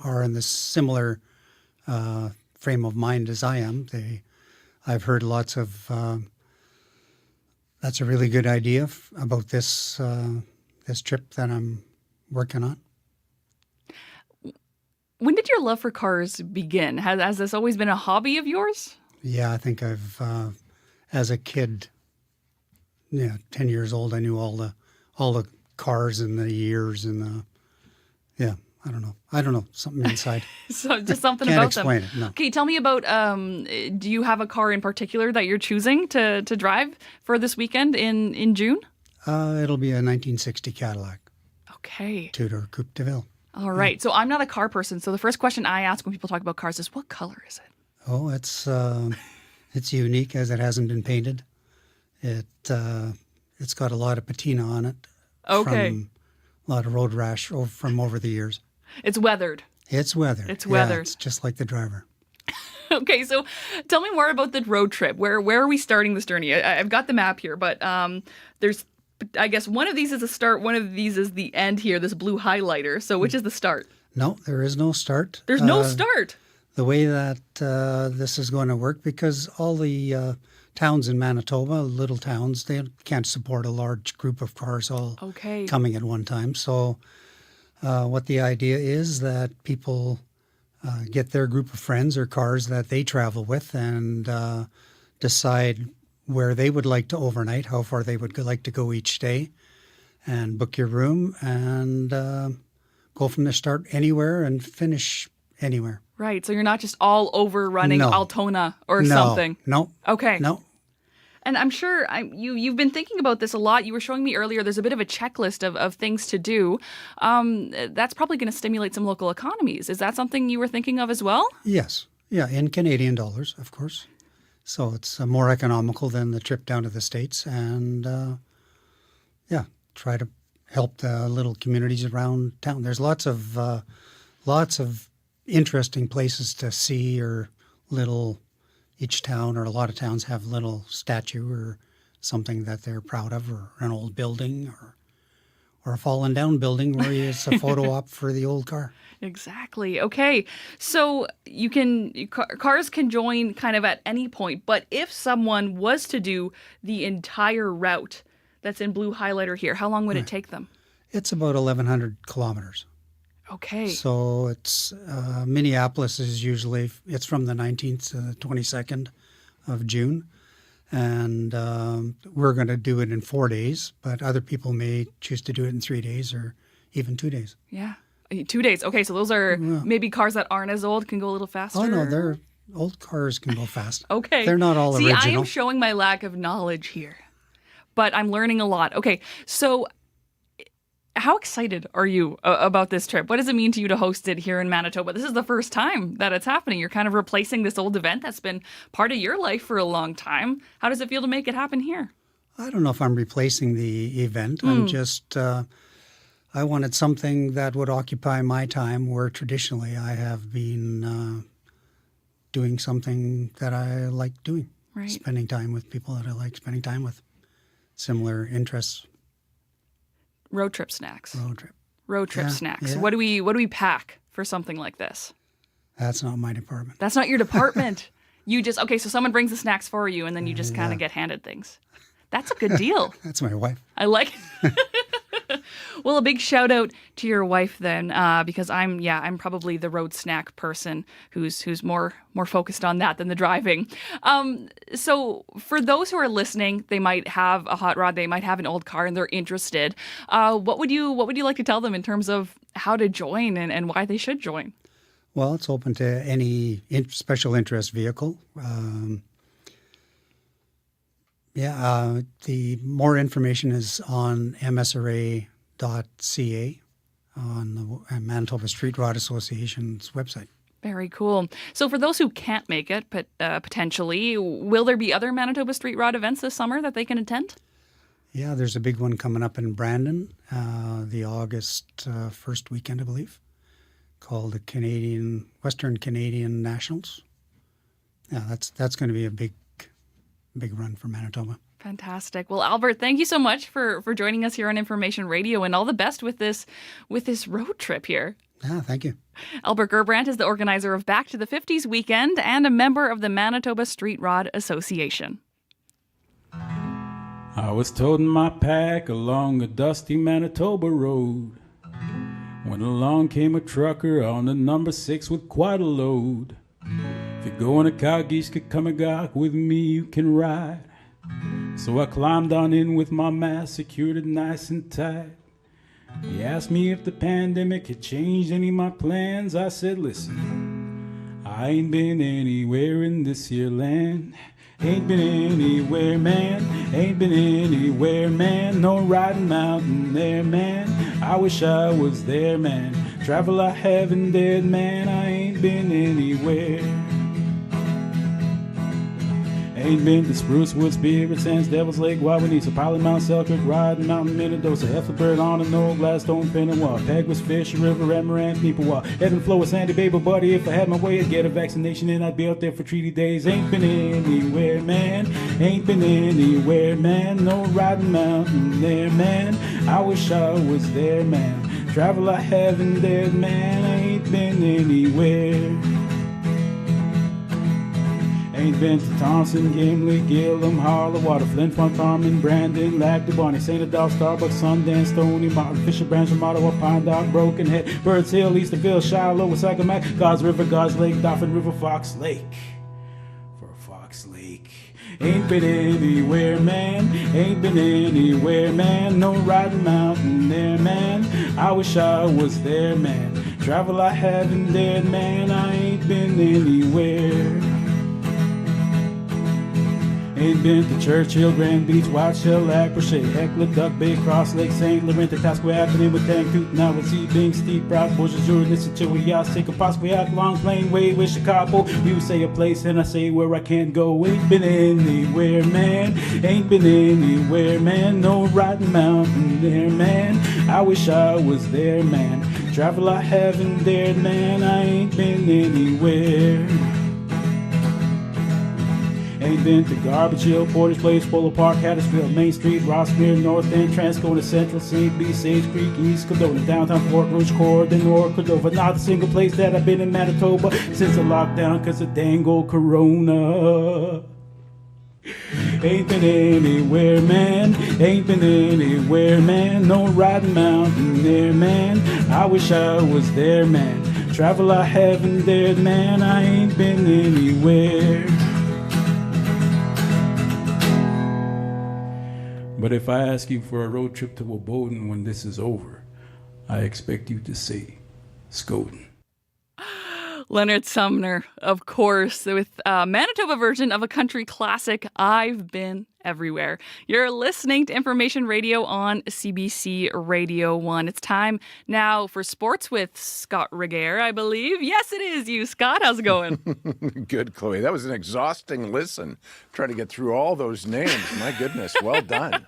are in this similar frame of mind as I am. I've heard lots of that's a really good idea about this trip that I'm working on. When did your love for cars begin? Has this always been a hobby of yours? Yeah, I think I've, as a kid, 10 years old, I knew all the cars and the years and I don't know, something inside. So just something Can't about explain them. it, no. Okay, tell me about, do you have a car in particular that you're choosing to drive for this weekend in June? It'll be a 1960 Cadillac. Okay. Tudor Coupe de Ville. All right. So I'm not a car person. So the first question I ask when people talk about cars is, what color is it? Oh, it's unique as it hasn't been painted. It's got a lot of patina on it. Okay. From a lot of road rash from over the years. It's weathered. It's weathered. It's weathered. Yeah, it's just like the driver. Okay, so tell me more about the road trip. Where are we starting this journey? I've got the map here, but there's, I guess, one of these is the start, one of these is the end here, this blue highlighter. So which is the start? No, there is no start. There's no start? The way that this is going to work, because all the towns in Manitoba, little towns, they can't support a large group of cars all coming at one time. So what the idea is that people get their group of friends or cars that they travel with and decide where they would like to overnight, how far they would like to go each day, and book your room and go from the start anywhere and finish anywhere. Right. So you're not just all over running Altona or something. No. Okay. No. And I'm sure you've been thinking about this a lot. You were showing me earlier there's a bit of a checklist of things to do. That's probably going to stimulate some local economies. Is that something you were thinking of as well? Yes. Yeah, in Canadian dollars, of course. So it's more economical than the trip down to the States. And, try to help the little communities around town. There's lots of interesting places to see, or each town or a lot of towns have little statue or something that they're proud of, or an old building or a fallen down building where it's a photo op for the old car. Exactly. Okay. So cars can join kind of at any point, but if someone was to do the entire route that's in blue highlighter here, how long would it take them? It's about 1,100 kilometers. Okay. So it's Minneapolis is usually, it's from the 19th to the 22nd of June. And we're going to do it in 4 days, but other people may choose to do it in 3 days or even 2 days. Yeah. 2 days. Okay, so those are maybe cars that aren't as old, can go a little faster? Oh, no, they're old cars can go fast. Okay. They're not all original. See, I am showing my lack of knowledge here, but I'm learning a lot. Okay, so how excited are you about this trip? What does it mean to you to host it here in Manitoba? This is the first time that it's happening. You're kind of replacing this old event that's been part of your life for a long time. How does it feel to make it happen here? I don't know if I'm replacing the event. I'm just... I wanted something that would occupy my time where traditionally I have been doing something that I like doing. Right. Spending time with people that I like spending time with. Similar interests. Road trip snacks. Road trip snacks. Yeah. What do we pack for something like this? That's not my department. That's not your department. You just, okay, so someone brings the snacks for you and then you just kind of get handed things. That's a good deal. That's my wife. I like it. Well, a big shout out to your wife then, because I'm probably the road snack person who's more focused on that than the driving. So for those who are listening, they might have a hot rod, they might have an old car, and they're interested. What would you like to tell them in terms of how to join and why they should join? Well, it's open to any special interest vehicle. The more information is on msra.ca on the Manitoba Street Rod Association's website. Very cool. So for those who can't make it, but potentially, will there be other Manitoba Street Rod events this summer that they can attend? Yeah, there's a big one coming up in Brandon, the August first weekend, I believe, called the Western Canadian Nationals. Yeah, that's going to be a big run for Manitoba. Fantastic. Well, Albert, thank you so much for joining us here on Information Radio, and all the best with this road trip here. Yeah, thank you. Albert Gerbrandt is the organizer of Back to the 50s weekend and a member of the Manitoba Street Rod Association. I was toting my pack along a dusty Manitoba road when along came a trucker on the number 6 with quite a load. If you're going to Kagishka with me, you can ride. So I climbed on in with my mask, secured it nice and tight. He asked me if the pandemic had changed any of my plans. I said, listen, I ain't been anywhere in this here land. Ain't been anywhere, man. Ain't been anywhere, man. No riding mountain there, man. I wish I was there, man. Travel I haven't dared, man. I ain't been anywhere. Ain't been to Spruce Wood, Spirit Sands, Devil's Lake, Wawaniso, Pilot, Mount Selkirk, Riding Mountain, Minnedosa, Ethelbert, on the Knoll, Gladstone, Pennaway, Peguis, Fish River, Amaranth, Neepawa, Ebb and Flow with Sandy Bay, but buddy, if I had my way, I'd get a vaccination and I'd be out there for treaty days. Ain't been anywhere, man. Ain't been anywhere, man. No riding mountain there, man. I wish I was there, man. Travel I haven't dared, man. I ain't been anywhere. Ain't been to Thompson, Gimli, Gillum, Harlow, Water, Flint, Front, Carmen, Brandon, Lac du Bonnet, St. Adolphe, Starbucks, Sundance, Stony Mountain, Fisher Branch, Ottawa, Pine Dog, Broken Head, Birds Hill, Easterville, Shiloh, Wasaga, God's River, God's Lake, Dauphin River, Fox Lake. For Fox Lake. Ain't been anywhere, man. Ain't been anywhere, man. No riding mountain there, man. I wish I was there, man. Travel I haven't dared, man. I ain't been anywhere. Ain't been to Churchill, Grand Beach, Wild Shell, Lac Brochet, Hecla, Duck Bay, Cross Lake, St. Laurent, Tasqueacadie, with Tancoot, now with Sea Bing, Steep Rock, Beausejour, Nissachihuahua, Sitka, Posqueac, Long Plain, Way with Chicago. You say a place and I say where I can't go. Ain't been anywhere, man. Ain't been anywhere, man. No riding mountain there, man. I wish I was there, man. Travel I haven't dared, man. I ain't been anywhere. Ain't been to Garbage Hill, Porter's Place, Polo Park, Hattersfield, Main Street, Rossmere, North End, Transco to Central, St. B, Sage Creek, East Cordova, downtown Fort Rouge, Corridor, North Cordova. Not a single place that I've been in Manitoba since the lockdown, cause of dang old Corona. Ain't been anywhere, man. Ain't been anywhere, man. No riding mountain there, man. I wish I was there, man. Travel I haven't dared, man. I ain't been anywhere. But if I ask you for a road trip to Woboden when this is over, I expect you to say Skoden. Leonard Sumner, of course, with a Manitoba version of a country classic, I've Been Everywhere. You're listening to Information Radio on CBC Radio 1. It's time now for sports with Scott Regehr, I believe. Yes, it is you, Scott. How's it going? Good, Chloe. That was an exhausting listen. Trying to get through all those names. My goodness, well done.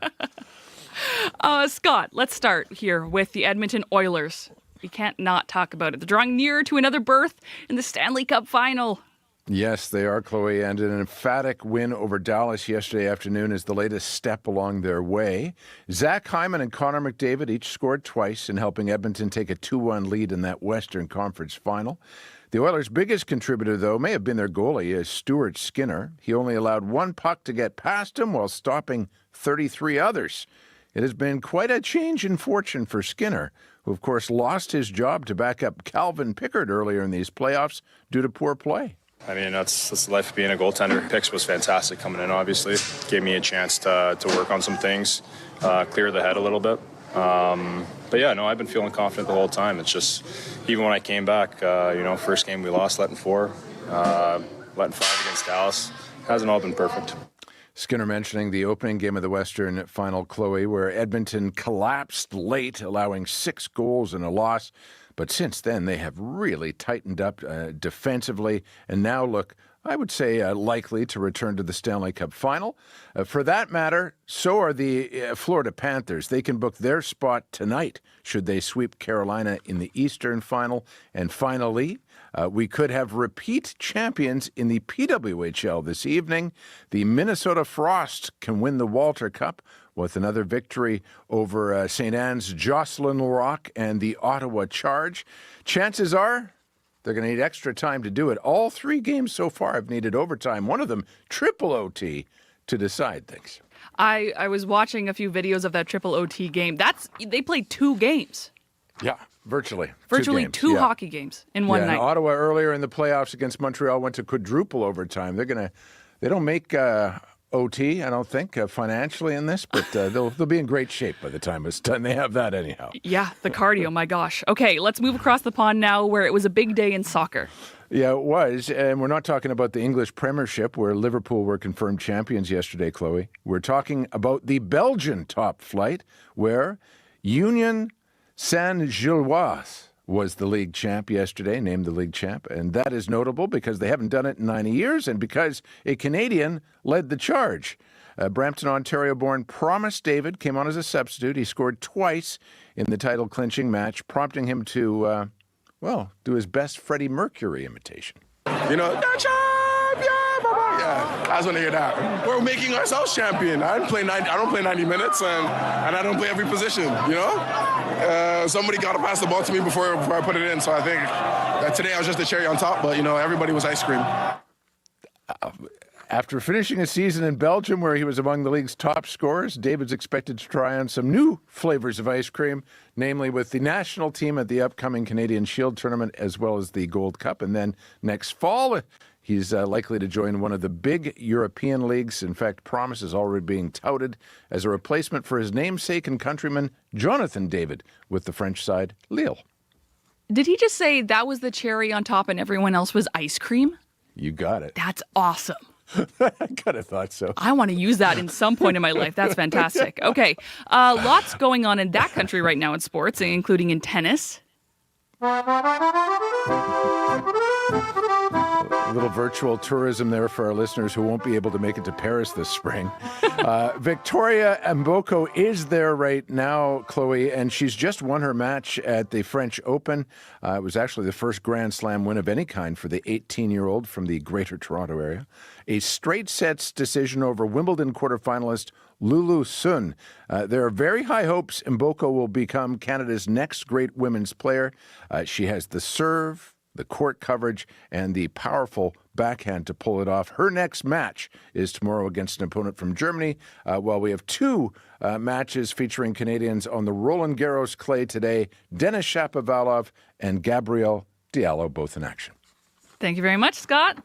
Scott, let's start here with the Edmonton Oilers. We can't not talk about it. They're drawing nearer to another berth in the Stanley Cup final. Yes, they are, Chloe, and an emphatic win over Dallas yesterday afternoon is the latest step along their way. Zach Hyman and Connor McDavid each scored twice in helping Edmonton take a 2-1 lead in that Western Conference final. The Oilers' biggest contributor, though, may have been their goalie, is Stuart Skinner. He only allowed one puck to get past him while stopping 33 others. It has been quite a change in fortune for Skinner, who, of course, lost his job to back up Calvin Pickard earlier in these playoffs due to poor play. I mean, that's the life of being a goaltender. Picks was fantastic coming in, obviously. Gave me a chance to work on some things, clear the head a little bit. But yeah, no, I've been feeling confident the whole time. It's just, even when I came back, first game we lost, letting 4, letting 5 against Dallas. Hasn't all been perfect. Skinner mentioning the opening game of the Western final, Chloe, where Edmonton collapsed late, allowing 6 goals and a loss. But since then, they have really tightened up defensively and now look, I would say, likely to return to the Stanley Cup final. For that matter, so are the Florida Panthers. They can book their spot tonight should they sweep Carolina in the Eastern final. And finally, we could have repeat champions in the PWHL this evening. The Minnesota Frost can win the Walter Cup with another victory over St. Anne's Jocelyn Rock and the Ottawa Charge. Chances are they're going to need extra time to do it. All 3 games so far have needed overtime, one of them triple OT, to decide things. I was watching a few videos of that triple OT game. They played 2 games. Yeah. Virtually two hockey games in one night. Ottawa earlier in the playoffs against Montreal went to quadruple overtime. They don't make OT, I don't think, financially in this, but they'll be in great shape by the time it's done. They have that anyhow. Yeah, the cardio, my gosh. Okay, let's move across the pond now where it was a big day in soccer. Yeah, it was. And we're not talking about the English Premiership where Liverpool were confirmed champions yesterday, Chloe. We're talking about the Belgian top flight where Union Saint-Gilloise was the league champ yesterday, named the league champ. And that is notable because they haven't done it in 90 years and because a Canadian led the charge. Brampton, Ontario-born Promise David came on as a substitute. He scored twice in the title-clinching match, prompting him to, do his best Freddie Mercury imitation. You know, yeah, I just want to hear that. We're making ourselves champion. I don't play 90 minutes, and I don't play every position. You know, somebody got to pass the ball to me before I put it in. So I think that today I was just the cherry on top. But everybody was ice cream. After finishing a season in Belgium where he was among the league's top scorers, David's expected to try on some new flavors of ice cream, namely with the national team at the upcoming Canadian Shield tournament as well as the Gold Cup. And then next fall, he's likely to join one of the big European leagues. In fact, Promise is already being touted as a replacement for his namesake and countryman, Jonathan David, with the French side, Lille. Did he just say that was the cherry on top and everyone else was ice cream? You got it. That's awesome. I kind of thought so. I want to use that in some point in my life. That's fantastic. Okay, lots going on in that country right now in sports, including in tennis. little virtual tourism there for our listeners who won't be able to make it to Paris this spring. Victoria Mboko is there right now, Chloe, and she's just won her match at the French Open. It was actually the first Grand Slam win of any kind for the 18-year-old from the Greater Toronto area. A straight sets decision over Wimbledon quarterfinalist Lulu Sun. There are very high hopes Mboko will become Canada's next great women's player. She has the serve, the court coverage, and the powerful backhand to pull it off. Her next match is tomorrow against an opponent from Germany, while we have two matches featuring Canadians on the Roland Garros clay today. Denis Shapovalov and Gabriel Diallo both in action. Thank you very much, Scott.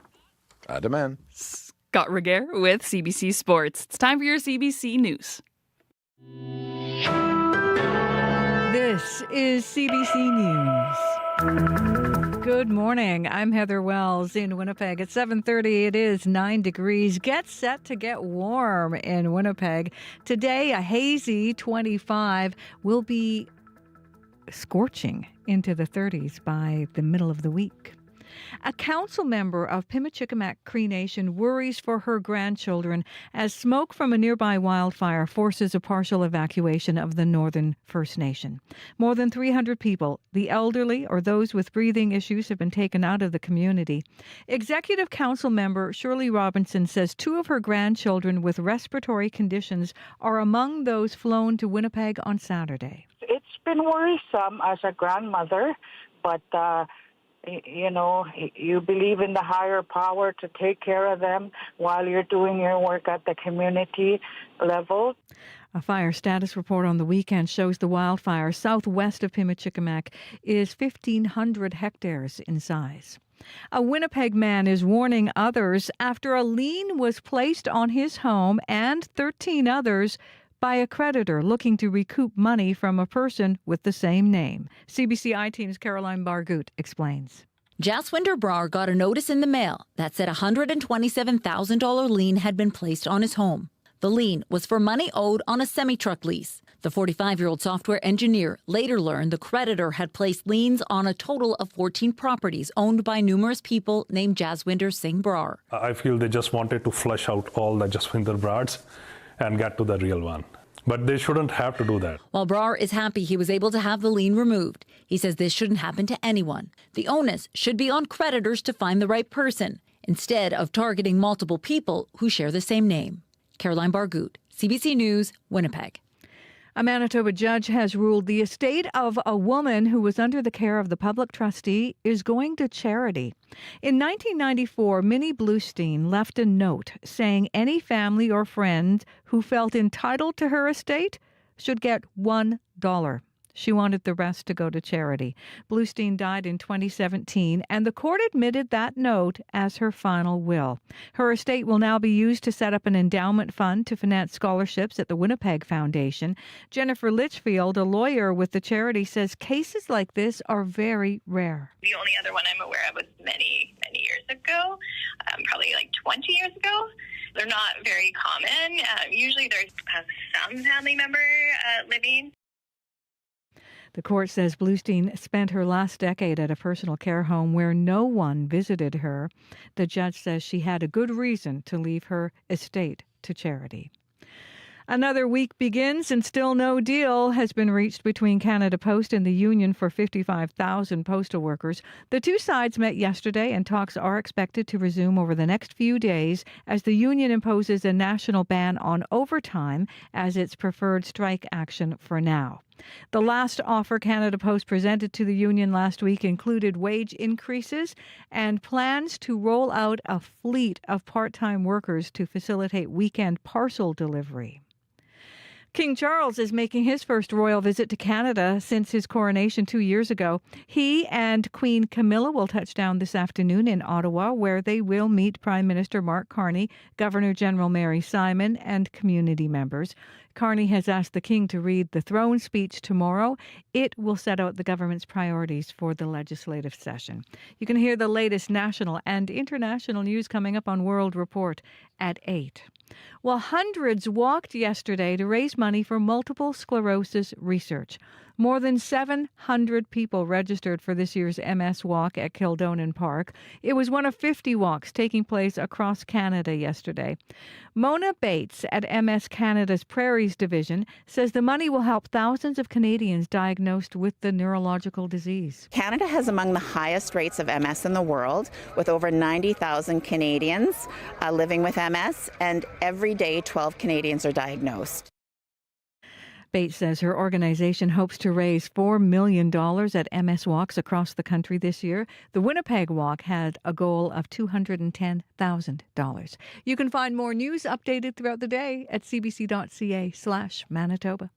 Demand. Scott Regehr with CBC Sports. It's time for your CBC News. This is CBC News. Good morning. I'm Heather Wells in Winnipeg. At 7:30, it is 9 degrees. Get set to get warm in Winnipeg. Today, a hazy 25 will be scorching into the 30s by the middle of the week. A council member of Pimicikamak Cree Nation worries for her grandchildren as smoke from a nearby wildfire forces a partial evacuation of the Northern First Nation. More than 300 people, the elderly or those with breathing issues, have been taken out of the community. Executive Council member Shirley Robinson says two of her grandchildren with respiratory conditions are among those flown to Winnipeg on Saturday. It's been worrisome as a grandmother, but you believe in the higher power to take care of them while you're doing your work at the community level. A fire status report on the weekend shows the wildfire southwest of Pimicikamak is 1,500 hectares in size. A Winnipeg man is warning others after a lien was placed on his home and 13 others by a creditor looking to recoup money from a person with the same name. CBC I-Team's Caroline Bargut explains. Jaswinder Brar got a notice in the mail that said a $127,000 lien had been placed on his home. The lien was for money owed on a semi-truck lease. The 45-year-old software engineer later learned the creditor had placed liens on a total of 14 properties owned by numerous people named Jaswinder Singh Brar. I feel they just wanted to flush out all the Jaswinder Brars and get to the real one. But they shouldn't have to do that. While Brar is happy he was able to have the lien removed, he says this shouldn't happen to anyone. The onus should be on creditors to find the right person, instead of targeting multiple people who share the same name. Caroline Bargut, CBC News, Winnipeg. A Manitoba judge has ruled the estate of a woman who was under the care of the public trustee is going to charity. In 1994, Minnie Bluestein left a note saying any family or friend who felt entitled to her estate should get $1. She wanted the rest to go to charity. Bluestein died in 2017, and the court admitted that note as her final will. Her estate will now be used to set up an endowment fund to finance scholarships at the Winnipeg Foundation. Jennifer Litchfield, a lawyer with the charity, says cases like this are very rare. The only other one I'm aware of was many years ago, probably like 20 years ago. They're not very common. Usually there's some family member living. The court says Bluestein spent her last decade at a personal care home where no one visited her. The judge says she had a good reason to leave her estate to charity. Another week begins and still no deal has been reached between Canada Post and the union for 55,000 postal workers. The two sides met yesterday and talks are expected to resume over the next few days as the union imposes a national ban on overtime as its preferred strike action for now. The last offer Canada Post presented to the union last week included wage increases and plans to roll out a fleet of part-time workers to facilitate weekend parcel delivery. King Charles is making his first royal visit to Canada since his coronation 2 years ago. He and Queen Camilla will touch down this afternoon in Ottawa, where they will meet Prime Minister Mark Carney, Governor-General Mary Simon, and community members. Carney has asked the King to read the throne speech tomorrow. It will set out the government's priorities for the legislative session. You can hear the latest national and international news coming up on World Report at 8. Well, hundreds walked yesterday to raise money for multiple sclerosis research. More than 700 people registered for this year's MS Walk at Kildonan Park. It was one of 50 walks taking place across Canada yesterday. Mona Bates at MS Canada's Prairies Division says the money will help thousands of Canadians diagnosed with the neurological disease. Canada has among the highest rates of MS in the world, with over 90,000 Canadians living with MS, and every day 12 Canadians are diagnosed. Bates says her organization hopes to raise $4 million at MS Walks across the country this year. The Winnipeg Walk had a goal of $210,000. You can find more news updated throughout the day at cbc.ca/Manitoba.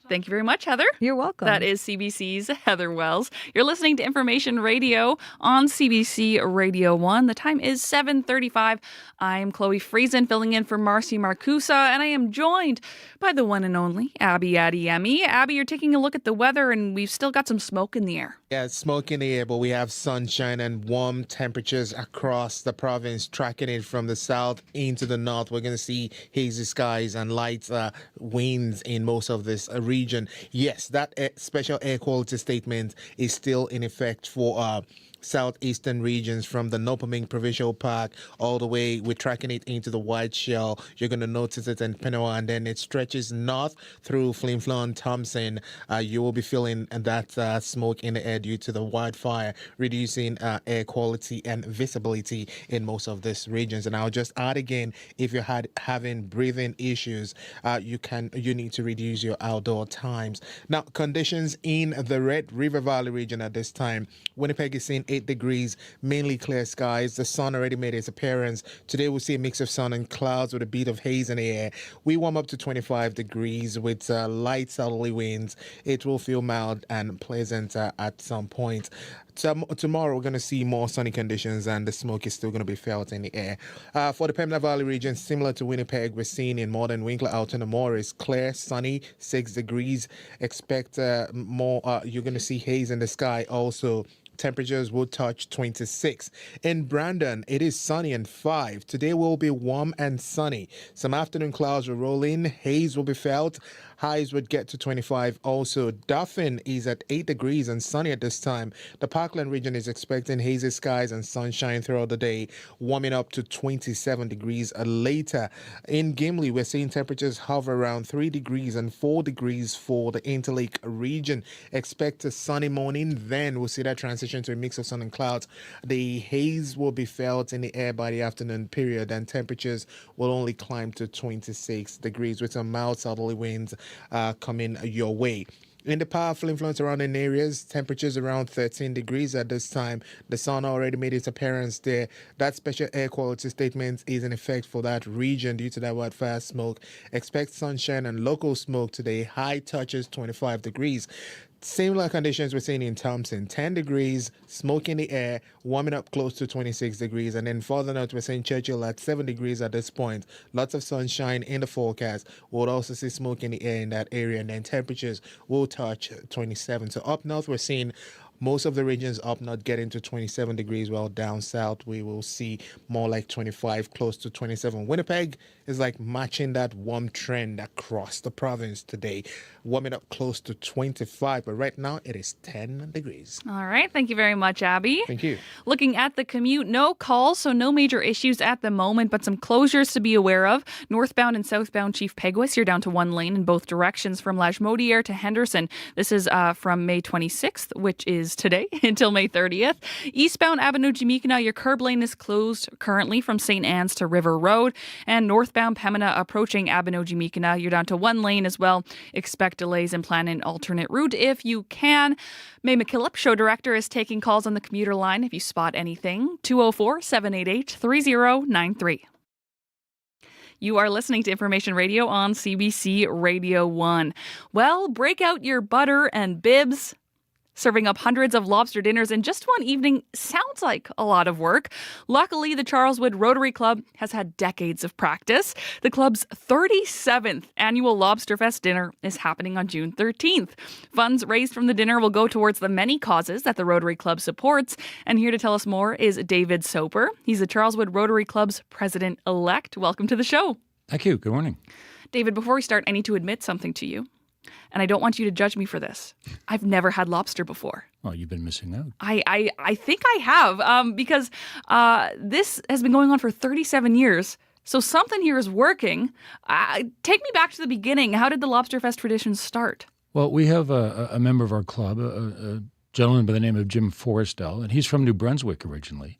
Thank you very much, Heather. You're welcome. That is CBC's Heather Wells. You're listening to Information Radio on CBC Radio 1. The time is 7:35. I'm Chloe Friesen, filling in for Marcy Marcusa, and I am joined by the one and only Abby Adeyemi. Abby, you're taking a look at the weather, and we've still got some smoke in the air. Yeah, it's smoke in the air, but we have sunshine and warm temperatures across the province, tracking it from the south into the north. We're going to see hazy skies and light winds in most of this region. Yes, that special air quality statement is still in effect for southeastern regions from the Nopaming Provincial Park all the way. We're tracking it into the White Shell. You're going to notice it in Penoa, and then it stretches north through Flin Flon, Thompson. You will be feeling that smoke in the air due to the wildfire, reducing air quality and visibility in most of these regions. And I'll just add again, if you're having breathing issues, you need to reduce your outdoor times. Now, conditions in the Red River Valley region at this time. Winnipeg is seeing 8 degrees, mainly clear skies. The sun already made its appearance. Today we'll see a mix of sun and clouds with a bit of haze in the air. We warm up to 25 degrees with light southerly winds. It will feel mild and pleasant at some point. Tomorrow we're going to see more sunny conditions, and the smoke is still going to be felt in the air. For the Pembina Valley region, similar to Winnipeg, we're seeing in Modern Winkler, out in the Morris, clear, sunny, 6 degrees. Expect more. You're going to see haze in the sky also. Temperatures will touch 26. In Brandon, it is sunny and 5. Today will be warm and sunny. Some afternoon clouds will roll in. Haze will be felt. Highs would get to 25. Also, Dauphin is at 8 degrees and sunny at this time. The Parkland region is expecting hazy skies and sunshine throughout the day, warming up to 27 degrees later. In Gimli, we're seeing temperatures hover around 3 degrees and 4 degrees for the Interlake region. Expect a sunny morning, then we'll see that transition to a mix of sun and clouds. The haze will be felt in the air by the afternoon period, and temperatures will only climb to 26 degrees with some mild southerly winds coming your way. In the powerful influence surrounding areas, temperatures around 13 degrees at this time. The sun already made its appearance there. That special air quality statement is in effect for that region due to that wildfire smoke. Expect sunshine and local smoke today. High touches 25 degrees. Similar conditions we're seeing in Thompson, 10 degrees, smoke in the air, warming up close to 26 degrees. And then further north, we're seeing Churchill at 7 degrees at this point. Lots of sunshine in the forecast. We'll also see smoke in the air in that area. And then temperatures will touch 27. So up north, we're seeing most of the regions up north getting to 27 degrees, while down south we will see more like 25, close to 27. Winnipeg is like matching that warm trend across the province today, warming up close to 25, but right now it is 10 degrees. All right. Thank you very much, Abby. Thank you. Looking at the commute, no calls, so no major issues at the moment, but some closures to be aware of. Northbound and southbound Chief Peguis, you're down to one lane in both directions from Lagimodiere to Henderson. This is from May 26th, which is today, until May 30th. Eastbound Abinogi-Mikina, your curb lane is closed currently from St. Anne's to River Road. And northbound Pembina approaching Abinogi-Mikina, you're down to one lane as well. Expect delays and plan an alternate route if you can. May McKillop, show director, is taking calls on the commuter line if you spot anything. 204-788-3093. You are listening to Information Radio on CBC Radio 1. Well, break out your butter and bibs. Serving up hundreds of lobster dinners in just one evening sounds like a lot of work. Luckily, the Charleswood Rotary Club has had decades of practice. The club's 37th annual Lobster Fest dinner is happening on June 13th. Funds raised from the dinner will go towards the many causes that the Rotary Club supports. And here to tell us more is David Soper. He's the Charleswood Rotary Club's president-elect. Welcome to the show. Thank you. Good morning. David, before we start, I need to admit something to you. And I don't want you to judge me for this. I've never had lobster before. Oh, you've been missing out. I think I have because this has been going on for 37 years. So something here is working. Take me back to the beginning. How did the Lobster Fest tradition start? Well, we have a member of our club, a gentleman by the name of Jim Forrestal, and he's from New Brunswick originally.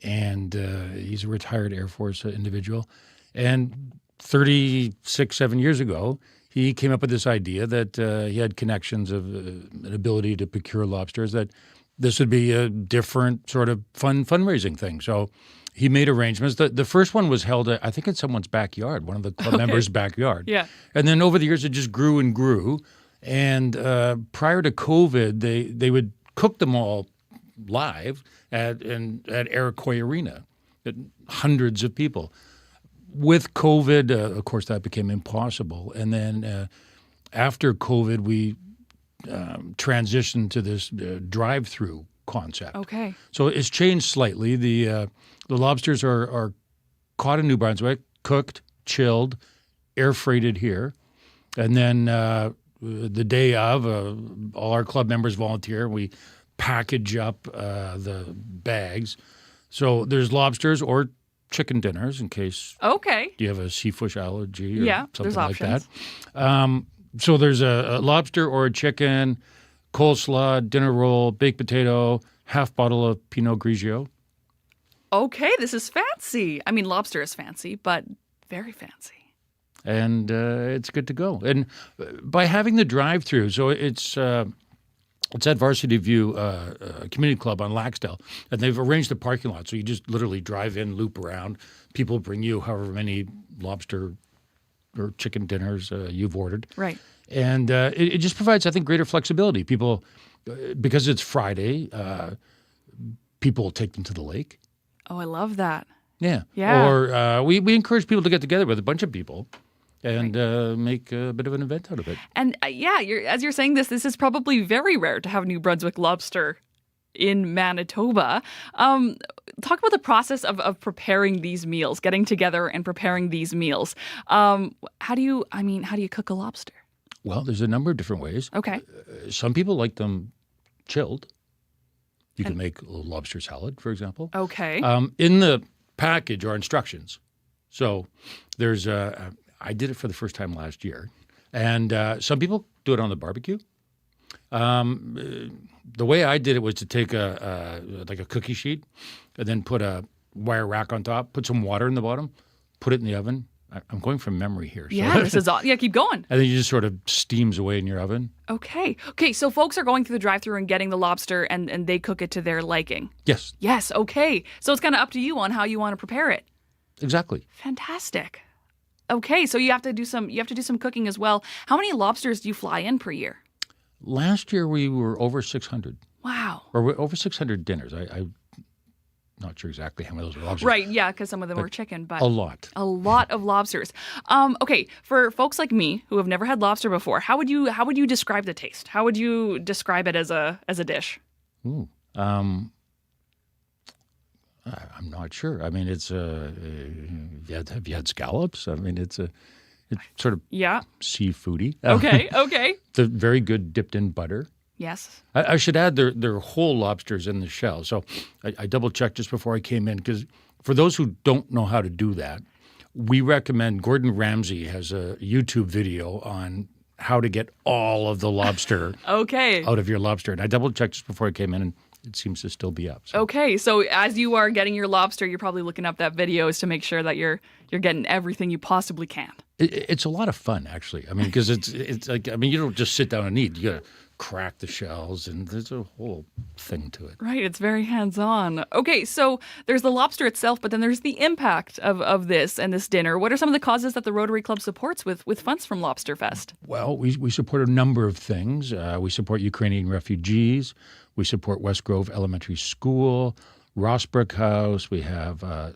And he's a retired Air Force individual. And 7 years ago, he came up with this idea that he had connections of an ability to procure lobsters, that this would be a different sort of fundraising thing. So he made arrangements. The first one was held, I think, in someone's backyard, one of the club members' backyard. Yeah. And then over the years, it just grew and grew. And prior to COVID, they would cook them all live at Iroquois Arena, at hundreds of people. With COVID, of course, that became impossible. And then after COVID, we transitioned to this drive-through concept. Okay. So it's changed slightly. The lobsters are caught in New Brunswick, cooked, chilled, air freighted here. And then the day of, all our club members volunteer. We package up the bags. So there's lobsters or chicken dinners in case you have a seafish allergy or something like options. that. So there's a lobster or a chicken, coleslaw, dinner roll, baked potato, half bottle of Pinot Grigio. Okay, this is fancy. I mean, lobster is fancy, but very fancy. And it's good to go. And by having the drive-through, so it's at Varsity View Community Club on Laxdale, and they've arranged the parking lot. So you just literally drive in, loop around. People bring you however many lobster or chicken dinners you've ordered. Right. And it just provides, I think, greater flexibility. People, because it's Friday, people will take them to the lake. Oh, I love that. Yeah. Yeah. Or we encourage people to get together with a bunch of people and make a bit of an event out of it. And as you're saying this is probably very rare to have New Brunswick lobster in Manitoba. Talk about the process of preparing these meals, getting together and preparing these meals. How do you cook a lobster? Well, there's a number of different ways. Okay. Some people like them chilled. You can make a little lobster salad, for example. Okay. In the package are instructions. So there's I did it for the first time last year. And some people do it on the barbecue. The way I did it was to take like a cookie sheet and then put a wire rack on top, put some water in the bottom, put it in the oven. I'm going from memory here. So. Yeah, this is all. Yeah, keep going. And then you just sort of steams away in your oven. Okay. So folks are going through the drive-thru and getting the lobster and they cook it to their liking. Yes. Yes, okay. So it's kind of up to you on how you want to prepare it. Exactly. Fantastic. Okay, so you have to do some cooking as well. How many lobsters do you fly in per year? Last year we were over 600. Wow. Or over 600 dinners. I'm not sure exactly how many of those were lobsters. Right, yeah, because some of them were chicken, but a lot. A lot of lobsters. Okay, for folks like me who have never had lobster before, how would you describe the taste? How would you describe it as a dish? Ooh. I'm not sure. I mean, it's have you had scallops? I mean, it's sort of seafoody. Okay. It's very good dipped in butter. Yes. I should add they're whole lobsters in the shell. So I double-checked just before I came in because for those who don't know how to do that, we recommend Gordon Ramsay has a YouTube video on how to get all of the lobster out of your lobster. And I double-checked just before I came in, and it seems to still be up. So. Okay, so as you are getting your lobster, you're probably looking up that videos to make sure that you're getting everything you possibly can. It's a lot of fun, actually. I mean, because it's like, I mean, you don't just sit down and eat. You got to crack the shells, and there's a whole thing to it. Right, it's very hands-on. Okay, so there's the lobster itself, but then there's the impact of this and this dinner. What are some of the causes that the Rotary Club supports with funds from Lobster Fest? Well, we support a number of things. We support Ukrainian refugees. We support West Grove Elementary School, Rossbrook House. We have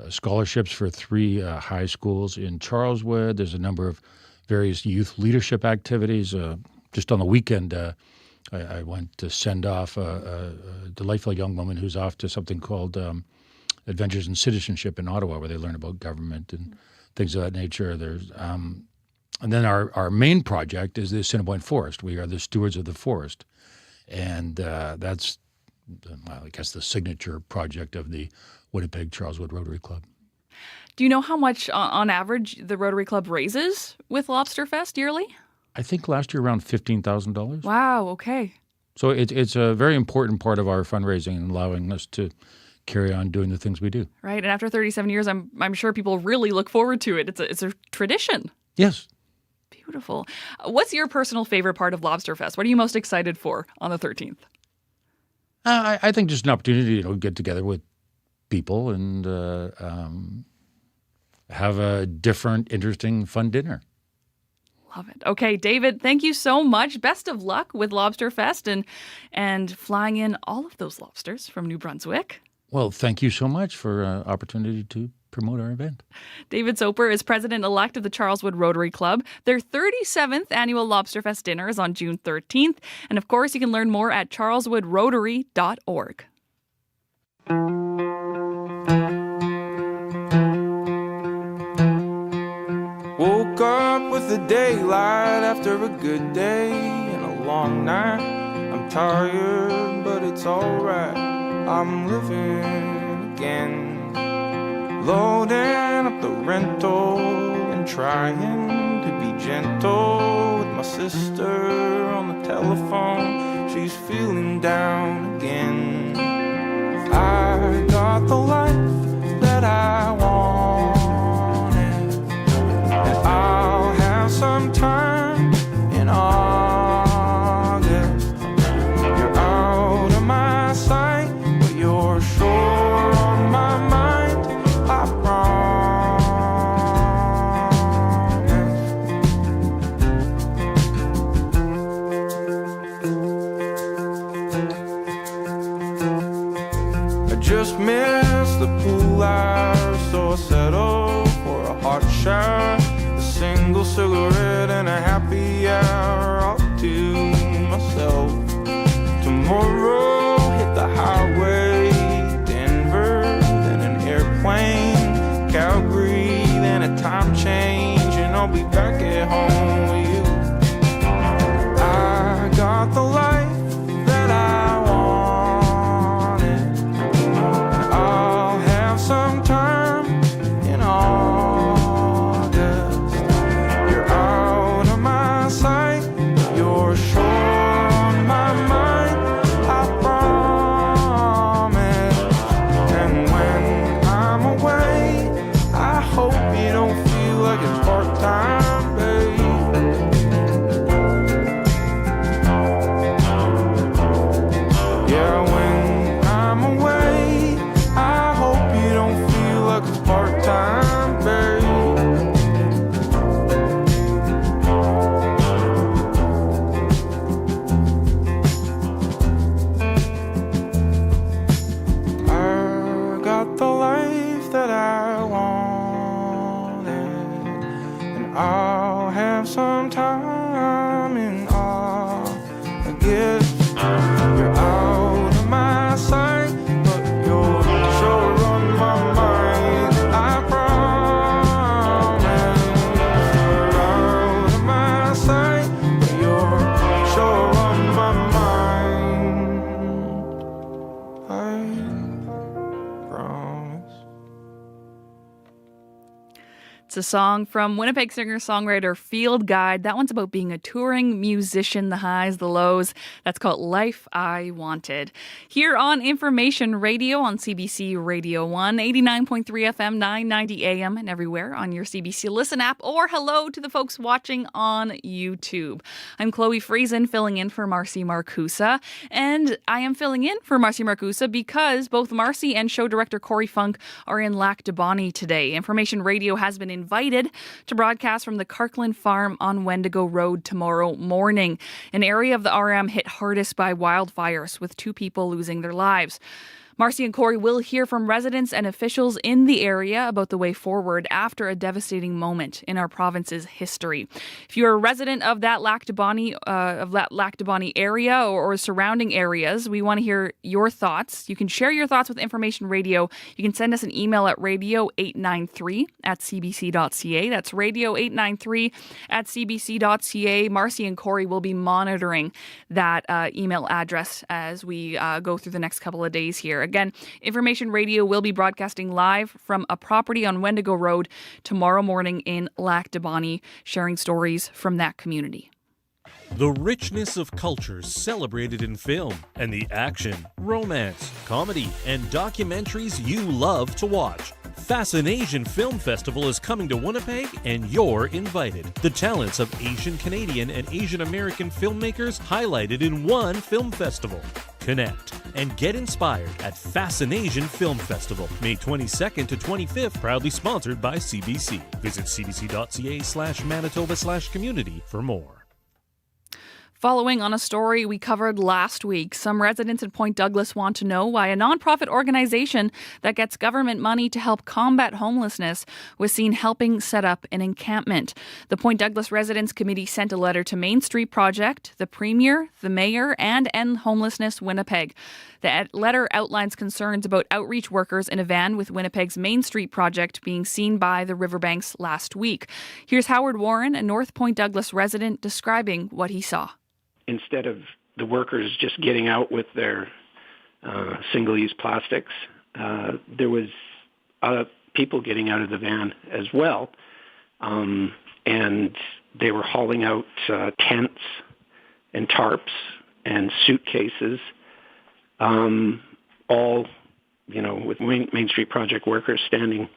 scholarships for 3 high schools in Charleswood. There's a number of various youth leadership activities. Just on the weekend, I went to send off a delightful young woman who's off to something called Adventures in Citizenship in Ottawa, where they learn about government and things of that nature. There's and then our main project is the Assiniboine Forest. We are the stewards of the forest, and that's, well, I guess, the signature project of the Winnipeg Charleswood Rotary Club. Do you know how much, on average, the Rotary Club raises with Lobster Fest yearly? I think last year around $15,000. Wow, okay. So it's a very important part of our fundraising and allowing us to carry on doing the things we do. Right, and after 37 years, I'm sure people really look forward to it. It's a tradition. Yes. Beautiful. What's your personal favorite part of Lobster Fest? What are you most excited for on the 13th? I think just an opportunity to get together with people and have a different, interesting, fun dinner. Love it. Okay, David, thank you so much. Best of luck with Lobster Fest and flying in all of those lobsters from New Brunswick. Well, thank you so much for an opportunity to promote our event. David Soper is president-elect of the Charleswood Rotary Club. Their 37th annual Lobster Fest dinner is on June 13th. And of course, you can learn more at charleswoodrotary.org. Woke up with the daylight after a good day and a long night. I'm tired, but it's alright. I'm living again. Loading up the rental and trying to be gentle with my sister on the telephone. She's feeling down again. I got the life that I want. I'll have some time in August. You're out of my sight, but you're sure on my mind. I promise. I just missed the pool hour, so I settled for a hot shower. Single cigarette and a happy hour all to myself. Tomorrow hit the highway, Denver, then an airplane, Calgary, then a time change, and I'll be back at home with you. I got the life that I wanted, and I'll have some time in all. You're sure on my mind, I promise. And when I'm away, I hope you don't feel like it's part-time, babe. Yeah, when I'm away, I hope you don't feel like it's part-time, babe. I'll have some time in August. You're out of my sight, but you're sure on my mind. I promise. You're out of my sight, but you're sure on my mind. I promise. It's It's a song from Winnipeg singer-songwriter Field Guide. That one's about being a touring musician, the highs, the lows. That's called Life I Wanted. Here on Information Radio on CBC Radio 1, 89.3 FM, 990 AM, and everywhere on your CBC Listen app, or hello to the folks watching on YouTube. I'm Chloe Friesen, filling in for Marcy Marcusa, and I am filling in for Marcy Marcusa because both Marcy and show director Corey Funk are in Lac du Bonnet today. Information Radio has been invited to broadcast from the Kirkland Farm on Wendigo Road tomorrow morning, an area of the RM hit hardest by wildfires, with 2 people losing their lives. Marcy and Corey will hear from residents and officials in the area about the way forward after a devastating moment in our province's history. If you're a resident of that Lac du Bonnet area or surrounding areas, we want to hear your thoughts. You can share your thoughts with Information Radio. You can send us an email at radio893@cbc.ca. That's radio893@cbc.ca. Marcy and Corey will be monitoring that email address as we go through the next couple of days here. Again, Information Radio will be broadcasting live from a property on Wendigo Road tomorrow morning in Lac du Bonnet, sharing stories from that community. The richness of cultures celebrated in film and the action, romance, comedy, and documentaries you love to watch. Fascination Film Festival is coming to Winnipeg, and you're invited. The talents of Asian Canadian and Asian American filmmakers highlighted in one film festival. Connect and get inspired at Fascination Film Festival, May 22nd to 25th, proudly sponsored by CBC. Visit cbc.ca/Manitoba/community for more. Following on a story we covered last week, some residents in Point Douglas want to know why a nonprofit organization that gets government money to help combat homelessness was seen helping set up an encampment. The Point Douglas Residents Committee sent a letter to Main Street Project, the Premier, the Mayor, and End Homelessness Winnipeg. The letter outlines concerns about outreach workers in a van with Winnipeg's Main Street Project being seen by the riverbanks last week. Here's Howard Warren, a North Point Douglas resident, describing what he saw. Instead of the workers just getting out with their single-use plastics, there was people getting out of the van as well, and they were hauling out tents and tarps and suitcases, all, with Main Street Project workers standing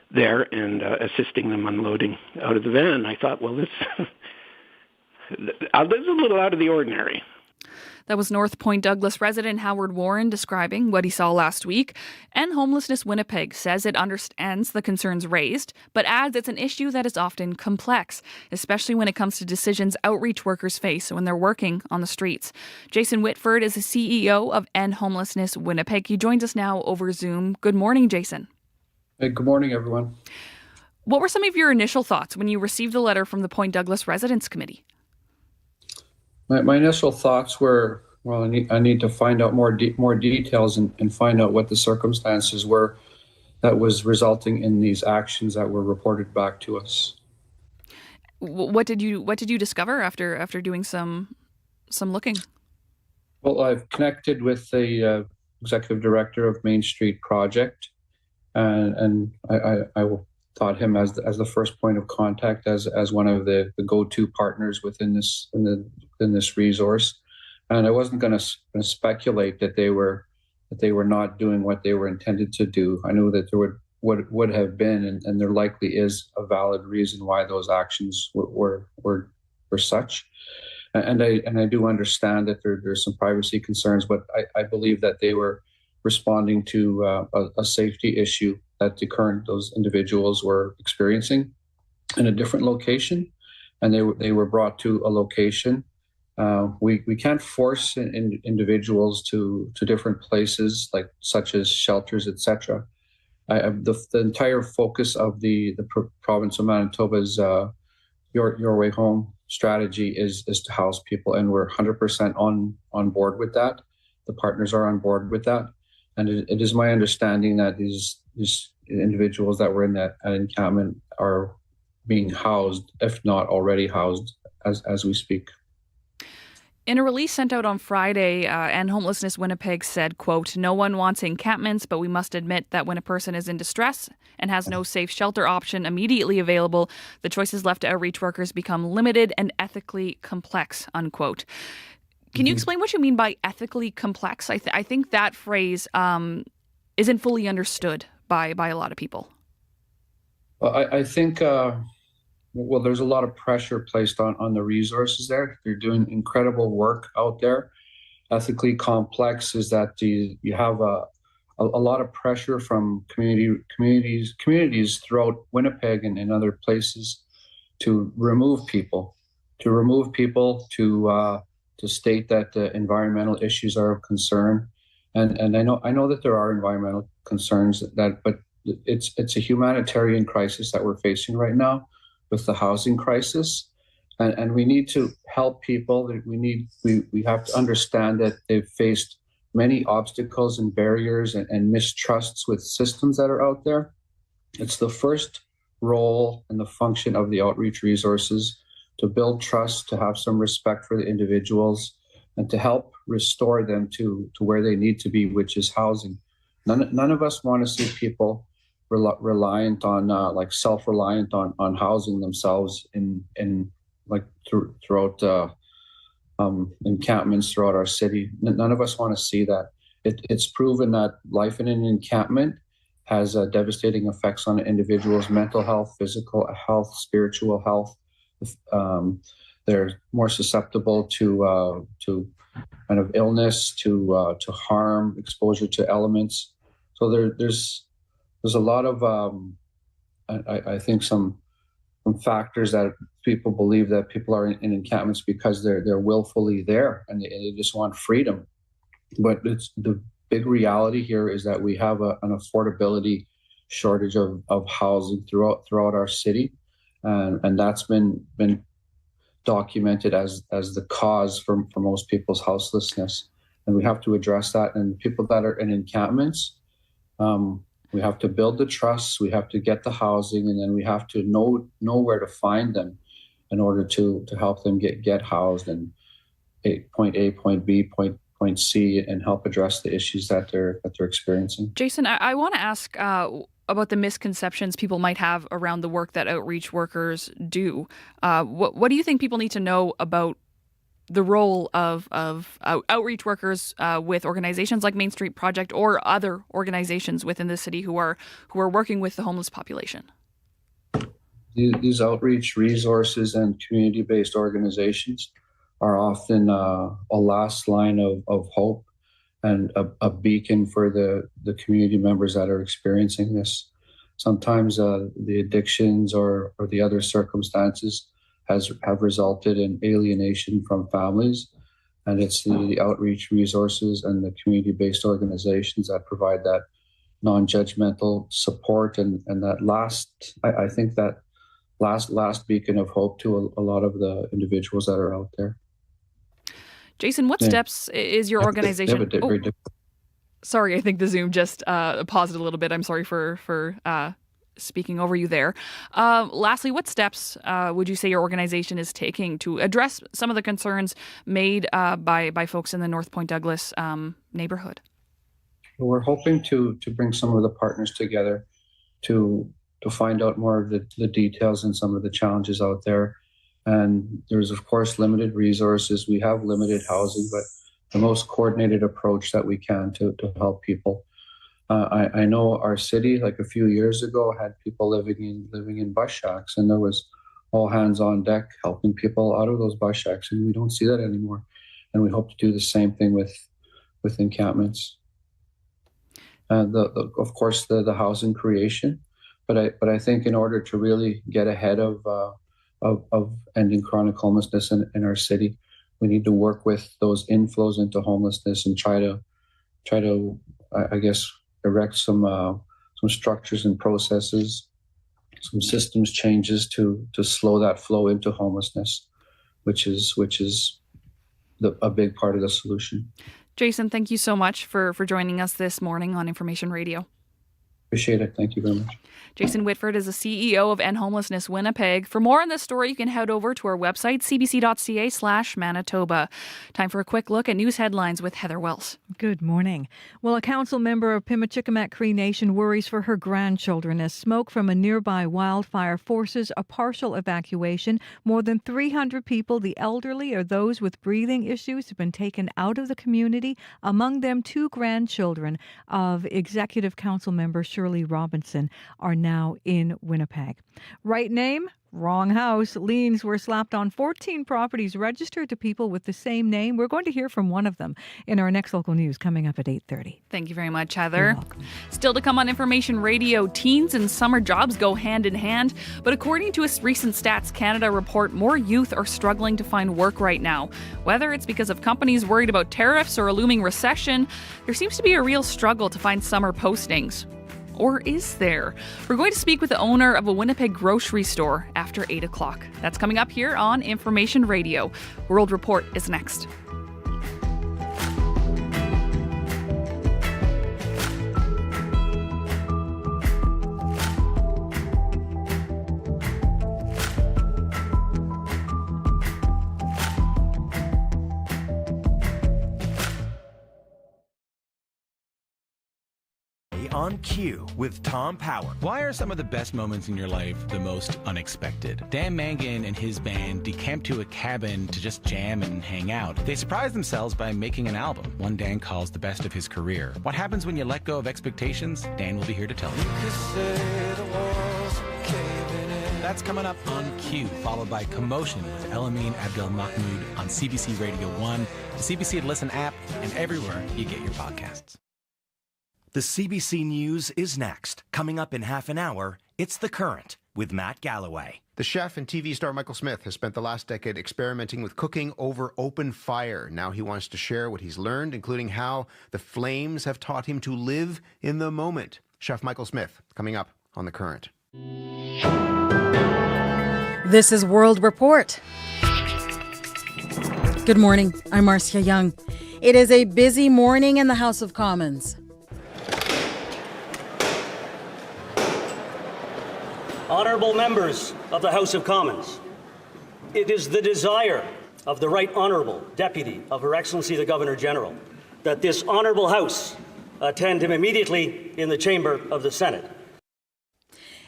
there and assisting them unloading out of the van. I thought, well, this is a little out of the ordinary. That was North Point Douglas resident Howard Warren describing what he saw last week. And Homelessness Winnipeg says it understands the concerns raised, but adds it's an issue that is often complex, especially when it comes to decisions outreach workers face when they're working on the streets. Jason Whitford is the CEO of End Homelessness Winnipeg. He joins us now over Zoom. Good morning, Jason. Hey, good morning, everyone. What were some of your initial thoughts when you received the letter from the Point Douglas Residents Committee? My initial thoughts were, well, I need to find out more details and find out what the circumstances were that was resulting in these actions that were reported back to us. What did you discover after doing some looking? Well, I've connected with the executive director of Main Street Project, and I thought him as the first point of contact, as one of the go-to partners within this resource. And I wasn't going to speculate that they were not doing what they were intended to do. I knew that there would have been, and there likely is, a valid reason why those actions were such. And I do understand that there's some privacy concerns, but I believe that they were responding to a safety issue that those individuals were experiencing in a different location, and they were brought to a location. We can't force individuals to different places, such as shelters, etc. The entire focus of the province of Manitoba's Your Way Home strategy is to house people, and we're 100% on board with that. The partners are on board with that, and it is my understanding that these individuals that were in that encampment are being housed, if not already housed, as we speak. In a release sent out on Friday, End Homelessness Winnipeg said, quote, "No one wants encampments, but we must admit that when a person is in distress and has no safe shelter option immediately available, the choices left to outreach workers become limited and ethically complex," unquote. Can you explain what you mean by ethically complex? I think that phrase isn't fully understood by a lot of people. Well, I think, there's a lot of pressure placed on the resources there. They're doing incredible work out there. Ethically complex is that you have a lot of pressure from communities throughout Winnipeg and other places to remove people, to state that the environmental issues are of concern. And I know that there are environmental concerns but it's a humanitarian crisis that we're facing right now with the housing crisis, and we need to help people. We have to understand that they've faced many obstacles and barriers and mistrusts with systems that are out there. It's the first role and the function of the outreach resources to build trust, to have some respect for the individuals, and to help restore them to where they need to be, which is housing. None of us want to see people reliant on self-reliant on housing themselves throughout encampments throughout our city. None of us want to see that. It's proven that life in an encampment has devastating effects on an individual's mental health, physical health, spiritual health. They're more susceptible to kind of illness, to harm, exposure to elements. So there's a lot of, I think, some factors that people believe that people are in encampments because they're willfully there and they just want freedom. But the big reality here is that we have an affordability shortage of housing throughout our city, and that's been documented as the cause for most people's houselessness, and we have to address that. And people that are in encampments, we have to build the trust, we have to get the housing, and then we have to know where to find them in order to help them get housed and point A, point B, point C, and help address the issues that they're experiencing. Jason, I want to ask about the misconceptions people might have around the work that outreach workers do. What do you think people need to know about the role of outreach workers with organizations like Main Street Project or other organizations within the city who are working with the homeless population? These outreach resources and community-based organizations are often a last line of hope and a beacon for the community members that are experiencing this. Sometimes the addictions or the other circumstances have resulted in alienation from families, and it's the outreach resources and the community-based organizations that provide that non-judgmental support and that last beacon of hope to a lot of the individuals that are out there. Jason, what steps is your organization? Sorry, I think the Zoom just paused a little bit. I'm sorry for speaking over you there. Lastly, what steps would you say your organization is taking to address some of the concerns made by folks in the North Point Douglas neighborhood? We're hoping to bring some of the partners together to find out more of the details and some of the challenges out there. And there's, of course, limited resources. We have limited housing, but the most coordinated approach that we can to help people. I know our city, like a few years ago, had people living in bus shacks, and there was all hands on deck helping people out of those bus shacks, and we don't see that anymore. And we hope to do the same thing with encampments. Of course, the housing creation, but I think in order to really get ahead of ending chronic homelessness in our city, we need to work with those inflows into homelessness and try to I guess erect some structures and processes, some systems changes to slow that flow into homelessness, which is a big part of the solution. Jason, thank you so much for joining us this morning on Information Radio. Appreciate it. Thank you very much. Jason Whitford is the CEO of End Homelessness Winnipeg. For more on this story, you can head over to our website, cbc.ca/Manitoba. Time for a quick look at news headlines with Heather Wells. Good morning. Well, a council member of Pimachikamak Cree Nation worries for her grandchildren as smoke from a nearby wildfire forces a partial evacuation. More than 300 people, the elderly or those with breathing issues, have been taken out of the community, among them 2 grandchildren of Executive Council member Shirley Robinson are now in Winnipeg. Right name? Wrong house. Liens were slapped on 14 properties registered to people with the same name. We're going to hear from one of them in our next local news coming up at 8:30. Thank you very much, Heather. Still to come on Information Radio, teens and summer jobs go hand in hand. But according to a recent Stats Canada report, more youth are struggling to find work right now. Whether it's because of companies worried about tariffs or a looming recession, there seems to be a real struggle to find summer postings. Or is there? We're going to speak with the owner of a Winnipeg grocery store after 8 o'clock. That's coming up here on Information Radio. World Report is next. On Cue with Tom Power. Why are some of the best moments in your life the most unexpected? Dan Mangan and his band decamped to a cabin to just jam and hang out. They surprised themselves by making an album, one Dan calls the best of his career. What happens when you let go of expectations? Dan will be here to tell you. That's coming up on Cue, followed by Commotion with Elamine Abdel Mahmoud on CBC Radio 1, the CBC Listen app, and everywhere you get your podcasts. The CBC News is next. Coming up in half an hour, it's The Current with Matt Galloway. The chef and TV star Michael Smith has spent the last decade experimenting with cooking over open fire. Now he wants to share what he's learned, including how the flames have taught him to live in the moment. Chef Michael Smith, coming up on The Current. This is World Report. Good morning. I'm Marcia Young. It is a busy morning in the House of Commons. Honourable members of the House of Commons, it is the desire of the Right Honourable Deputy of Her Excellency the Governor-General that this Honourable House attend him immediately in the chamber of the Senate.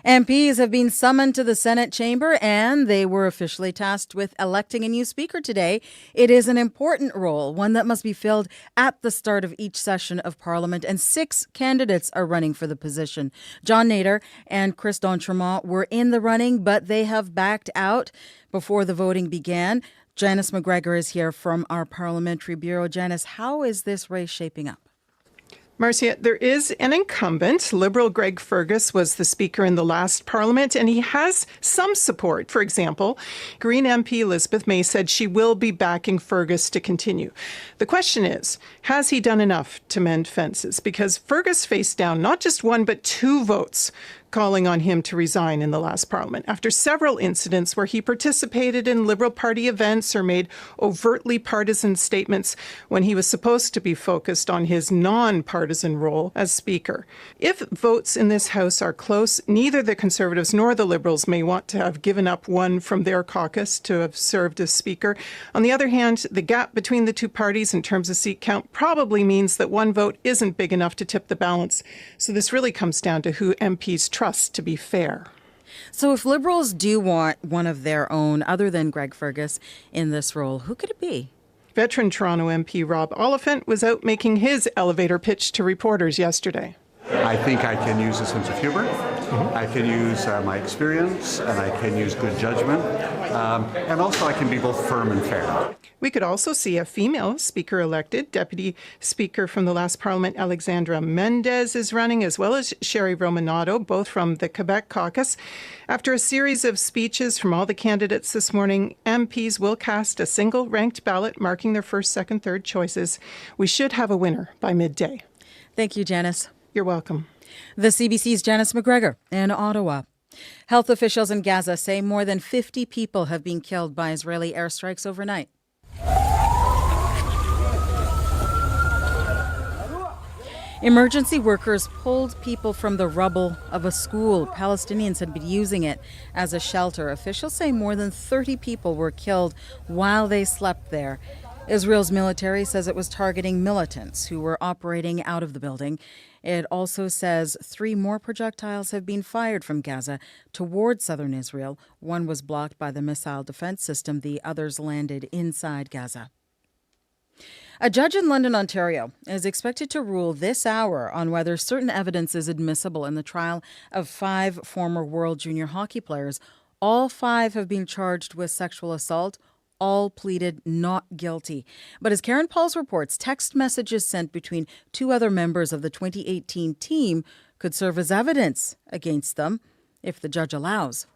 MPs have been summoned to the Senate chamber and they were officially tasked with electing a new speaker today. It is an important role, one that must be filled at the start of each session of Parliament, and 6 candidates are running for the position. John Nader and Chris d'Entremont were in the running, but they have backed out before the voting began. Janice McGregor is here from our Parliamentary Bureau. Janice, how is this race shaping up? Marcia, there is an incumbent. Liberal Greg Fergus was the Speaker in the last Parliament, and he has some support. For example, Green MP Elizabeth May said she will be backing Fergus to continue. The question is, has he done enough to mend fences? Because Fergus faced down not just 1 but 2 votes calling on him to resign in the last Parliament after several incidents where he participated in Liberal Party events or made overtly partisan statements when he was supposed to be focused on his non-partisan role as Speaker. If votes in this House are close, neither the Conservatives nor the Liberals may want to have given up one from their caucus to have served as Speaker. On the other hand, the gap between the two parties in terms of seat count probably means that one vote isn't big enough to tip the balance. So this really comes down to who MPs trust to be fair. So if Liberals do want one of their own, other than Greg Fergus, in this role, who could it be? Veteran Toronto MP Rob Oliphant was out making his elevator pitch to reporters yesterday. I think I can use a sense of humor. I can use my experience, and I can use good judgment. And also I can be both firm and fair. We could also see a female speaker elected. Deputy Speaker from the last Parliament, Alexandra Mendez, is running, as well as Sherry Romanato, both from the Quebec caucus. After a series of speeches from all the candidates this morning, MPs will cast a single ranked ballot marking their first, second, third choices. We should have a winner by midday. Thank you, Janice. You're welcome. The CBC's Janice McGregor in Ottawa. Health officials in Gaza say more than 50 people have been killed by Israeli airstrikes overnight. Emergency workers pulled people from the rubble of a school. Palestinians had been using it as a shelter. Officials say more than 30 people were killed while they slept there. Israel's military says it was targeting militants who were operating out of the building. It also says 3 more projectiles have been fired from Gaza towards southern Israel. One was blocked by the missile defense system. The others landed inside Gaza. A judge in London, Ontario, is expected to rule this hour on whether certain evidence is admissible in the trial of 5 former World Junior hockey players. All 5 have been charged with sexual assault. All pleaded not guilty. But as Karen Pauls reports, text messages sent between 2 other members of the 2018 team could serve as evidence against them if the judge allows.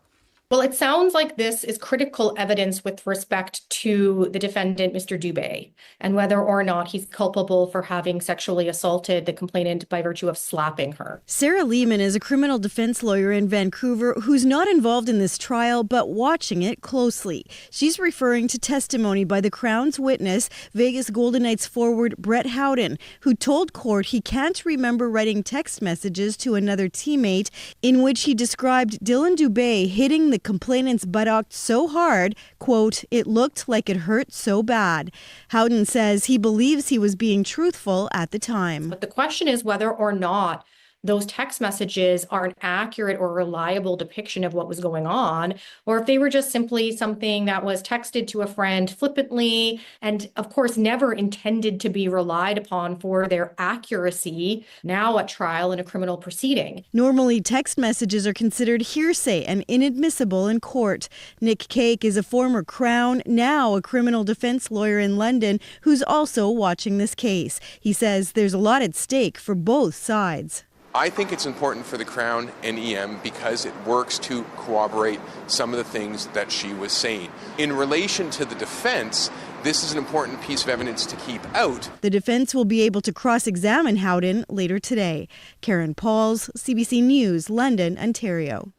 Well, it sounds like this is critical evidence with respect to the defendant, Mr. Dubé, and whether or not he's culpable for having sexually assaulted the complainant by virtue of slapping her. Sarah Lehman is a criminal defense lawyer in Vancouver who's not involved in this trial but watching it closely. She's referring to testimony by the Crown's witness, Vegas Golden Knights forward Brett Howden, who told court he can't remember writing text messages to another teammate in which he described Dylan Dubé hitting the complainant's buttock so hard, quote, it looked like it hurt so bad. Howden says he believes he was being truthful at the time. But the question is whether or not those text messages are an accurate or reliable depiction of what was going on, or if they were just simply something that was texted to a friend flippantly and, of course, never intended to be relied upon for their accuracy now at trial in a criminal proceeding. Normally, text messages are considered hearsay and inadmissible in court. Nick Cake is a former Crown, now a criminal defense lawyer in London, who's also watching this case. He says there's a lot at stake for both sides. I think it's important for the Crown and EM because it works to corroborate some of the things that she was saying. In relation to the defense, this is an important piece of evidence to keep out. The defense will be able to cross-examine Howden later today. Karen Pauls, CBC News, London, Ontario.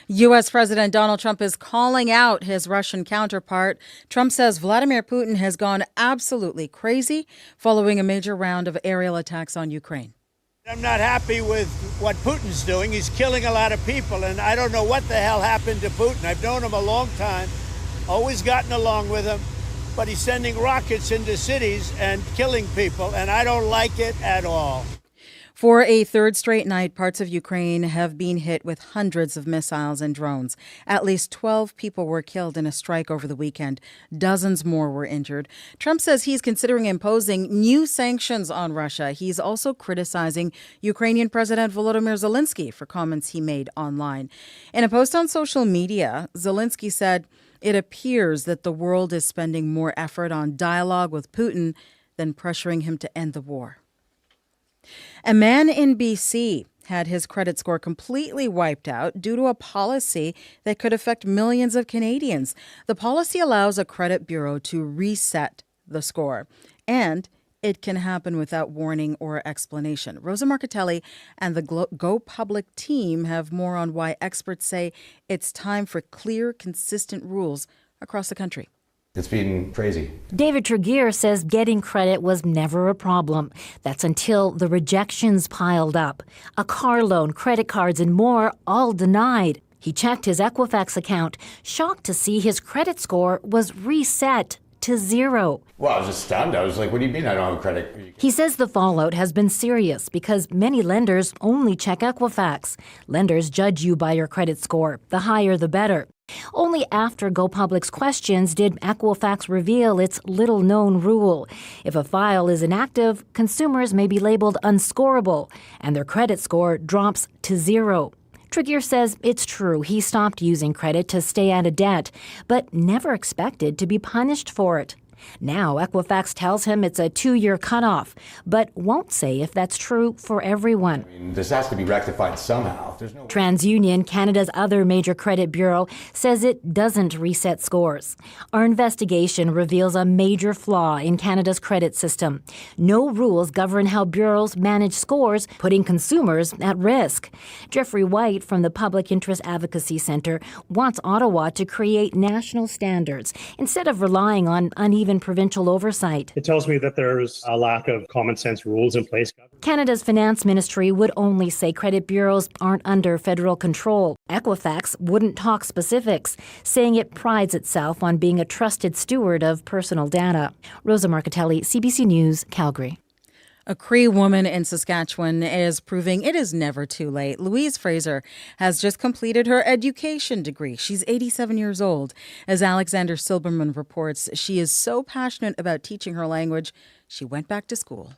U.S. President Donald Trump is calling out his Russian counterpart. Trump says Vladimir Putin has gone absolutely crazy following a major round of aerial attacks on Ukraine. I'm not happy with what Putin's doing. He's killing a lot of people, and I don't know what the hell happened to Putin. I've known him a long time, always gotten along with him, but he's sending rockets into cities and killing people, and I don't like it at all. For a third straight night, parts of Ukraine have been hit with hundreds of missiles and drones. At least 12 people were killed in a strike over the weekend. Dozens more were injured. Trump says he's considering imposing new sanctions on Russia. He's also criticizing Ukrainian President Volodymyr Zelensky for comments he made online. In a post on social media, Zelensky said, "It appears that the world is spending more effort on dialogue with Putin than pressuring him to end the war." A man in BC had his credit score completely wiped out due to a policy that could affect millions of Canadians. The policy allows a credit bureau to reset the score, and it can happen without warning or explanation. Rosa Marcatelli and the Go Public team have more on why experts say it's time for clear, consistent rules across the country. It's been crazy. David Tregear says getting credit was never a problem. That's until the rejections piled up. A car loan, credit cards, and more all denied. He checked his Equifax account, shocked to see his credit score was reset to 0. Well, I was just stunned. I was like, what do you mean I don't have credit? He says the fallout has been serious because many lenders only check Equifax. Lenders judge you by your credit score. The higher, the better. Only after GoPublic's questions did Equifax reveal its little-known rule. If a file is inactive, consumers may be labeled unscorable, and their credit score drops to 0. Tregear says it's true he stopped using credit to stay out of debt, but never expected to be punished for it. Now, Equifax tells him it's a 2-year cutoff, but won't say if that's true for everyone. I mean, this has to be rectified somehow. off. There's no TransUnion, Canada's other major credit bureau, says it doesn't reset scores. Our investigation reveals a major flaw in Canada's credit system. No rules govern how bureaus manage scores, putting consumers at risk. Jeffrey White from the Public Interest Advocacy Centre wants Ottawa to create national standards instead of relying on uneven provincial oversight. It tells me that there's a lack of common sense rules in place. Canada's finance ministry would only say credit bureaus aren't under federal control. Equifax wouldn't talk specifics, saying it prides itself on being a trusted steward of personal data. Rosa Marcatelli, CBC News, Calgary. A Cree woman in Saskatchewan is proving it is never too late. Louise Fraser has just completed her education degree. She's 87 years old. As Alexander Silberman reports, she is so passionate about teaching her language, she went back to school.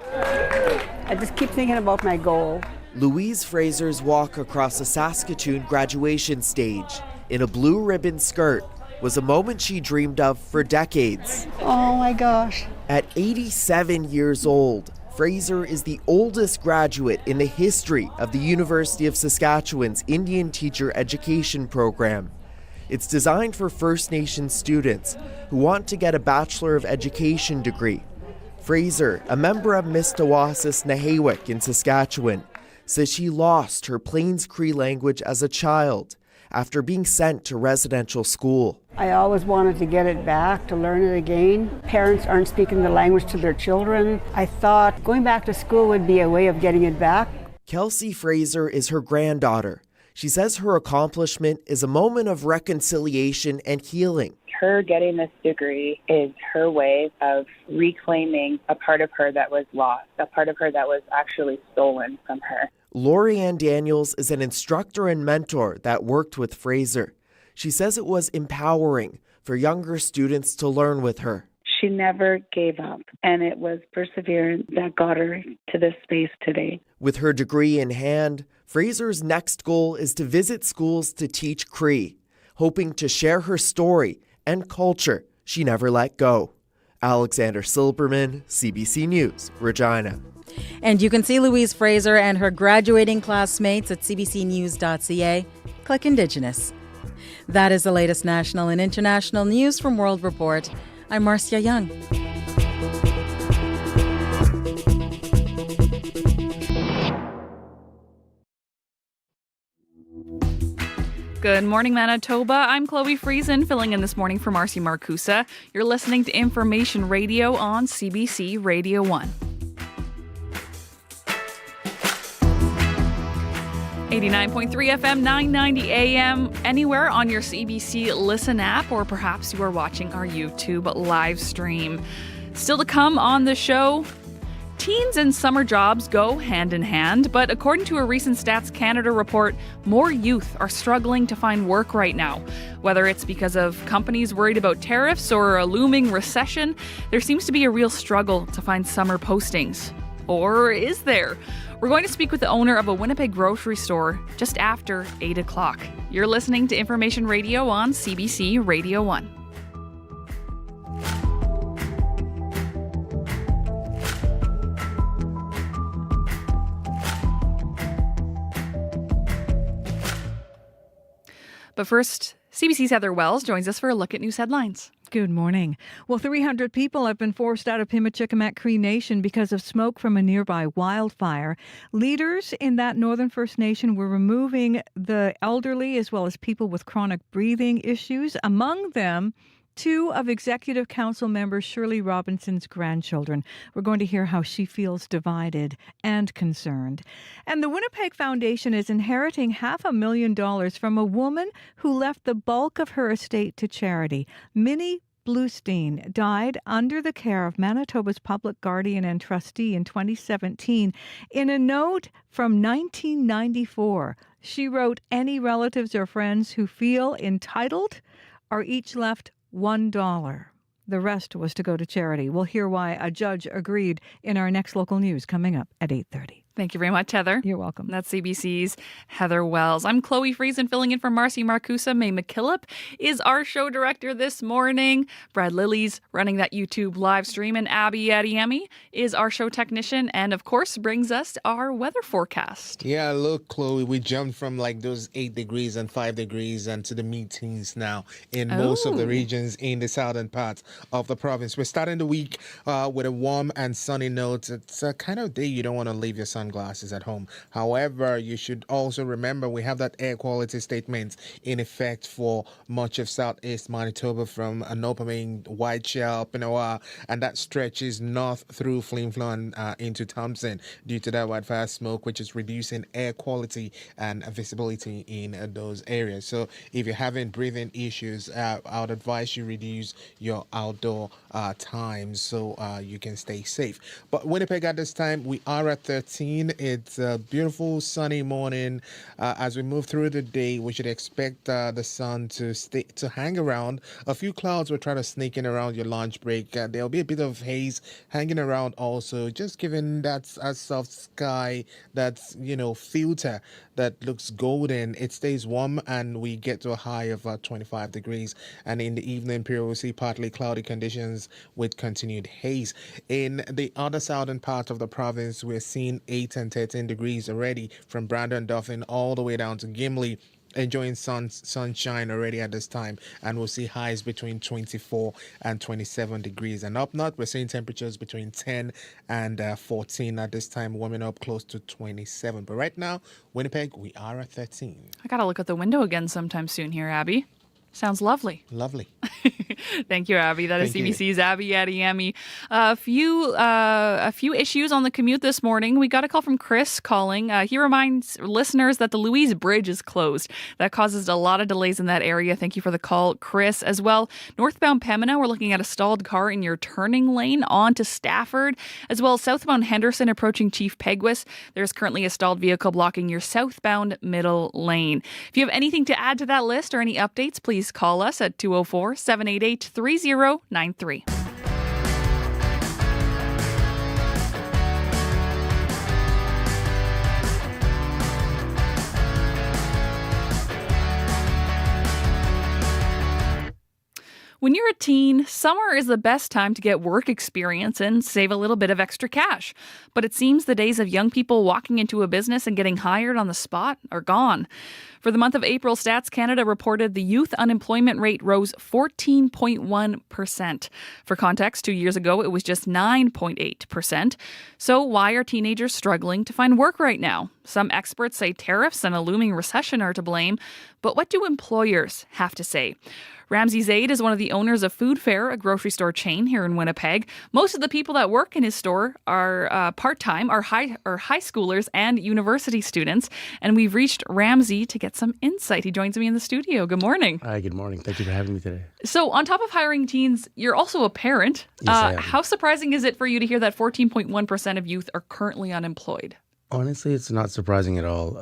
I just keep thinking about my goal. Louise Fraser's walk across the Saskatoon graduation stage in a blue ribbon skirt was a moment she dreamed of for decades. Oh my gosh. At 87 years old, Fraser is the oldest graduate in the history of the University of Saskatchewan's Indian Teacher Education Program. It's designed for First Nations students who want to get a Bachelor of Education degree. Fraser, a member of Mistawasis Nehewik in Saskatchewan, says she lost her Plains Cree language as a child after being sent to residential school. I always wanted to get it back, to learn it again. Parents aren't speaking the language to their children. I thought going back to school would be a way of getting it back. Kelsey Fraser is her granddaughter. She says her accomplishment is a moment of reconciliation and healing. Her getting this degree is her way of reclaiming a part of her that was lost, a part of her that was actually stolen from her. Lori-Ann Daniels is an instructor and mentor that worked with Fraser. She says it was empowering for younger students to learn with her. She never gave up, and it was perseverance that got her to this space today. With her degree in hand, Fraser's next goal is to visit schools to teach Cree, hoping to share her story and culture she never let go. Alexander Silberman, CBC News, Regina. And you can see Louise Fraser and her graduating classmates at cbcnews.ca. Click Indigenous. That is the latest national and international news from World Report. I'm Marcia Young. Good morning, Manitoba. I'm Chloe Friesen, filling in this morning for Marcy Marcusa. You're listening to Information Radio on CBC Radio 1. 89.3 FM, 990 AM, anywhere on your CBC Listen app, or perhaps you are watching our YouTube live stream. Still to come on the show, teens and summer jobs go hand in hand, but according to a recent Stats Canada report, more youth are struggling to find work right now. Whether it's because of companies worried about tariffs or a looming recession, there seems to be a real struggle to find summer postings. Or is there? We're going to speak with the owner of a Winnipeg grocery store just after 8 o'clock. You're listening to Information Radio on CBC Radio 1. But first, CBC's Heather Wells joins us for a look at news headlines. Good morning. Well, 300 people have been forced out of Pimicikamat Cree Nation because of smoke from a nearby wildfire. Leaders in that Northern First Nation were removing the elderly as well as people with chronic breathing issues. Among them, two of Executive Council member Shirley Robinson's grandchildren. We're going to hear how she feels divided and concerned. And the Winnipeg Foundation is inheriting $500,000 from a woman who left the bulk of her estate to charity. Minnie Bluestein died under the care of Manitoba's public guardian and trustee in 2017. In a note from 1994, she wrote, "Any relatives or friends who feel entitled are each left $1. The rest was to go to charity." We'll hear why a judge agreed in our next local news coming up at 8:30. Thank you very much, Heather. You're welcome. That's CBC's Heather Wells. I'm Chloe Friesen, filling in for Marcy Marcusa. May McKillop is our show director this morning. Brad Lilly's running that YouTube live stream, and Abby Adiemi is our show technician, and of course brings us our weather forecast. Yeah, look, Chloe, we jumped from like those 8 degrees and 5 degrees and to the mid-teens now in most of the regions in the southern parts of the province. We're starting the week with a warm and sunny note. It's a kind of day you don't want to leave your sunglasses at home. However, you should also remember we have that air quality statement in effect for much of southeast Manitoba from Anopaming, Whiteshell, Pinawa, and that stretches north through Flin Flon into Thompson due to that wildfire smoke, which is reducing air quality and visibility in those areas. So if you're having breathing issues, I would advise you reduce your outdoor time so you can stay safe. But Winnipeg at this time, we are at 13. It's a beautiful sunny morning. As we move through the day, we should expect the sun to hang around. A few clouds will try to sneak in around your lunch break. There'll be a bit of haze hanging around also, just given that a soft sky, that's, filter that looks golden. It stays warm and we get to a high of 25 degrees. And in the evening period, we'll see partly cloudy conditions with continued haze. In the other southern part of the province, we're seeing 8 and 13 degrees already from Brandon Dauphin all the way down to Gimli. Enjoying sunshine already at this time, and we'll see highs between 24 and 27 degrees. And up north, we're seeing temperatures between 10 and 14 at this time, warming up close to 27. But right now, Winnipeg, we are at 13. I gotta look at the window again sometime soon here, Abby. Sounds lovely. Lovely. Thank you, Abby. That is CBC's Abby Adiemi. A few issues on the commute this morning. We got a call from Chris calling. He reminds listeners that the Louise Bridge is closed. That causes a lot of delays in that area. Thank you for the call, Chris. As well, northbound Pembina, we're looking at a stalled car in your turning lane onto Stafford. As well, southbound Henderson approaching Chief Peguis. There's currently a stalled vehicle blocking your southbound middle lane. If you have anything to add to that list or any updates, please call us at 204-788-3093. When you're a teen, summer is the best time to get work experience and save a little bit of extra cash. But it seems the days of young people walking into a business and getting hired on the spot are gone. For the month of April, Stats Canada reported the youth unemployment rate rose 14.1%. For context, 2 years ago, it was just 9.8%. So why are teenagers struggling to find work right now? Some experts say tariffs and a looming recession are to blame. But what do employers have to say? Ramsey Zaid is one of the owners of Food Fair, a grocery store chain here in Winnipeg. Most of the people that work in his store are part-time, are high schoolers and university students. And we've reached Ramsey to get some insight. He joins me in the studio. Good morning. Hi, good morning. Thank you for having me today. So on top of hiring teens, you're also a parent. Yes, I am. How surprising is it for you to hear that 14.1% of youth are currently unemployed? Honestly, it's not surprising at all.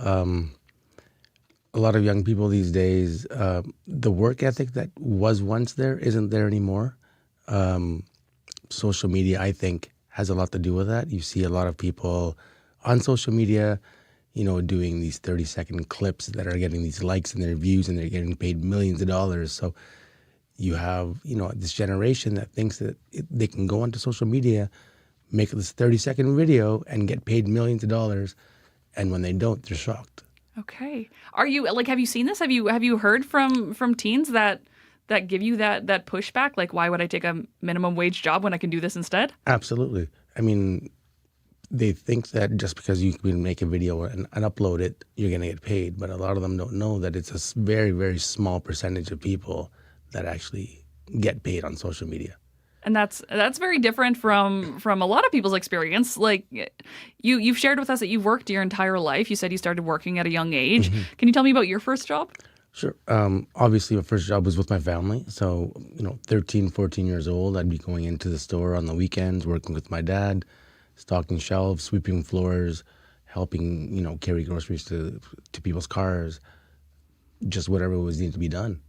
A lot of young people these days, the work ethic that was once there isn't there anymore. Social media, I think, has a lot to do with that. You see a lot of people on social media, doing these 30-second clips that are getting these likes and their views, and they're getting paid millions of dollars. So you have, this generation that thinks that they can go onto social media, make this 30-second video, and get paid millions of dollars. And when they don't, they're shocked. Okay. Are you have you seen this? Have you heard from teens that give you that pushback? Like, why would I take a minimum wage job when I can do this instead? Absolutely. I mean, they think that just because you can make a video and upload it, you're going to get paid. But a lot of them don't know that it's a very, very small percentage of people that actually get paid on social media. And that's very different from a lot of people's experience. Like you've shared with us that you've worked your entire life. You said you started working at a young age. Mm-hmm. Can you tell me about your first job? Sure. Obviously, my first job was with my family. So, 13, 14 years old, I'd be going into the store on the weekends, working with my dad, stocking shelves, sweeping floors, helping, carry groceries to people's cars, just whatever was needed to be done.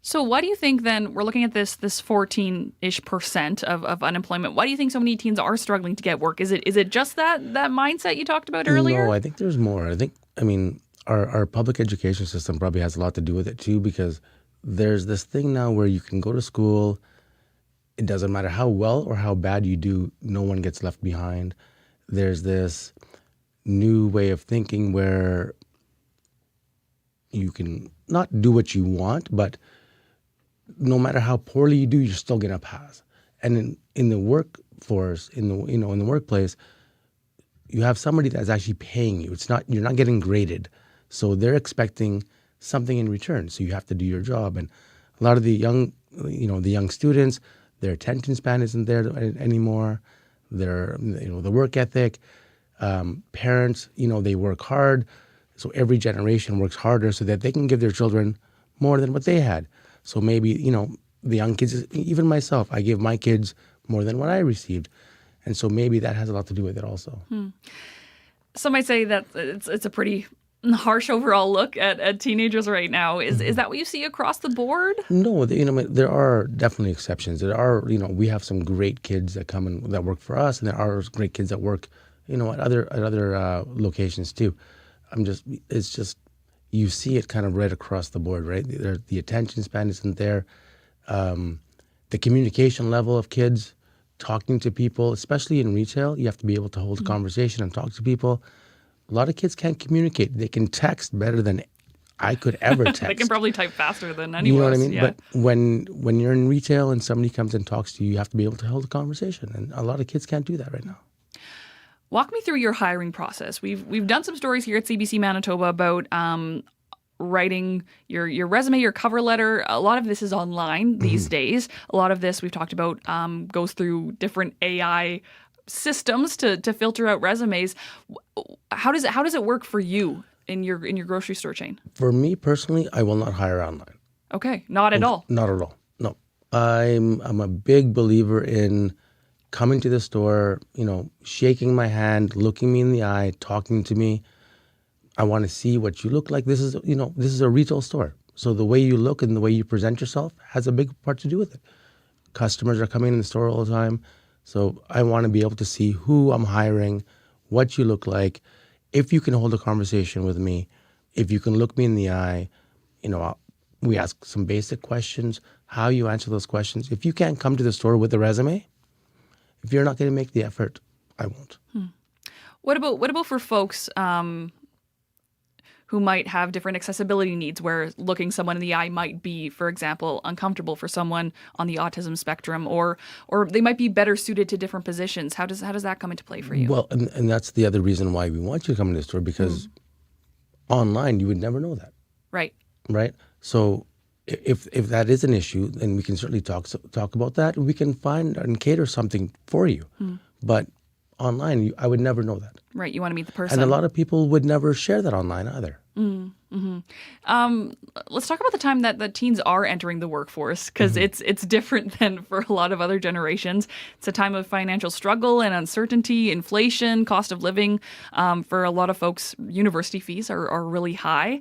So why do you think then, we're looking at this 14-ish% of unemployment, why do you think so many teens are struggling to get work? Is it just that mindset you talked about earlier? No, I think there's more. Our public education system probably has a lot to do with it too, because there's this thing now where you can go to school, it doesn't matter how well or how bad you do, no one gets left behind. There's this new way of thinking where you can not do what you want, but no matter how poorly you do, you're still going to pass. And in the workforce, in the workplace, you have somebody that's actually paying you. You're not getting graded. So they're expecting something in return. So you have to do your job. And a lot of the young students, their attention span isn't there anymore. The work ethic, parents, they work hard. So every generation works harder so that they can give their children more than what they had. So maybe, the young kids, even myself, I give my kids more than what I received. And so maybe that has a lot to do with it also. Some might say that it's a pretty harsh overall look at teenagers right now. Is that what you see across the board? No, there are definitely exceptions. There are, we have some great kids that come and that work for us, and there are great kids that work, at other locations too. It's just, you see it kind of right across the board, right? The attention span isn't there. The communication level of kids, talking to people, especially in retail, you have to be able to hold a conversation and talk to people. A lot of kids can't communicate. They can text better than I could ever text. They can probably type faster than anyone. You know what I mean? Yeah. But when you're in retail and somebody comes and talks to you, you have to be able to hold a conversation. And a lot of kids can't do that right now. Walk me through your hiring process. We've done some stories here at CBC Manitoba about writing your resume, your cover letter. A lot of this is online these days. A lot of this we've talked about goes through different AI systems to filter out resumes. How does it work for you in your grocery store chain? For me personally, I will not hire online. Okay, not at all. Not at all. No, I'm a big believer in coming to the store, shaking my hand, looking me in the eye, talking to me. I want to see what you look like. This is a retail store. So the way you look and the way you present yourself has a big part to do with it. Customers are coming in the store all the time. So I want to be able to see who I'm hiring, what you look like. If you can hold a conversation with me, if you can look me in the eye, we ask some basic questions, how you answer those questions. If you can't come to the store with a resume, if you're not going to make the effort, I won't. What about for folks who might have different accessibility needs, where looking someone in the eye might be, for example, uncomfortable for someone on the autism spectrum, or they might be better suited to different positions? How does that come into play for you? Well, and that's the other reason why we want you to come to the store, because online you would never know that. Right. Right. So if that is an issue, then we can certainly talk about that. We can find and cater something for you. But online, I would never know that. Right. You want to meet the person. And a lot of people would never share that online either. Let's talk about the time that the teens are entering the workforce, because it's different than for a lot of other generations. It's a time of financial struggle and uncertainty, inflation, cost of living. For a lot of folks, university fees are really high.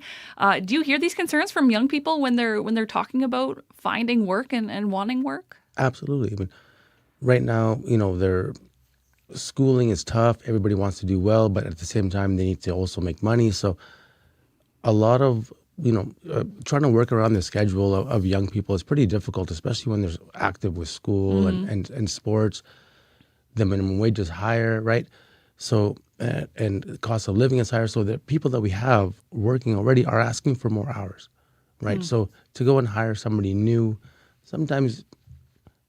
Do you hear these concerns from young people when they're talking about finding work and wanting work? Absolutely. Right now, their schooling is tough. Everybody wants to do well, but at the same time, they need to also make money. So a lot of, trying to work around the schedule of young people is pretty difficult, especially when they're active with school and sports. The minimum wage is higher, right? So, and the cost of living is higher. So the people that we have working already are asking for more hours, right? So to go and hire somebody new sometimes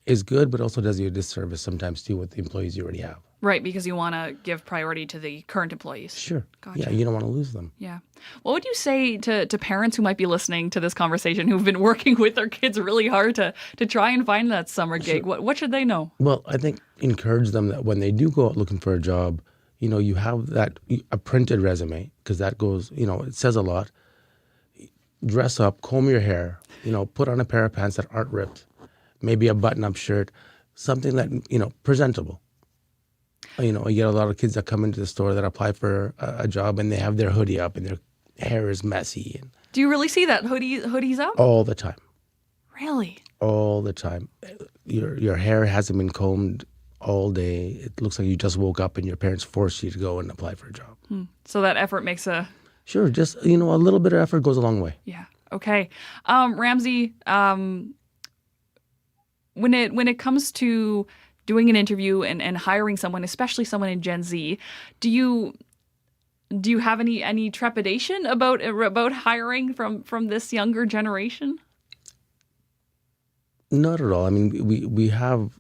is good, but also does you a disservice sometimes too with the employees you already have. Right, because you want to give priority to the current employees. Sure. Gotcha. Yeah, you don't want to lose them. Yeah. What would you say to parents who might be listening to this conversation, who've been working with their kids really hard to try and find that summer gig? Sure. What should they know? Well, I think encourage them that when they do go out looking for a job, you have a printed resume, because that goes, it says a lot. Dress up, comb your hair, put on a pair of pants that aren't ripped, maybe a button-up shirt, something that, presentable. You get a lot of kids that come into the store that apply for a job and they have their hoodie up and their hair is messy. And do you really see that hoodies up? all the time. Really? All the time. Your hair hasn't been combed all day. It looks like you just woke up and your parents forced you to go and apply for a job. So that effort makes a... Sure, just, a little bit of effort goes a long way. Yeah. Okay. Ramsey, when it comes to doing an interview and hiring someone, especially someone in Gen Z, do you have any trepidation about hiring from this younger generation? Not at all. I mean, we have...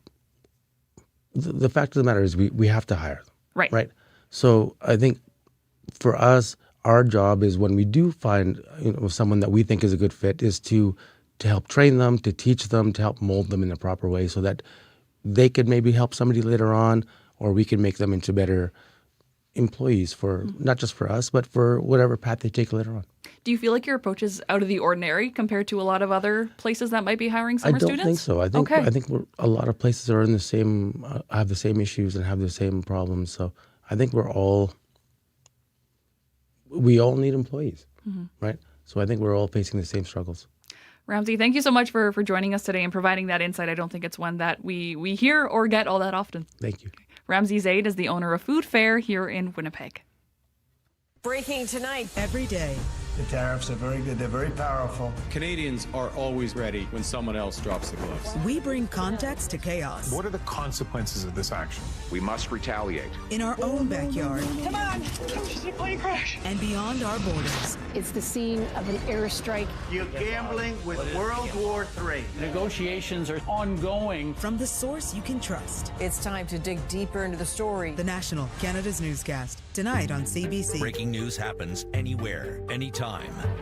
The fact of the matter is we have to hire them. Right. Right. So I think for us, our job is when we do find someone that we think is a good fit is to help train them, to teach them, to help mold them in the proper way so that they could maybe help somebody later on, or we can make them into better employees for not just for us, but for whatever path they take later on. Do you feel like your approach is out of the ordinary compared to a lot of other places that might be hiring summer students? I don't think so. I think a lot of places are in the same, have the same issues and have the same problems. So I think we all need employees, right? So I think we're all facing the same struggles. Ramsey, thank you so much for joining us today and providing that insight. I don't think it's one that we hear or get all that often. Thank you. Ramsey Zaid is the owner of Food Fair here in Winnipeg. Breaking tonight, every day. The tariffs are very good. They're very powerful. Canadians are always ready when someone else drops the gloves. We bring context to chaos. What are the consequences of this action? We must retaliate. In our own backyard. Come on! Just a plane crash! And beyond our borders. It's the scene of an airstrike. You're gambling with World War III. Negotiations are ongoing. From the source you can trust. It's time to dig deeper into the story. The National, Canada's newscast. Tonight on CBC. Breaking news happens anywhere, anytime.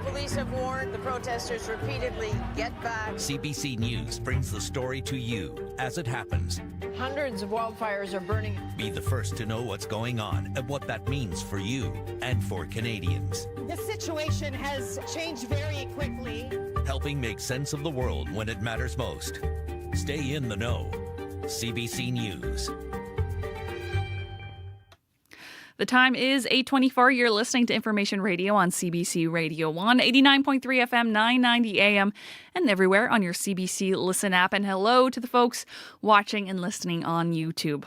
Police have warned the protesters repeatedly, get back. CBC News brings the story to you as it happens. Hundreds of wildfires are burning. Be the first to know what's going on and what that means for you and for Canadians. The situation has changed very quickly. Helping make sense of the world when it matters most. Stay in the know. CBC News. The time is 8:24. You're listening to Information Radio on CBC Radio 1, 89.3 FM, 990 AM, and everywhere on your CBC Listen app. And hello to the folks watching and listening on YouTube.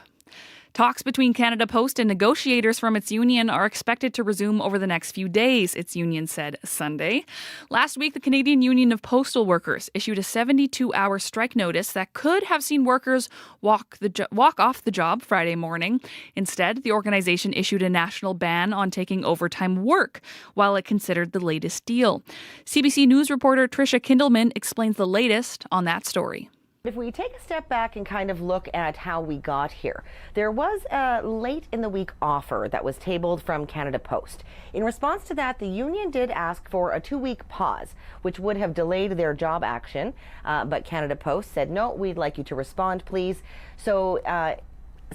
Talks between Canada Post and negotiators from its union are expected to resume over the next few days, its union said Sunday. Last week, the Canadian Union of Postal Workers issued a 72-hour strike notice that could have seen workers walk off the job Friday morning. Instead, the organization issued a national ban on taking overtime work while it considered the latest deal. CBC News reporter Tricia Kindelman explains the latest on that story. If we take a step back and kind of look at how we got here, there was a late in the week offer that was tabled from Canada Post. In response to that, the union did ask for a 2-week pause, which would have delayed their job action. But Canada Post said, no, we'd like you to respond, please. So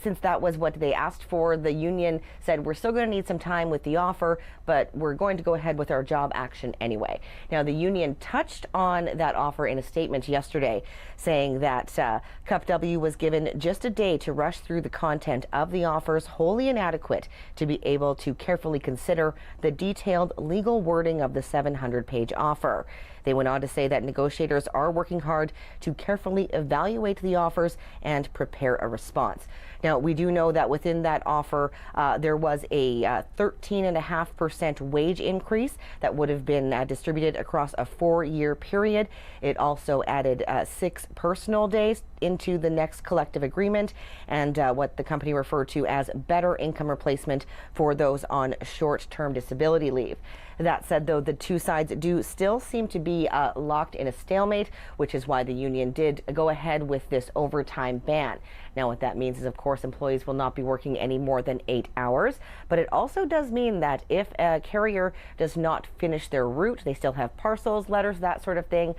since that was what they asked for, the union said, we're still going to need some time with the offer, but we're going to go ahead with our job action anyway. Now, the union touched on that offer in a statement yesterday, saying that CUPW was given just a day to rush through the content of the offers, wholly inadequate to be able to carefully consider the detailed legal wording of the 700-page offer. They went on to say that negotiators are working hard to carefully evaluate the offers and prepare a response. Now, we do know that within that offer, there was a 13.5% wage increase that would have been distributed across a 4-year period. It also added 6 personal days into the next collective agreement and what the company referred to as better income replacement for those on short-term disability leave. That said, though, the two sides do still seem to be locked in a stalemate, which is why the union did go ahead with this overtime ban. Now, what that means is, of course, employees will not be working any more than 8 hours, but it also does mean that if a carrier does not finish their route, they still have parcels, letters, that sort of thing,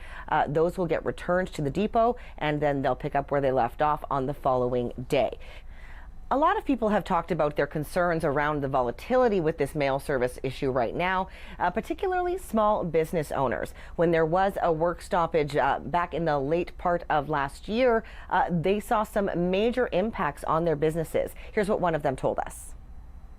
those will get returned to the depot, and then they'll pick up where they left off on the following day. A lot of people have talked about their concerns around the volatility with this mail service issue right now, particularly small business owners. When there was a work stoppage back in the late part of last year, they saw some major impacts on their businesses. Here's what one of them told us.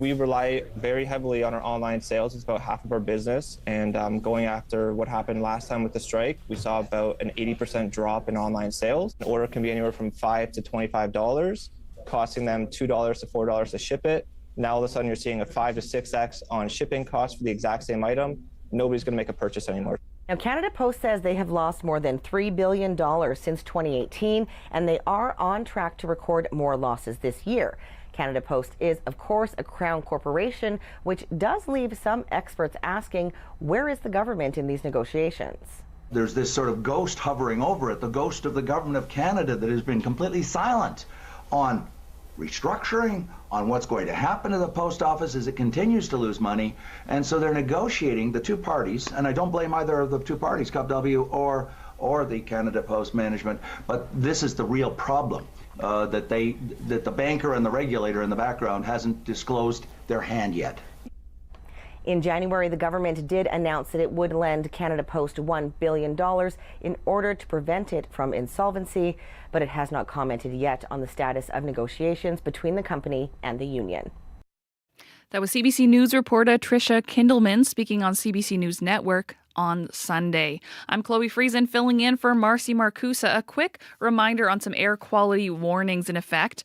We rely very heavily on our online sales. It's about half of our business. And going after what happened last time with the strike, we saw about an 80% drop in online sales. An order can be anywhere from $5 to $25, costing them $2 to $4 to ship it. Now all of a sudden you're seeing a 5 to 6x on shipping costs for the exact same item. Nobody's going to make a purchase anymore. Now, Canada Post says they have lost more than $3 billion since 2018, and they are on track to record more losses this year. Canada Post is, of course, a Crown corporation, which does leave some experts asking, where is the government in these negotiations? There's this sort of ghost hovering over it, the ghost of the government of Canada that has been completely silent on restructuring, on what's going to happen to the post office as it continues to lose money. And so they're negotiating, the two parties, and I don't blame either of the two parties, CUPW or the Canada Post management, but this is the real problem, that the banker and the regulator in the background hasn't disclosed their hand yet. In January, the government did announce that it would lend Canada Post $1 billion in order to prevent it from insolvency, but it has not commented yet on the status of negotiations between the company and the union. That was CBC News reporter Tricia Kindleman speaking on CBC News Network on Sunday. I'm Chloe Friesen filling in for Marcy Marcusa. A quick reminder on some air quality warnings in effect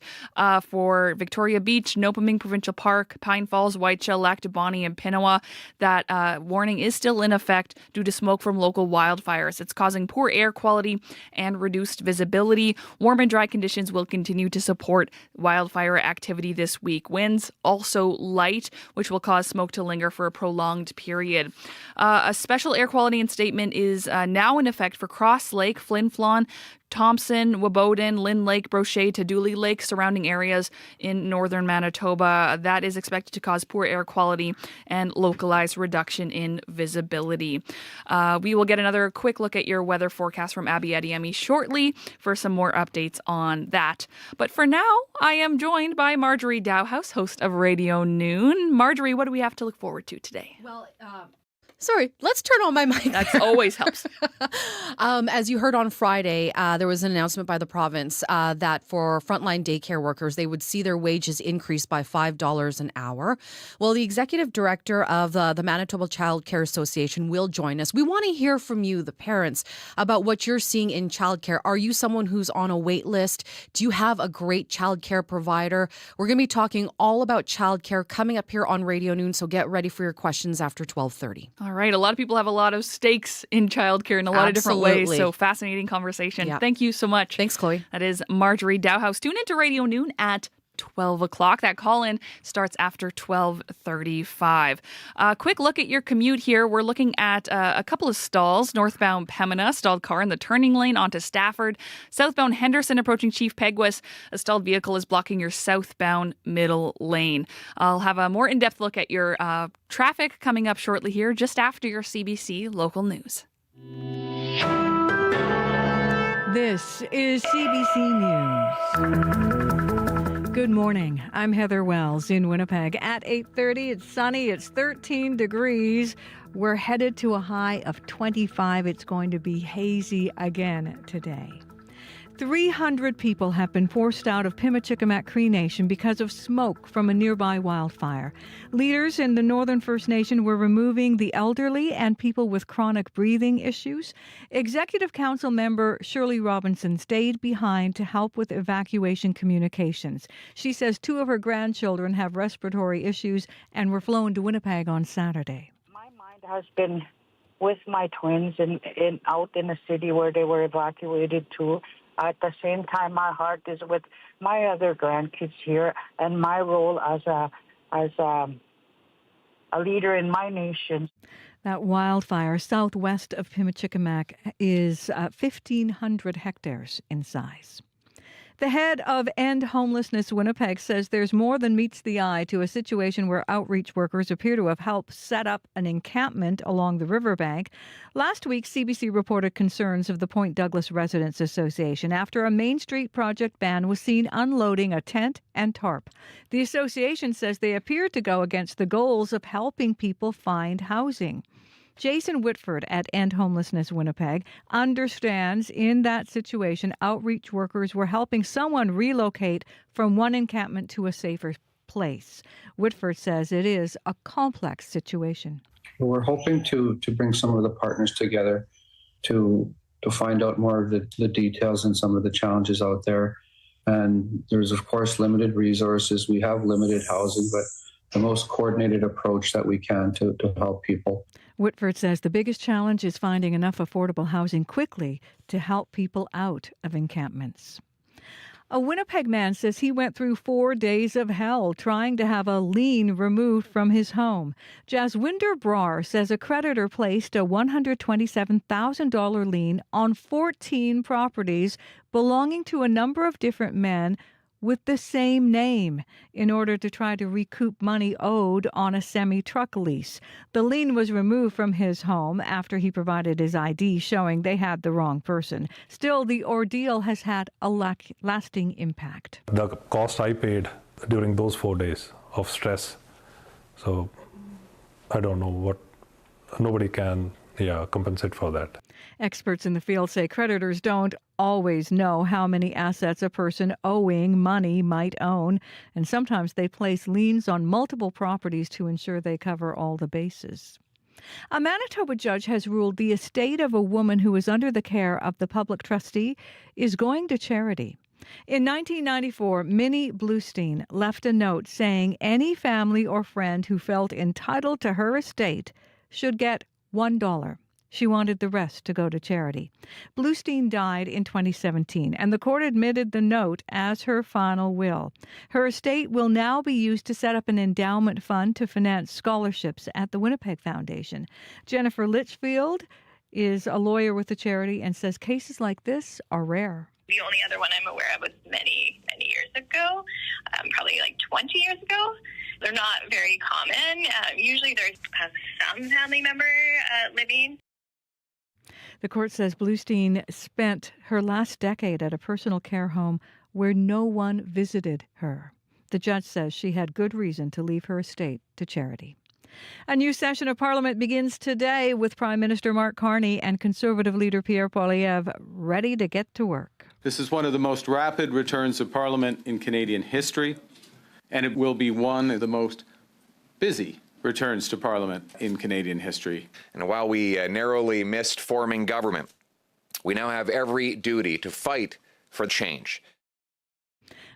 for Victoria Beach, Nopaming Provincial Park, Pine Falls, Whiteshell, Lac du Bonnet, and Pinawa. That warning is still in effect due to smoke from local wildfires. It's causing poor air quality and reduced visibility. Warm and dry conditions will continue to support wildfire activity this week. Winds also light, which will cause smoke to linger for a prolonged period. A special air quality statement is now in effect for Cross Lake, Flin Flon, Thompson, Waboden, Lynn Lake, Brochet to Dooley Lake, surrounding areas in northern Manitoba. That is expected to cause poor air quality and localized reduction in visibility. We will get another quick look at your weather forecast from Abby Adiemi shortly for some more updates on that. But for now, I am joined by Marjorie Dowhouse, host of Radio Noon. Marjorie, what do we have to look forward to today? Well, sorry, let's turn on my mic. That always helps. As you heard on Friday, there was an announcement by the province that for frontline daycare workers, they would see their wages increase by $5 an hour. Well, the executive director of the Manitoba Child Care Association will join us. We want to hear from you, the parents, about what you're seeing in childcare. Are you someone who's on a wait list? Do you have a great childcare provider? We're going to be talking all about childcare coming up here on Radio Noon, so get ready for your questions after 12:30. All right. A lot of people have a lot of stakes in childcare in a lot of different ways. So fascinating conversation. Yeah. Thank you so much. Thanks, Chloe. That is Marjorie Dowhouse. Tune into Radio Noon at 12 o'clock. That call-in starts after 12:35. Quick look at your commute here. We're looking at a couple of stalls. Northbound Pembina, stalled car in the turning lane onto Stafford. Southbound Henderson approaching Chief Peguis. A stalled vehicle is blocking your southbound middle lane. I'll have a more in-depth look at your traffic coming up shortly here, just after your CBC local news. This is CBC News. Good morning. I'm Heather Wells in Winnipeg. At 8:30, it's sunny. It's 13 degrees. We're headed to a high of 25. It's going to be hazy again today. 300 people have been forced out of Pimicikamak Cree Nation because of smoke from a nearby wildfire. Leaders in the Northern First Nation were removing the elderly and people with chronic breathing issues. Executive Council member Shirley Robinson stayed behind to help with evacuation communications. She says 2 of her grandchildren have respiratory issues and were flown to Winnipeg on Saturday. My mind has been with my twins out in the city where they were evacuated to. At the same time, my heart is with my other grandkids here and my role as a leader in my nation. That wildfire southwest of Pimicikamak is 1,500 hectares in size. The head of End Homelessness Winnipeg says there's more than meets the eye to a situation where outreach workers appear to have helped set up an encampment along the riverbank. Last week, CBC reported concerns of the Point Douglas Residents Association after a Main Street project van was seen unloading a tent and tarp. The association says they appeared to go against the goals of helping people find housing. Jason Whitford at End Homelessness Winnipeg understands in that situation, outreach workers were helping someone relocate from one encampment to a safer place. Whitford says it is a complex situation. We're hoping to bring some of the partners together to find out more of the details and some of the challenges out there. And there's, of course, limited resources. We have limited housing, but the most coordinated approach that we can to help people. Whitford says the biggest challenge is finding enough affordable housing quickly to help people out of encampments. A Winnipeg man says he went through 4 days of hell trying to have a lien removed from his home. Jaswinder Brar says a creditor placed a $127,000 lien on 14 properties belonging to a number of different men with the same name in order to try to recoup money owed on a semi-truck lease. The lien was removed from his home after he provided his ID showing they had the wrong person. Still, the ordeal has had a lasting impact. The cost I paid during those 4 days of stress, so I don't know what, nobody can compensate for that. Experts in the field say creditors don't always know how many assets a person owing money might own, and sometimes they place liens on multiple properties to ensure they cover all the bases. A Manitoba judge has ruled the estate of a woman who is under the care of the public trustee is going to charity. In 1994, Minnie Bluestein left a note saying any family or friend who felt entitled to her estate should get $1. She wanted the rest to go to charity. Bluestein died in 2017, and the court admitted the note as her final will. Her estate will now be used to set up an endowment fund to finance scholarships at the Winnipeg Foundation. Jennifer Litchfield is a lawyer with the charity and says cases like this are rare. The only other one I'm aware of was many years ago, probably like 20 years ago. They're not very common. Usually there's some family member living. The court says Bluestein spent her last decade at a personal care home where no one visited her. The judge says she had good reason to leave her estate to charity. A new session of Parliament begins today with Prime Minister Mark Carney and Conservative leader Pierre Poilievre ready to get to work. This is one of the most rapid returns of Parliament in Canadian history, and it will be one of the most busy returns to Parliament in Canadian history. And while we narrowly missed forming government, we now have every duty to fight for change.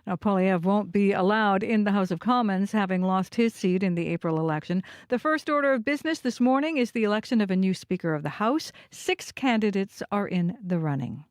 Now, Poilievre won't be allowed in the House of Commons, having lost his seat in the April election. The first order of business this morning is the election of a new Speaker of the House. 6 candidates are in the running.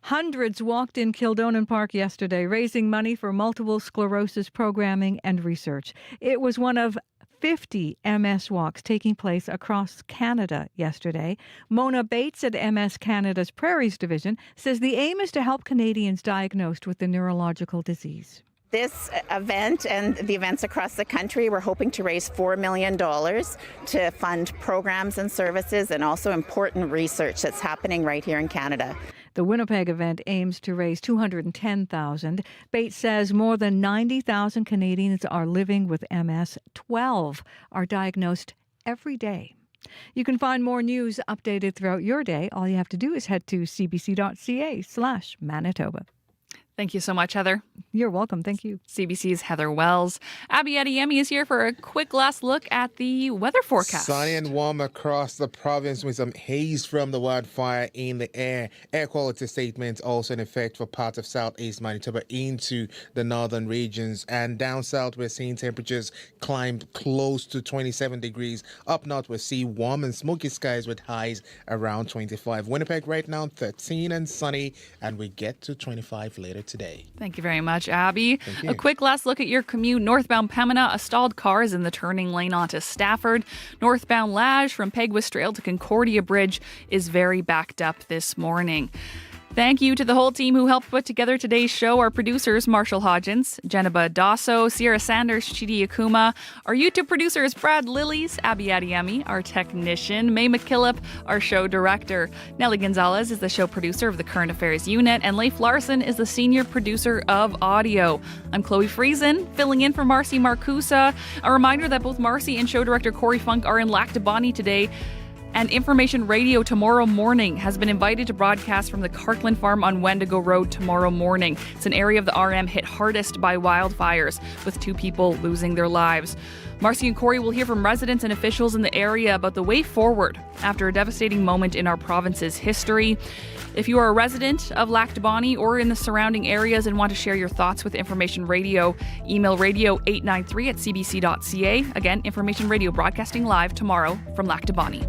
Hundreds walked in Kildonan Park yesterday, raising money for multiple sclerosis programming and research. It was one of 50 MS walks taking place across Canada yesterday. Mona Bates at MS Canada's Prairies Division says the aim is to help Canadians diagnosed with the neurological disease. This event and the events across the country, we're hoping to raise $4 million to fund programs and services and also important research that's happening right here in Canada. The Winnipeg event aims to raise $210,000. Bates says more than 90,000 Canadians are living with MS. 12 are diagnosed every day. You can find more news updated throughout your day. All you have to do is head to cbc.ca/Manitoba. Thank you so much, Heather. You're welcome. Thank you. CBC's Heather Wells. Abby Adeyemi is here for a quick last look at the weather forecast. Sunny and warm across the province with some haze from the wildfire in the air. Air quality statements also in effect for parts of southeast Manitoba into the northern regions. And down south, we're seeing temperatures climb close to 27 degrees. Up north, we see warm and smoky skies with highs around 25. Winnipeg right now, 13 and sunny, and we get to 25 later today. Thank you very much, Abby. A quick last look at your commute. Northbound Pembina, a stalled car is in the turning lane onto Stafford. Northbound Lage from Peguis Trail to Concordia Bridge is very backed up this morning. Thank you to the whole team who helped put together today's show. Our producers, Marshall Hodgins, Jenniba Dasso, Sierra Sanders, Chidi Akuma. Our YouTube producers, Brad Lillies, Abby Adeyemi. Our technician, May McKillop. Our show director, Nellie Gonzalez, is the show producer of the Current Affairs Unit. And Leif Larson is the senior producer of audio. I'm Chloe Friesen, filling in for Marcy Marcusa. A reminder that both Marcy and show director Corey Funk are in Lac du Bonnie today. And Information Radio tomorrow morning has been invited to broadcast from the Cartland Farm on Wendigo Road tomorrow morning. It's an area of the RM hit hardest by wildfires, with 2 people losing their lives. Marcy and Corey will hear from residents and officials in the area about the way forward after a devastating moment in our province's history. If you are a resident of Lac du Bonny or in the surrounding areas and want to share your thoughts with Information Radio, email radio893@cbc.ca. Again, Information Radio broadcasting live tomorrow from Lac du Bonny.